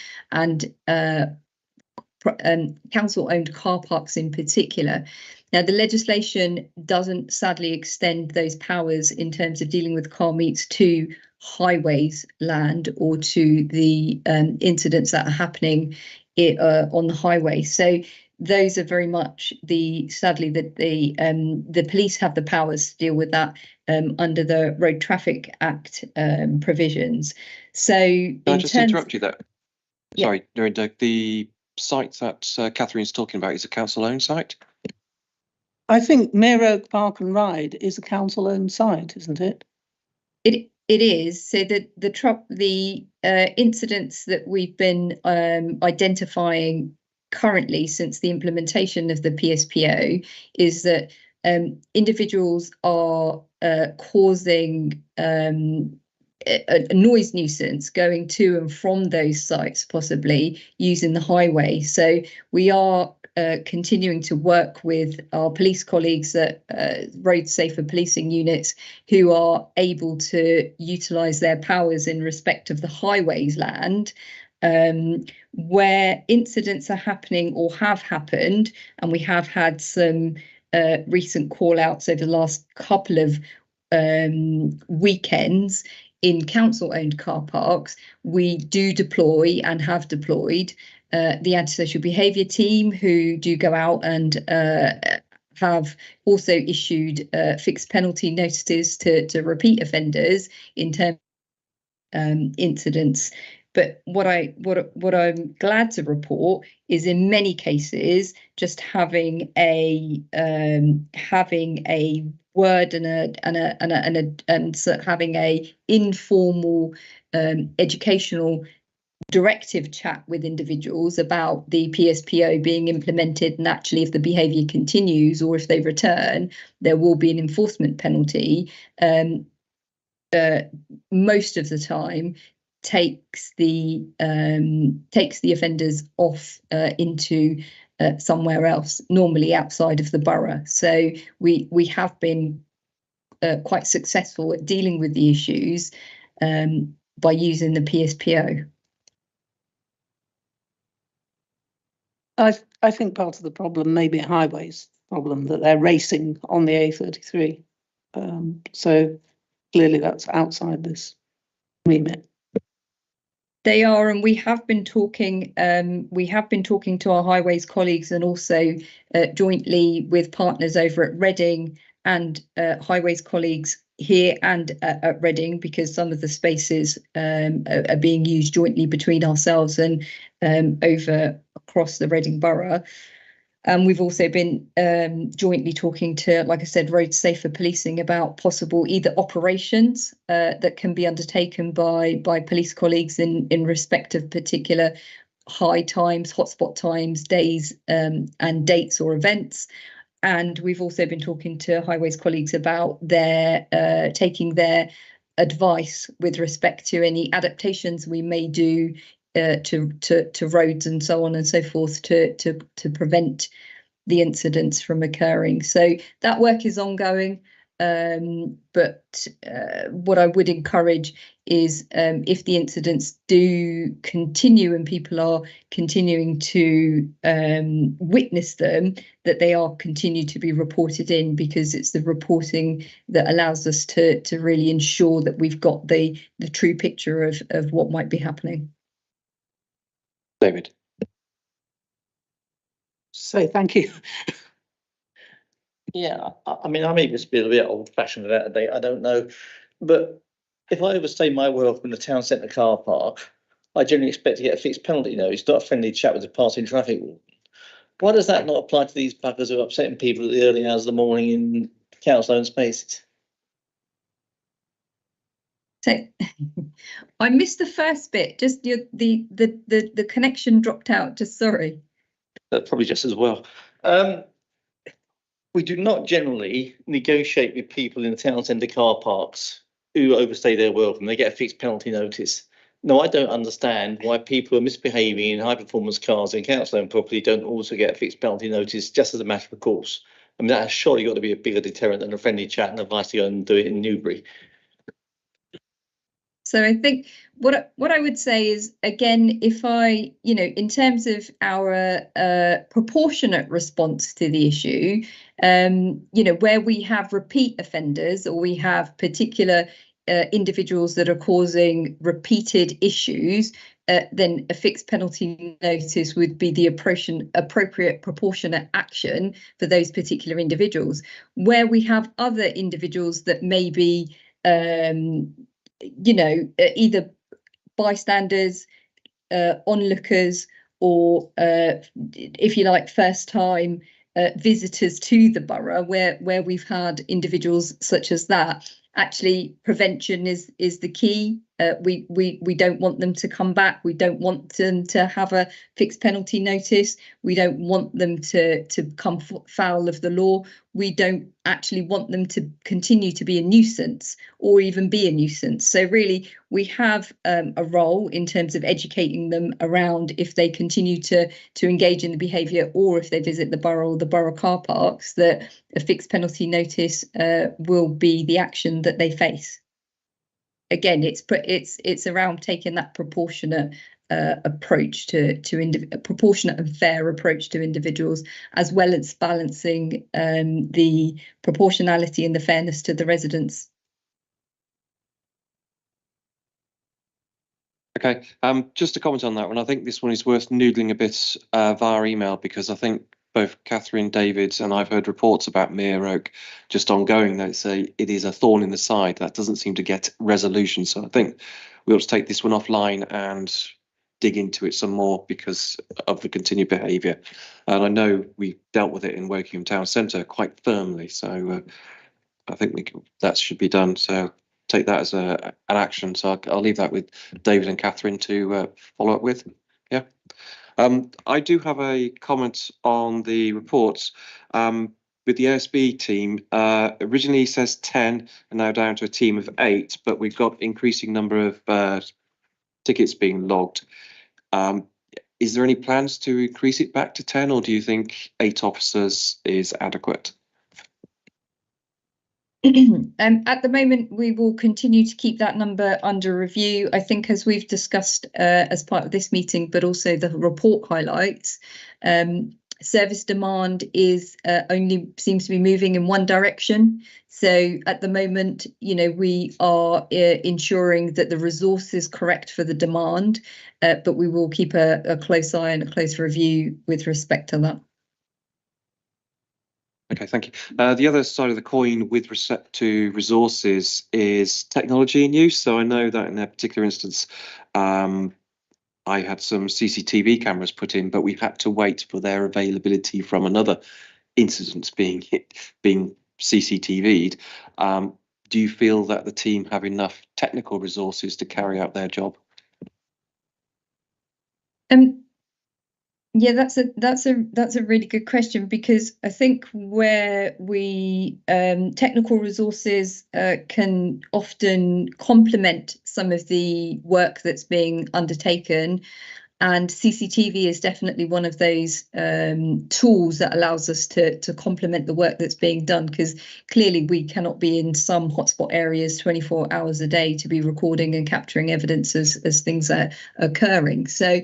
council-owned car parks in particular. Now, the legislation doesn't sadly extend those powers in terms of dealing with car meets to highways land or to the incidents that are happening on the highway. So those are very much sadly that the police have the powers to deal with that under the Road Traffic Act provisions. So
Can I just interrupt you there? Sorry, Dorinda, the site that Catherine's talking about is a council-owned site?
I think Mere Oak Park and Ride is a council-owned site, isn't it?
It is. So the incidents that we've been identifying currently since the implementation of the PSPO is that individuals are causing a noise nuisance going to and from those sites, possibly using the highway. So we are continuing to work with our police colleagues at road safer policing units, who are able to utilise their powers in respect of the highways land, where incidents are happening or have happened. And we have had some recent call outs over the last couple of weekends in council-owned car parks. We do deploy and have deployed the antisocial behaviour team, who do go out and have also issued fixed penalty notices to repeat offenders in terms of incidents. But what I'm glad to report is, in many cases, just having a word and having a informal educational directive chat with individuals about the PSPO being implemented, and actually if the behaviour continues or if they return, there will be an enforcement penalty. Most of the time takes the offenders off into somewhere else, normally outside of the borough. So we have been quite successful at dealing with the issues by using the PSPO.
I think part of the problem may be a highways problem, that they're racing on the A33. So clearly that's outside this remit.
They are, and we have been talking to our highways colleagues, and also jointly with partners over at Reading and highways colleagues here and at Reading, because some of the spaces are being used jointly between ourselves and over across the Reading Borough. And we've also been jointly talking to, like I said, Road Safer Policing about possible either operations that can be undertaken by police colleagues in respect of particular high times, hotspot times, days and dates or events. And we've also been talking to highways colleagues about their taking their advice with respect to any adaptations we may do to roads and so on and so forth to prevent the incidents from occurring. So that work is ongoing. But what I would encourage is if the incidents do continue and people are continuing to witness them, that they are continue to be reported in, because it's the reporting that allows us to really ensure that we've got the true picture of what might be happening.
David.
Say thank you. Yeah, I mean, I may just be a bit old-fashioned about it. I don't know, but if I overstay my welcome in the town centre car park, I generally expect to get a fixed penalty notice, not a friendly chat with the passing traffic warden. Why does that not apply to these buggers who are upsetting people at the early hours of the morning in council-owned spaces?
So I missed the first bit. Just the connection dropped out. Just sorry.
Probably just as well. We do not generally negotiate with people in the town centre car parks who overstay their welcome. They get a fixed penalty notice. No, I don't understand why people who are misbehaving in high performance cars in council-owned property don't also get a fixed penalty notice just as a matter of course. I mean, that has surely got to be a bigger deterrent than a friendly chat and advice to go and do it in Newbury.
So I think what I would say is, again, if I, in terms of our proportionate response to the issue, where we have repeat offenders or we have particular individuals that are causing repeated issues, then a fixed penalty notice would be the appropriate proportionate action for those particular individuals. Where we have other individuals that may be either bystanders, onlookers, or if you like, first time visitors to the borough, where we've had individuals such as that, actually prevention is the key. We don't want them to come back. We don't want them to have a fixed penalty notice. We don't want them to come foul of the law. We don't actually want them to continue to be a nuisance or even be a nuisance. So really, we have a role in terms of educating them around if they continue to engage in the behaviour, or if they visit the borough or the borough car parks, that a fixed penalty notice will be the action that they face. Again, it's around taking that proportionate approach to a proportionate and fair approach to individuals, as well as balancing the proportionality and the fairness to the residents.
Okay, just to comment on that one, I think this one is worth noodling a bit via email, because I think both Catherine, David, and I've heard reports about Mere Oak just ongoing that say it is a thorn in the side that doesn't seem to get resolution. So I think we ought to take this one offline and dig into it some more because of the continued behaviour. And I know we dealt with it in Wokingham Town Centre quite firmly, so I think that should be done. So take that as an action. So I'll leave that with David and Catherine to follow up with. Yeah. I do have a comment on the reports. With the ASB team, originally it says 10 and now down to a team of 8, but we've got increasing number of tickets being logged. Is there any plans to increase it back to 10, or do you think 8 officers is adequate?
At the moment, we will continue to keep that number under review. I think, as we've discussed as part of this meeting, but also the report highlights, service demand is only seems to be moving in one direction. So at the moment, we are ensuring that the resource is correct for the demand, but we will keep a close eye and a close review with respect to that.
Okay, thank you. The other side of the coin with respect to resources is technology in use. So I know that in a particular instance, I had some CCTV cameras put in, but we've had to wait for their availability from another incident being CCTV'd. Do you feel that the team have enough technical resources to carry out their job?
Yeah, that's a really good question, because I think where we technical resources can often complement some of the work that's being undertaken. And CCTV is definitely one of those tools that allows us to complement the work that's being done, because clearly we cannot be in some hotspot areas 24 hours a day to be recording and capturing evidence as things are occurring. So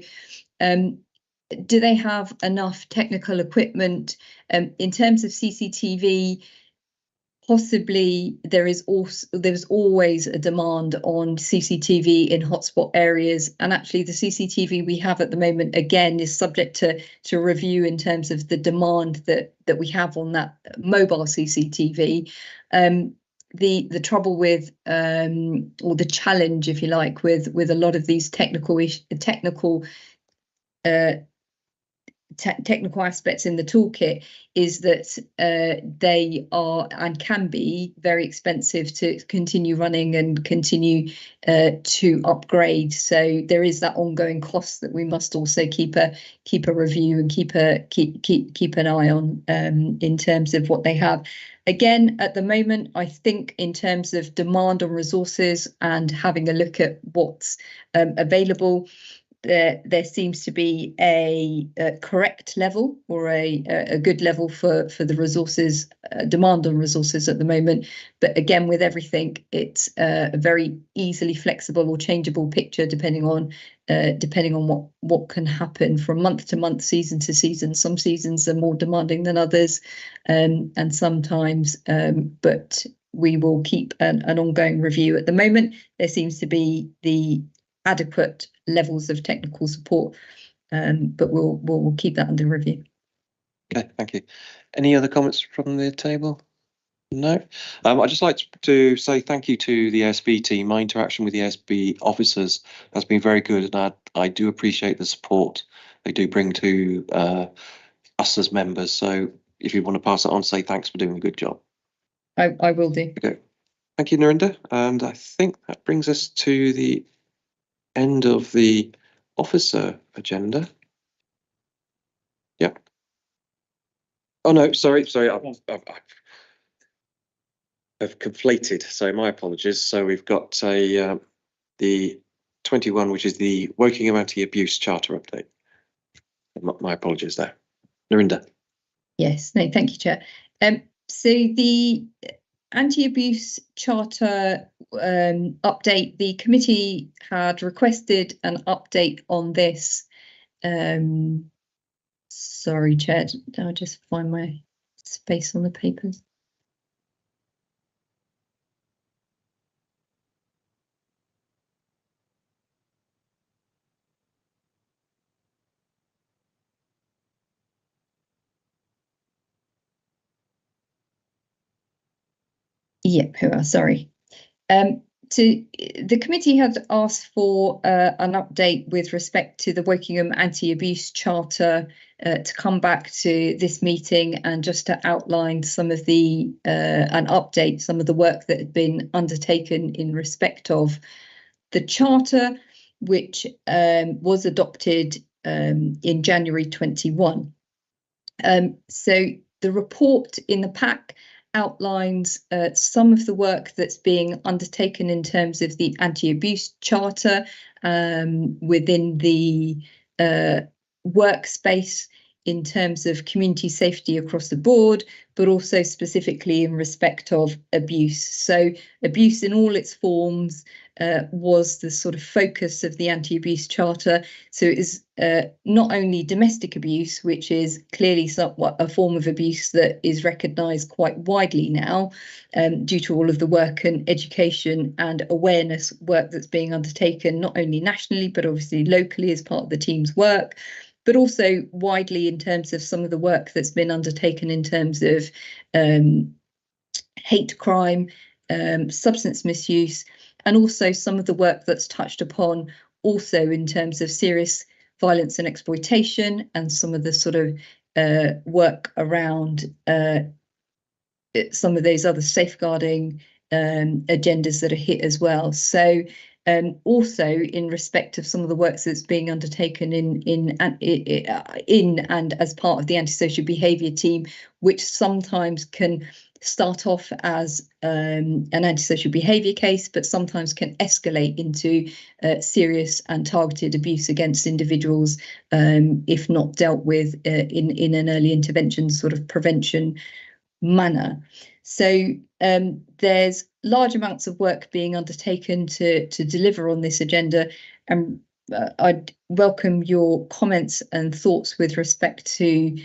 do they have enough technical equipment? In terms of CCTV, possibly there's always a demand on CCTV in hotspot areas, and actually the CCTV we have at the moment again is subject to review in terms of the demand that we have on that mobile CCTV. The trouble with or the challenge, if you like, with a lot of these technical aspects in the toolkit is that they are and can be very expensive to continue running and continue to upgrade. So there is that ongoing cost that we must also keep a review and keep an eye on in terms of what they have. Again, at the moment, I think in terms of demand on resources and having a look at what's available, there seems to be a correct level or a good level for the resources, demand on resources at the moment. But again, with everything, it's a very easily flexible or changeable picture depending on what can happen from month to month, season to season. Some seasons are more demanding than others, and sometimes, but we will keep an ongoing review. At the moment, there seems to be the adequate levels of technical support, but we'll keep that under review.
Okay, thank you. Any other comments from the table? No. I'd just like to say thank you to the ASB team. My interaction with the ASB officers has been very good, and I do appreciate the support they do bring to us as members. So if you want to pass it on, say thanks for doing a good job.
I will do.
Okay. Thank you, Narinda. And I think that brings us to the end of the officer agenda. Yep. Oh no, sorry. I've conflated, so my apologies. So we've got the 21, which is the Wokingham Anti-Abuse Charter update. My apologies there. Narinda.
Yes, no, thank you, Chair. So the Anti-Abuse Charter update, the committee had requested an update on this. Sorry, Chair, I'll just find my space on the papers. Yep, who are sorry. The committee had asked for an update with respect to the Wokingham Anti-Abuse Charter to come back to this meeting and just to outline some of the and update some of the work that had been undertaken in respect of the charter, which was adopted in January 21. So the report in the pack outlines some of the work that's being undertaken in terms of the anti-abuse charter within the workspace in terms of community safety across the board, but also specifically in respect of abuse. So abuse in all its forms was the sort of focus of the anti-abuse charter. So it is not only domestic abuse, which is clearly somewhat a form of abuse that is recognised quite widely now due to all of the work and education and awareness work that's being undertaken, not only nationally, but obviously locally as part of the team's work, but also widely in terms of some of the work that's been undertaken in terms of hate crime, substance misuse, and also some of the work that's touched upon also in terms of serious violence and exploitation, and some of the sort of work around some of those other safeguarding agendas that are hit as well. So also in respect of some of the works that's being undertaken in and as part of the antisocial behaviour team, which sometimes can start off as an antisocial behaviour case, but sometimes can escalate into serious and targeted abuse against individuals if not dealt with in an early intervention sort of prevention manner. So there's large amounts of work being undertaken to deliver on this agenda, and I'd welcome your comments and thoughts with respect to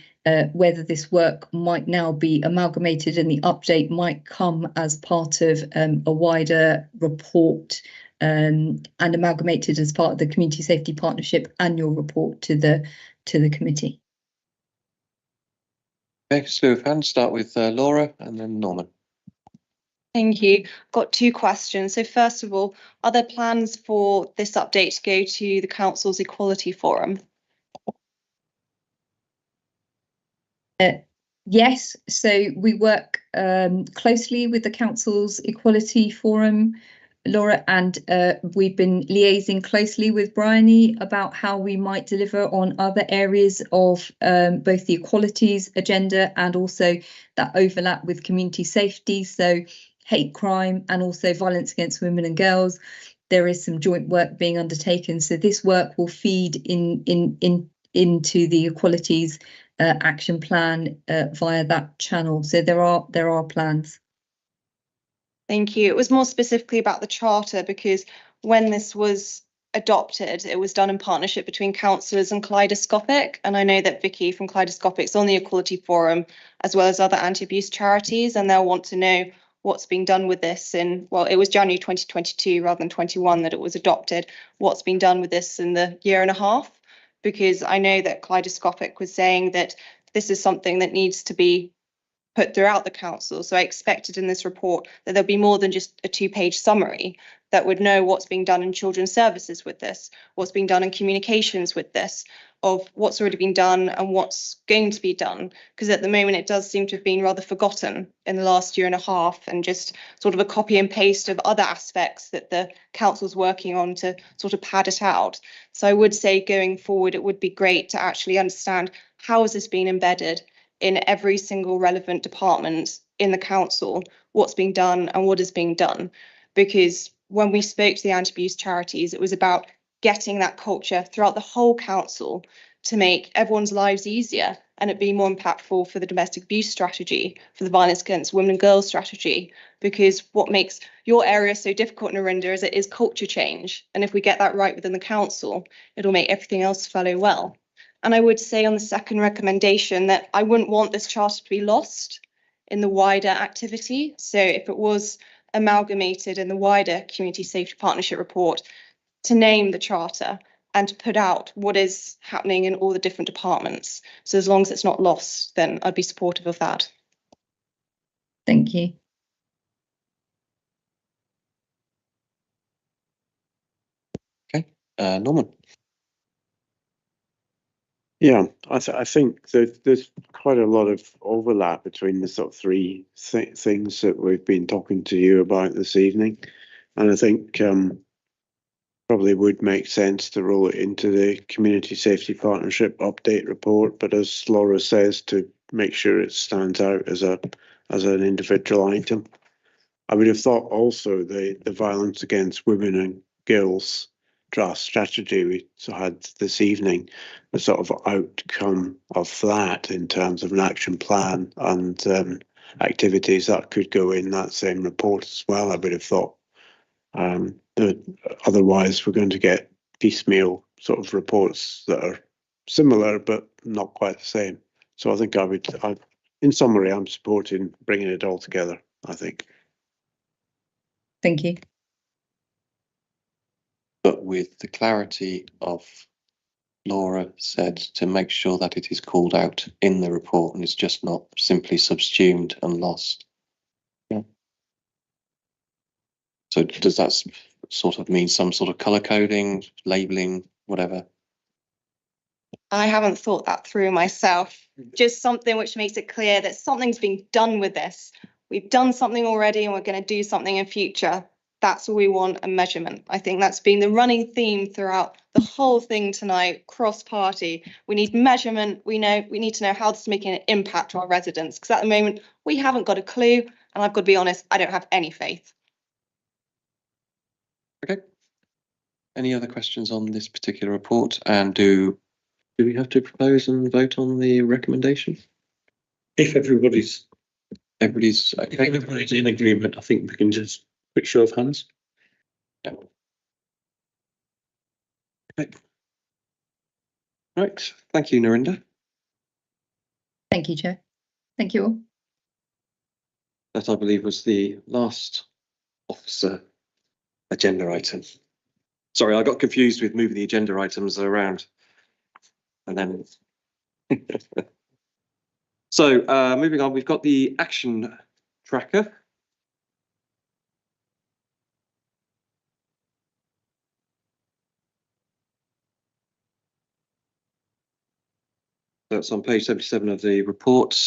whether this work might now be amalgamated and the update might come as part of a wider report and amalgamated as part of the Community Safety Partnership annual report to the committee.
Okay, slew of hands. Start with Laura and then Norman.
Thank you. Got two questions. So first of all, are there plans for this update to go to the Council's Equality Forum?
Yes, so we work closely with the Council's Equality Forum, Laura, and we've been liaising closely with Bryony about how we might deliver on other areas of both the equalities agenda and also that overlap with community safety, so hate crime and also violence against women and girls. There is some joint work being undertaken, so this work will feed into the equalities action plan via that channel. So there are plans.
Thank you. It was more specifically about the charter, because when this was adopted, it was done in partnership between councillors and Kaleidoscopic. And I know that Vicky from Kaleidoscopic is on the Equality Forum, as well as other anti-abuse charities, and they'll want to know what's being done with this in, well, it was January 2022 rather than 21 that it was adopted. What's been done with this in the year and a half? Because I know that Kaleidoscopic was saying that this is something that needs to be put throughout the council. So I expected in this report that there'll be more than just a 2-page summary that would know what's being done in children's services with this, what's being done in communications with this, of what's already been done and what's going to be done. Because at the moment it does seem to have been rather forgotten in the last year and a half, and just sort of a copy and paste of other aspects that the council's working on to sort of pad it out. So I would say going forward, it would be great to actually understand how has this been embedded in every single relevant department in the council, what's being done and what is being done. Because when we spoke to the anti-abuse charities, it was about getting that culture throughout the whole council to make everyone's lives easier and it being more impactful for the domestic abuse strategy, for the violence against women and girls strategy. Because what makes your area so difficult, Narinda, is it is culture change. And if we get that right within the council, it'll make everything else follow well. And I would say on the second recommendation that I wouldn't want this charter to be lost in the wider activity. So if it was amalgamated in the wider Community Safety Partnership report, to name the charter and to put out what is happening in all the different departments. So as long as it's not lost, then I'd be supportive of that.
Thank you.
Okay, Norman.
Yeah, I think that there's quite a lot of overlap between the sort of three things that we've been talking to you about this evening. And I think probably would make sense to roll it into the Community Safety Partnership update report, but as Laura says, to make sure it stands out as an individual item. I would have thought also the violence against women and girls draft strategy we had this evening, the sort of outcome of that in terms of an action plan and activities that could go in that same report as well. I would have thought that otherwise we're going to get piecemeal sort of reports that are similar but not quite the same. So I think in summary, I'm supporting bringing it all together, I think.
Thank you.
But with the clarity of Laura said, to make sure that it is called out in the report and it's just not simply subsumed and lost. Yeah. So does that sort of mean some sort of colour coding, labelling, whatever?
I haven't thought that through myself. Just something which makes it clear that something's being done with this. We've done something already and we're going to do something in future. That's what we want, a measurement. I think that's been the running theme throughout the whole thing tonight, cross-party. We need measurement. We need to know how this is making an impact to our residents, because at the moment we haven't got a clue, and I've got to be honest, I don't have any faith.
Okay. Any other questions on this particular report? And do we have to propose and vote on the recommendation?
If everybody's
okay.
in agreement, I think we can just quick show of hands.
Yeah. Okay. Right. Thank you, Narinder.
Thank you, Chair. Thank you all.
That, I believe, was the last officer agenda item. Sorry, I got confused with moving the agenda items around. And then so moving on, we've got the action tracker. That's on page 77 of the report.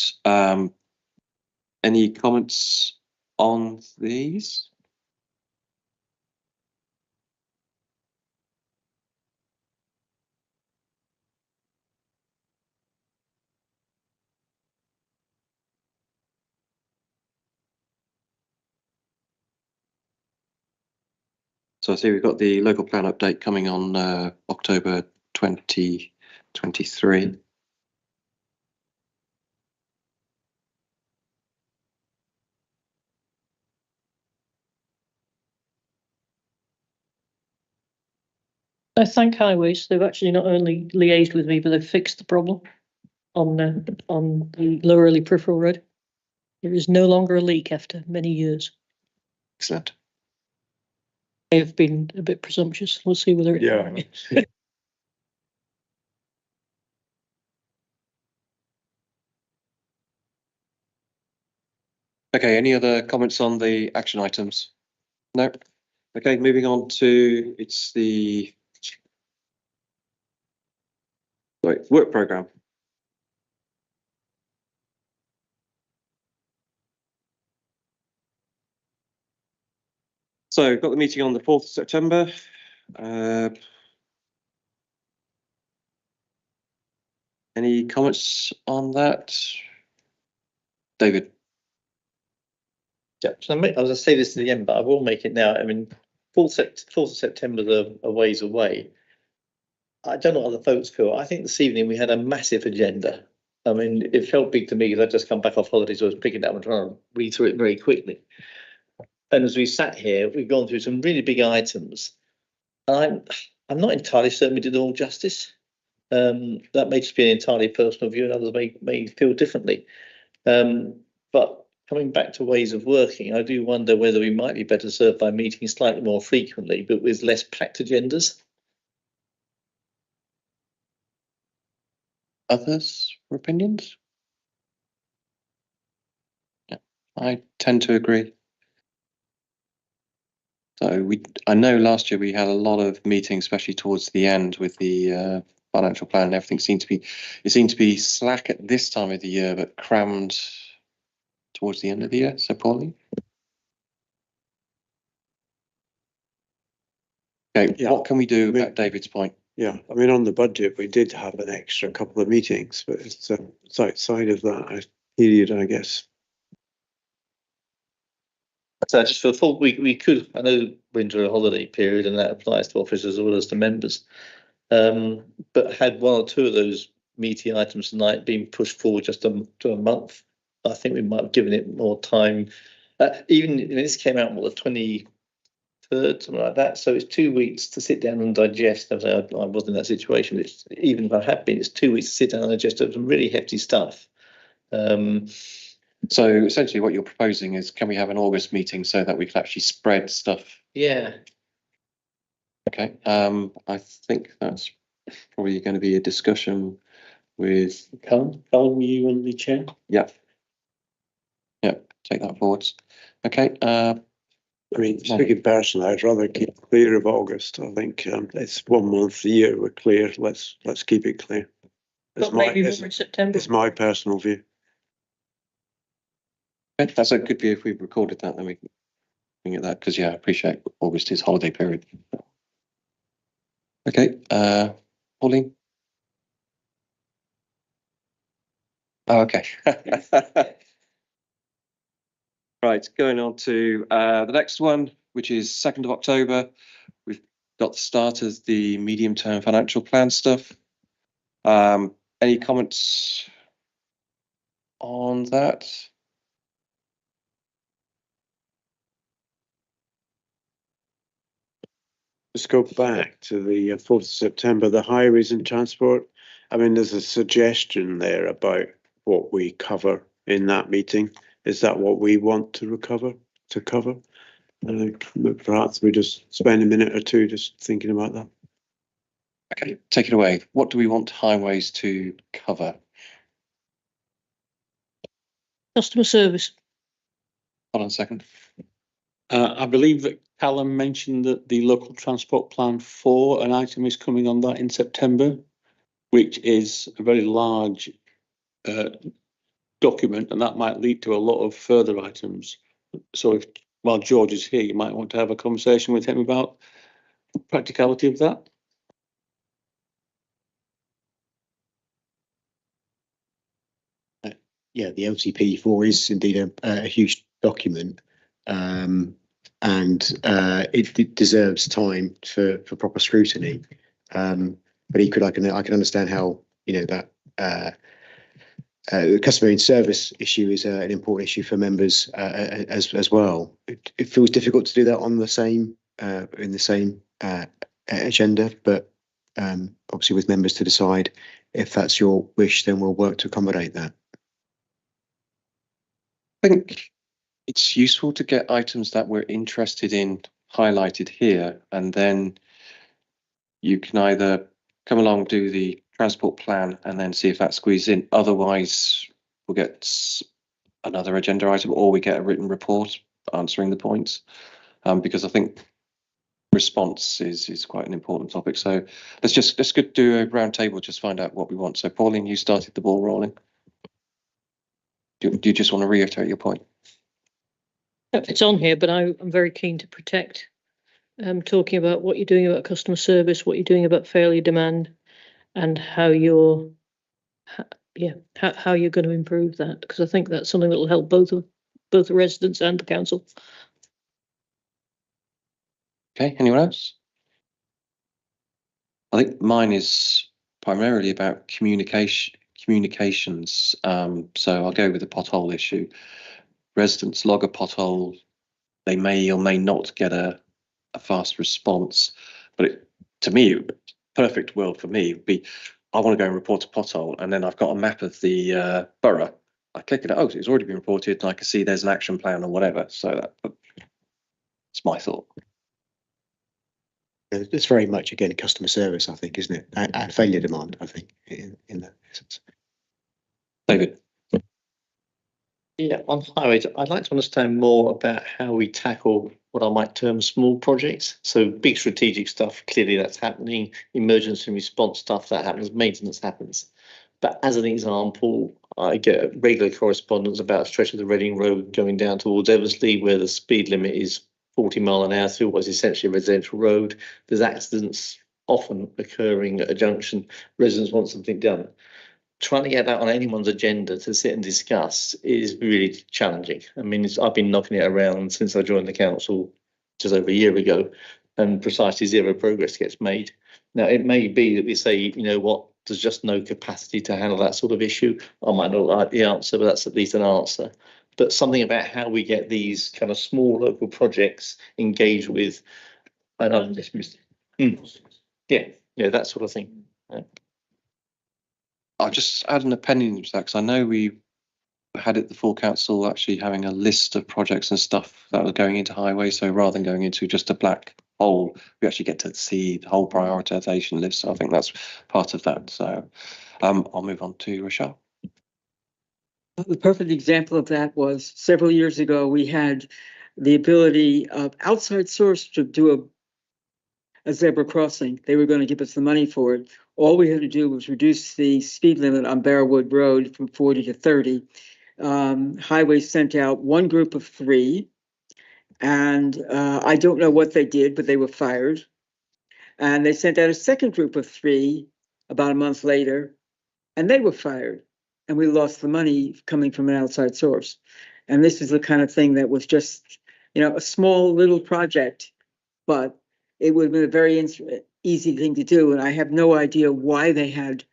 Any comments on these? So I see we've got the local plan update coming on October 2023.
I thank Highways. They've actually not only liaised with me, but they've fixed the problem on the Lower Early Peripheral Road. There is no longer a leak after many years.
Excellent.
I have been a bit presumptuous. We'll see whether it.
Yeah.
Okay, any other comments on the action items? No. Okay, moving on to the work programme. So we've got the meeting on the 4th of September. Any comments on that? David?
Yeah, so I was going to say this at the end, but I will make it now. I mean, 4th of September is a ways away. I don't know what other folks feel. I think this evening we had a massive agenda. I mean, it felt big to me because I'd just come back off holidays. So I was picking it up and trying to read through it very quickly. And as we sat here, we've gone through some really big items. And I'm not entirely certain we did all justice. That may just be an entirely personal view, and others may feel differently. But coming back to ways of working, I do wonder whether we might be better served by meeting slightly more frequently, but with less packed agendas.
Others for opinions? Yeah, I tend to agree. So I know last year we had a lot of meetings, especially towards the end with the financial plan and everything seemed to be slack at this time of the year, but crammed towards the end of the year. So Pauline? Okay, yeah. What can we do about David's point?
Yeah, I mean, on the budget, we did have an extra couple of meetings, but it's outside of that period, I guess.
So just for full, we could, I know we're into a holiday period and that applies to officers as well as to members. But had one or two of those meaty items tonight been pushed forward just to a month, I think we might have given it more time. Even this came out on the 23rd, something like that. So it's 2 weeks to sit down and digest. I wasn't in that situation. Even if I had been, it's 2 weeks to sit down and digest some really hefty stuff.
So essentially what you're proposing is, can we have an August meeting so that we can actually spread stuff?
Yeah.
Okay. I think that's probably going to be a discussion with
Colin, you and the chair?
Yeah. Yeah, take that forwards. Okay.
I mean, speaking personally, I'd rather keep clear of August. I think it's 1 month a year we're clear. Let's keep it clear.
But maybe more in September.
It's my personal view.
That's a good view. If we've recorded that, then we can. at that because I appreciate August is holiday period. Okay, Pauline. Oh, okay. Right, going on to the next one, which is 2nd of October. We've got the start of the medium-term financial plan stuff. Any comments on that?
Let's go back to the 4th of September, the highways and transport. I mean, there's a suggestion there about what we cover in that meeting. Is that what we want to cover? Perhaps we just spend a minute or two just thinking about that.
Okay, take it away. What do we want highways to cover?
Customer service.
Hold on a second.
I believe that Callum mentioned that the local transport plan 4, an item is coming on that in September, which is a very large document, and that might lead to a lot of further items. So while George is here, you might want to have a conversation with him about the practicality of that.
Yeah, the LTP4 is indeed a huge document, and it deserves time for proper scrutiny. But equally, I can understand how that the customer service issue is an important issue for members as well. It feels difficult to do that on the same in the same agenda, but obviously with members to decide if that's your wish, then we'll work to accommodate that.
I think it's useful to get items that we're interested in highlighted here, and then you can either come along, do the transport plan, and then see if that squeezes in. Otherwise, we'll get another agenda item, or we get a written report answering the points, because I think response is quite an important topic. So let's go do a round table, just find out what we want. So Pauline, you started the ball rolling. Do you just want to reiterate your point?
It's on here, but I'm very keen to protect. Talking about what you're doing about customer service, what you're doing about failure demand, and how you're going to improve that, because I think that's something that will help both the residents and the council.
Okay, anyone else? I think mine is primarily about communications. So I'll go with the pothole issue. Residents log a pothole, they may or may not get a fast response, but to me, perfect world for me would be, I want to go and report a pothole, and then I've got a map of the borough. I click it, oh, it's already been reported, and I can see there's an action plan or whatever. So that's my thought.
It's very much, again, customer service, I think, isn't it? And failure demand, I think, in that sense.
David.
Yeah, on highways, I'd like to understand more about how we tackle what I might term small projects. So big strategic stuff, clearly that's happening. Emergency response stuff, that happens. Maintenance happens. But as an example, I get regular correspondence about a stretch of the Reading Road going down towards Eversley, where the speed limit is 40 miles an hour through what's essentially a residential road. There's accidents often occurring at a junction. Residents want something done. Trying to get that on anyone's agenda to sit and discuss is really challenging. I mean, I've been knocking it around since I joined the council just over a year ago, and precisely zero progress gets made. Now, it may be that we say, you know what, there's just no capacity to handle that sort of issue. I might not like the answer, but that's at least an answer. But something about how we get these kind of small local projects engaged with, and I'm dismissed. Yeah, that sort of thing. Yeah.
I'll just add an opinion to that, because I know we had it the full council actually having a list of projects and stuff that were going into highway. So rather than going into just a black hole, we actually get to see the whole prioritisation list. So I think that's part of that. So I'll move on to Rochelle.
The perfect example of that was several years ago, we had the ability of outside source to do a zebra crossing. They were going to give us the money for it. All we had to do was reduce the speed limit on Barrowwood Road from 40 to 30. Highway sent out one group of 3. And I don't know what they did, but they were fired. And they sent out a second group of 3 about a month later, and they were fired. And we lost the money coming from an outside source. And this is the kind of thing that was just, you know, a small little project, but it would have been a very easy thing to do. And I have no idea why they had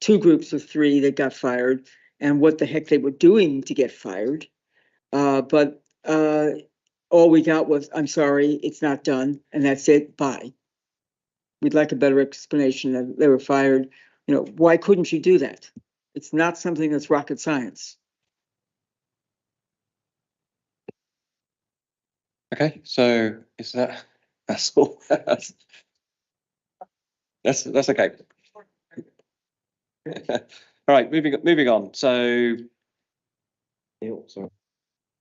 2 groups of 3 that got fired and what the heck they were doing to get fired. But all we got was, I'm sorry, it's not done. And that's it. Bye. We'd like a better explanation that they were fired. You know, why couldn't you do that? It's not something that's rocket science.
Okay, so is that's all? That's okay. All right, moving on. So, sorry.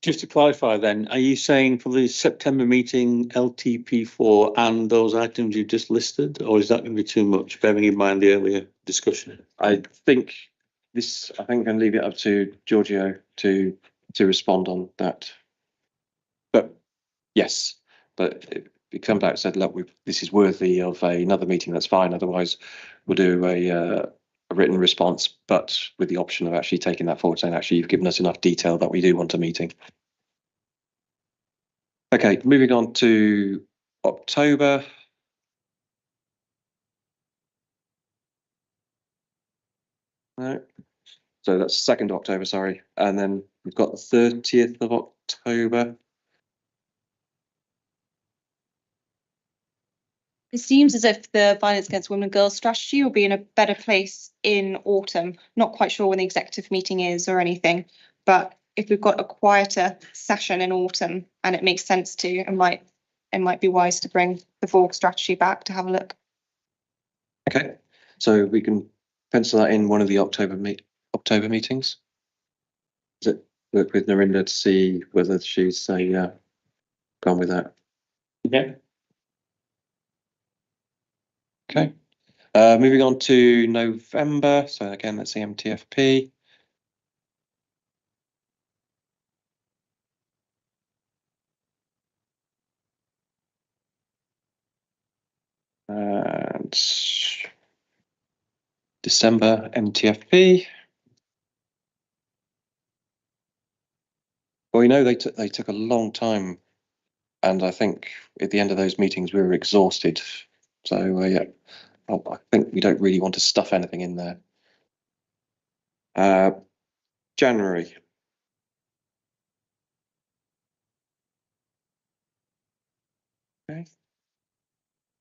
Just to clarify then, are you saying for the September meeting LTP4 and those items you just listed, or is that going to be too much, bearing in mind the earlier discussion?
I think I'm going to leave it up to Giorgio to respond on that. But yes, but if you come back and said, look, this is worthy of another meeting, that's fine. Otherwise, we'll do a written response, but with the option of actually taking that forward, saying actually you've given us enough detail that we do want a meeting. Okay, moving on to October. No. So that's 2nd October, sorry. And then we've got the 30th of October.
It seems as if the violence against women and girls strategy will be in a better place in autumn. Not quite sure when the executive meeting is or anything, but if we've got a quieter session in autumn and it makes sense to, it might be wise to bring the full strategy back to have a look.
Okay, so we can pencil that in one of the October meetings. Does it work with Narinda to see whether she's gone with that?
Yeah.
Okay, moving on to November. So again, that's the MTFP. And December MTFP. Well, you know, they took a long time, and I think at the end of those meetings we were exhausted. So yeah, I think we don't really want to stuff anything in there. January. Okay.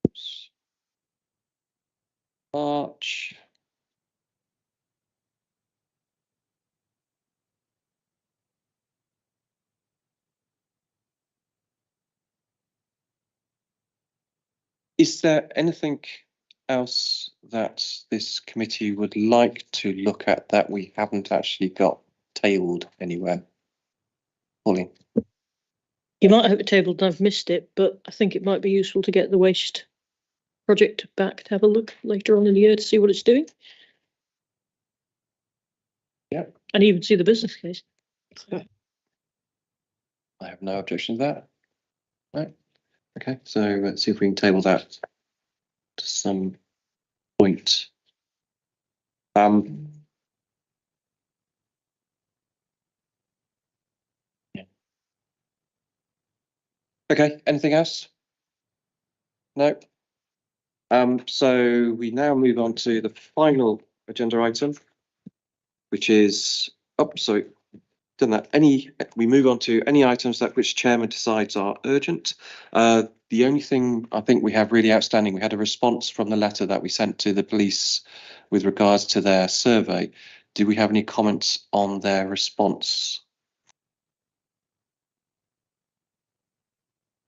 Oops. March. Is there anything else that this committee would like to look at that we haven't actually got tabled anywhere? Pauline?
You might have it tabled and I've missed it, but I think it might be useful to get the waste project back to have a look later on in the year to see what it's doing.
Yeah.
And even see the business case.
I have no objection to that. Right. Okay, so let's see if we can table that to some point. Yeah. Okay, anything else? No. So we now move on to the final agenda item, which is sorry, done that. We move on to any items that which chairman decides are urgent. The only thing I think we have really outstanding, we had a response from the letter that we sent to the police with regards to their survey. Do we have any comments on their response?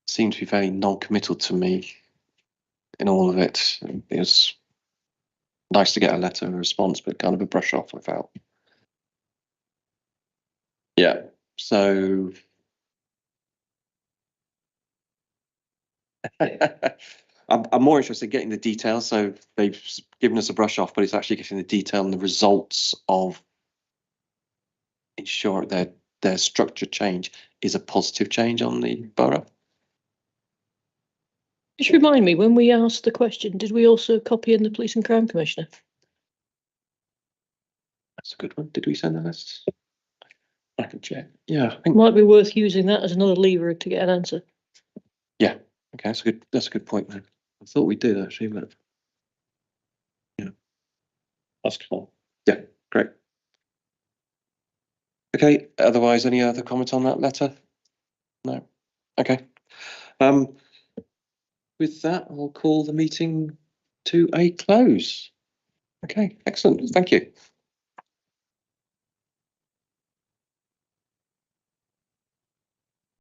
Seems to be very non-committal to me in all of it. It was nice to get a letter and a response, but kind of a brush off, I felt. Yeah, so I'm more interested in getting the details. So they've given us a brush off, but it's actually getting the detail and the results of ensuring their their structure change is a positive change on the borough.
Just remind me, when we asked the question, did we also copy in the Police and Crime Commissioner?
That's a good one. Did we send that list?
I can check.
Yeah, I think.
Might be worth using that as another lever to get an answer.
Yeah. Okay, that's a good point, man. I thought we did actually, but yeah,
That's cool.
Yeah, great. Okay. Otherwise, any other comment on that letter? No. Okay. With that, I'll call the meeting to a close. Okay, excellent. Thank you.